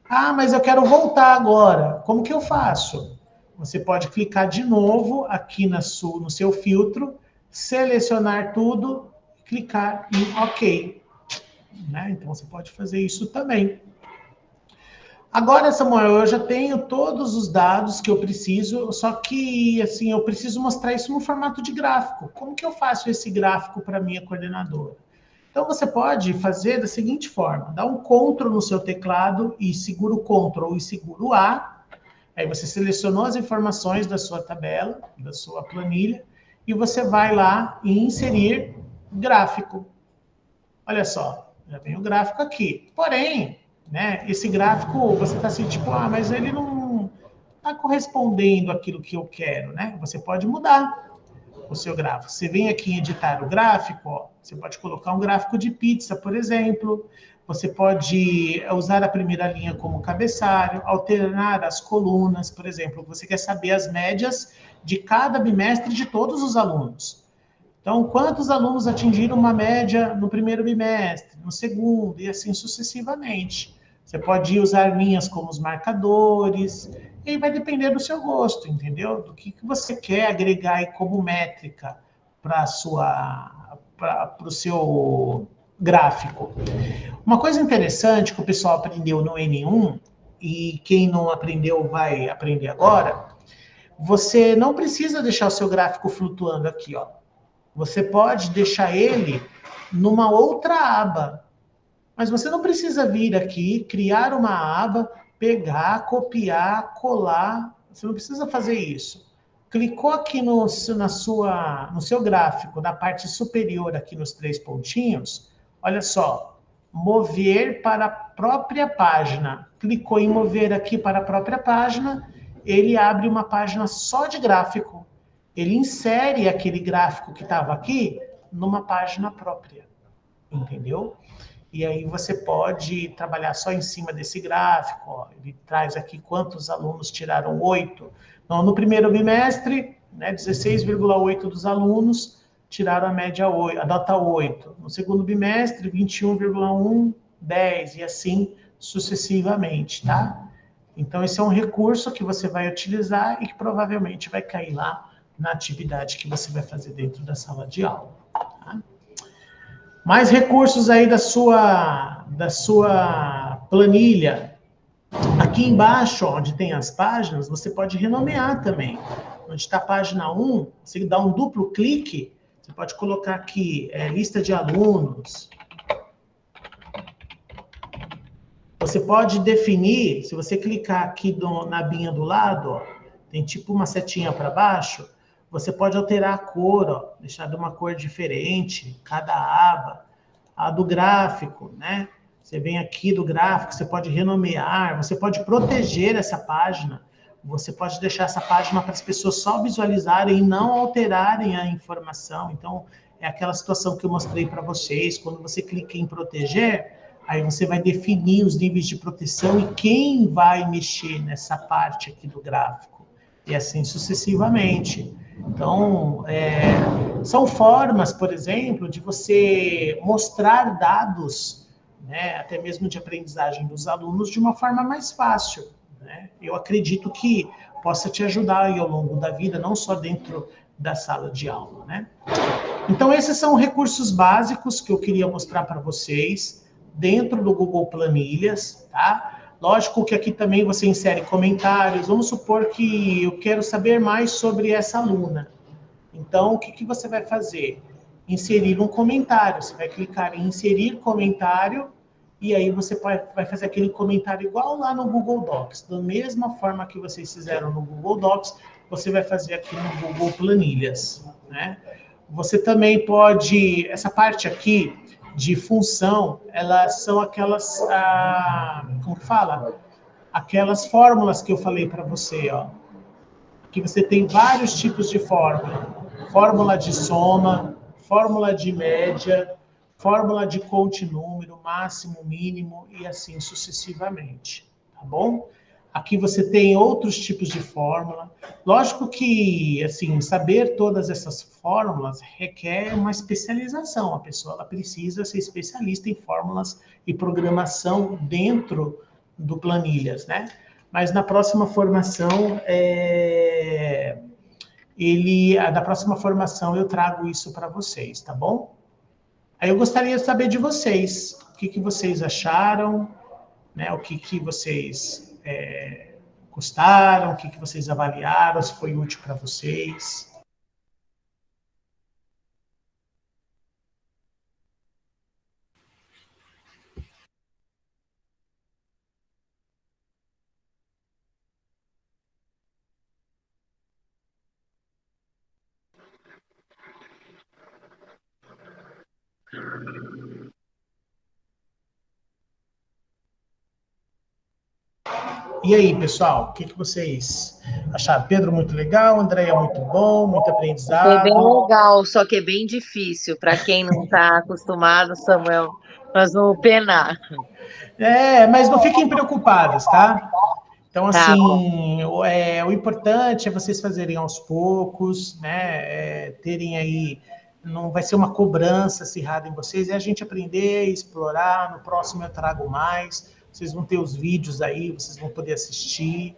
Speaker 1: Ah, mas eu quero voltar agora. Como que eu faço? Você pode clicar de novo aqui no seu filtro, selecionar tudo, clicar em OK. Né? Então, você pode fazer isso também. Agora, Samuel, eu já tenho todos os dados que eu preciso, só que, assim, eu preciso mostrar isso no formato de gráfico. Como que eu faço esse gráfico para a minha coordenadora? Então, você pode fazer da seguinte forma, dá um Ctrl no seu teclado e segura o Ctrl e segura o A. Aí você selecionou as informações da sua tabela, da sua planilha, e você vai lá e inserir gráfico. Olha só, já vem o gráfico aqui. Porém, né, esse gráfico, você está assim, tipo, mas ele não está correspondendo àquilo que eu quero, né? Você pode mudar o seu gráfico. Você vem aqui em editar o gráfico, ó, você pode colocar um gráfico de pizza, por exemplo. Você pode usar a primeira linha como cabeçalho, alternar as colunas, por exemplo. Você quer saber as médias de cada bimestre de todos os alunos. Então, quantos alunos atingiram uma média no primeiro bimestre, no segundo, e assim sucessivamente. Você pode usar linhas como os marcadores, e aí vai depender do seu gosto, entendeu? Do que você quer agregar aí como métrica para o seu gráfico. Uma coisa interessante que o pessoal aprendeu no N1, e quem não aprendeu vai aprender agora, você não precisa deixar o seu gráfico flutuando aqui, ó. Você pode deixar ele numa outra aba. Mas você não precisa vir aqui, criar uma aba, pegar, copiar, colar. Você não precisa fazer isso. Clicou aqui no seu gráfico, na parte superior, aqui nos 3 pontinhos. Olha só, mover para a própria página. Clicou em mover aqui para a própria página, ele abre uma página só de gráfico. Ele insere aquele gráfico que estava aqui numa página própria, entendeu? E aí você pode trabalhar só em cima desse gráfico, ó. Ele traz aqui quantos alunos tiraram 8. Então, no primeiro bimestre, né, 16,8 dos alunos tiraram a média 8, a nota 8. No segundo bimestre, 21,1, 10, e assim sucessivamente, tá? Então, esse é um recurso que você vai utilizar e que provavelmente vai cair lá na atividade que você vai fazer dentro da sala de aula. Tá? Mais recursos aí da sua planilha. Aqui embaixo, onde tem as páginas, você pode renomear também. Onde está a página 1, você dá um duplo clique, você pode colocar aqui lista de alunos. Você pode definir, se você clicar aqui na abinha do lado, ó, tem tipo uma setinha para baixo, você pode alterar a cor, ó, deixar de uma cor diferente, cada aba. A do gráfico, né? Você vem aqui do gráfico, você pode renomear, você pode proteger essa página, você pode deixar essa página para as pessoas só visualizarem e não alterarem a informação. Então, é aquela situação que eu mostrei para vocês, quando você clica em proteger, aí você vai definir os níveis de proteção e quem vai mexer nessa parte aqui do gráfico. E assim sucessivamente. Então, são formas, por exemplo, de você mostrar dados, né, até mesmo de aprendizagem dos alunos, de uma forma mais fácil. Né? Eu acredito que possa te ajudar aí ao longo da vida, não só dentro da sala de aula. Né? Então, esses são recursos básicos que eu queria mostrar para vocês dentro do Google Planilhas, tá? Lógico que aqui também você insere comentários. Vamos supor que eu quero saber mais sobre essa aluna. Então, o que você vai fazer? Inserir um comentário. Você vai clicar em inserir comentário e aí você vai fazer aquele comentário igual lá no Google Docs. Da mesma forma que vocês fizeram no Google Docs, você vai fazer aqui no Google Planilhas. Né? Você também pode... Essa parte aqui de função, elas são aquelas, como que fala? Aquelas fórmulas que eu falei para você, ó. Que você tem vários tipos de fórmula. Fórmula de soma, fórmula de média, fórmula de continúmero, máximo, mínimo, e assim sucessivamente, tá bom? Aqui você tem outros tipos de fórmula. Lógico que, assim, saber todas essas fórmulas requer uma especialização. A pessoa ela precisa ser especialista em fórmulas e programação dentro do Planilhas, né? Mas na próxima formação, da próxima formação eu trago isso para vocês, tá bom? Aí eu gostaria de saber de vocês, o que vocês acharam, né? O que vocês gostaram, o que vocês avaliaram, se foi útil para vocês. E aí, pessoal, o que vocês acharam? Pedro, muito legal, Andréia, muito bom, muito aprendizado.
Speaker 2: Foi bem legal, só que é bem difícil. Para quem não está acostumado, Samuel, nós vamos penar.
Speaker 1: Mas não fiquem preocupados, tá? Então,
Speaker 2: Tá
Speaker 1: assim, o importante é vocês fazerem aos poucos, né? Terem aí, não vai ser uma cobrança acirrada em vocês, é a gente aprender, explorar. No próximo eu trago mais. Vocês vão ter os vídeos aí, vocês vão poder assistir,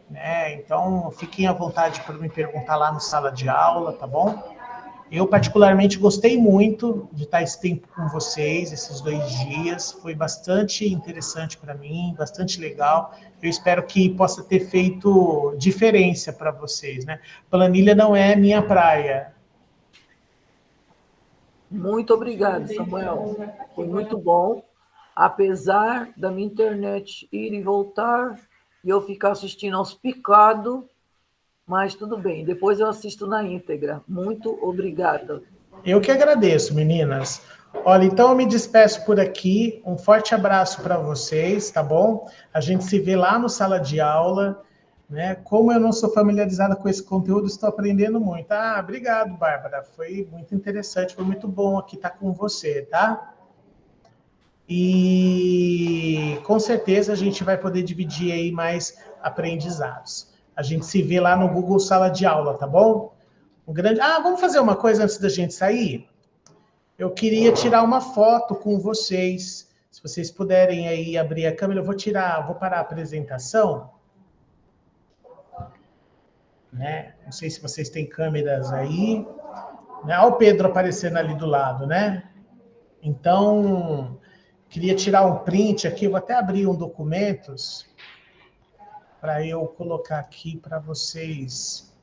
Speaker 1: né? Então, fiquem à vontade para me perguntar lá no sala de aula, tá bom? Eu, particularmente, gostei muito de estar esse tempo com vocês, esses 2 dias. Foi bastante interessante para mim, bastante legal. Eu espero que possa ter feito diferença para vocês, né? Planilha não é minha praia.
Speaker 6: Muito obrigado, Samuel. Foi muito bom. Apesar da minha internet ir e voltar, e eu ficar assistindo aos picados, mas tudo bem, depois eu assisto na íntegra. Muito obrigada.
Speaker 1: Eu que agradeço, meninas. Olha, então eu me despeço por aqui. Um forte abraço para vocês, tá bom? A gente se vê lá no sala de aula, né? Como eu não sou familiarizada com esse conteúdo, estou aprendendo muito. Obrigado, Bárbara. Foi muito interessante, foi muito bom aqui estar com você, tá? E com certeza a gente vai poder dividir aí mais aprendizados. A gente se vê lá no Google Sala de Aula, tá bom? Vamos fazer uma coisa antes da gente sair? Eu queria tirar uma foto com vocês. Se vocês puderem aí abrir a câmera, vou parar a apresentação. Né? Não sei se vocês têm câmeras aí. Né? Olha o Pedro aparecendo ali do lado, né? Então, queria tirar um print aqui. Vou até abrir um documentos para eu colocar aqui para vocês.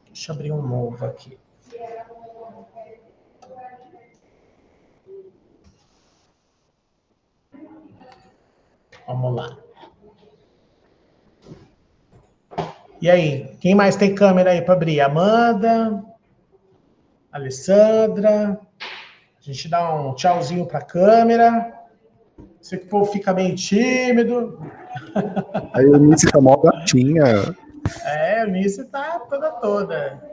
Speaker 1: Deixa eu abrir um novo aqui. Vamos lá. E aí, quem mais tem câmera aí para abrir? Amanda, Alessandra. A gente dá um tchauzinho para a câmera. Sei que o povo fica meio tímido.
Speaker 7: A Eunice tá mó gatinha.
Speaker 1: A Eunice tá toda,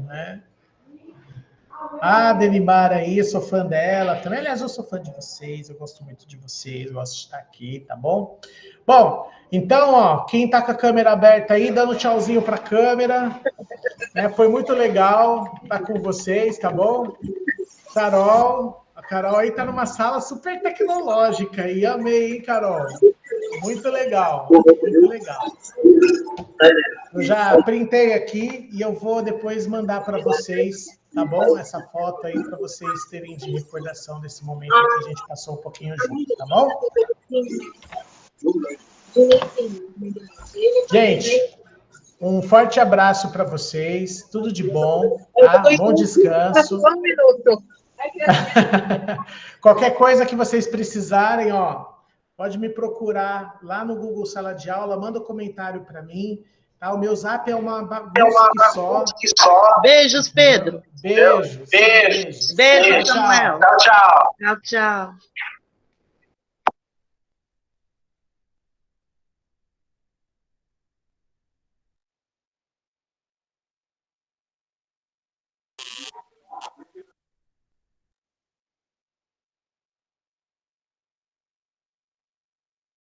Speaker 1: né? Denimar aí, sou fã dela também. Aliás, eu sou fã de vocês, eu gosto muito de vocês, gosto de estar aqui, tá bom? Bom, então, quem tá com a câmera aberta aí, dando tchauzinho pra câmera, né? Foi muito legal estar com vocês, tá bom? Carol, a Carol aí tá numa sala super tecnológica aí, amei, hein, Carol? Muito legal, muito legal. Eu já printei aqui e eu vou depois mandar para vocês, tá bom? Essa foto aí para vocês terem de recordação desse momento que a gente passou um pouquinho junto, tá bom? Gente, um forte abraço para vocês, tudo de bom, tá? Bom descanso. Qualquer coisa que vocês precisarem, pode me procurar lá no Google Sala de Aula, manda um comentário para mim. Tá? O meu zap é uma bagunça que só.
Speaker 3: Beijos, Pedro.
Speaker 1: Beijos.
Speaker 3: Beijo, Samuel.
Speaker 1: Tchau, tchau.
Speaker 3: Tchau, tchau.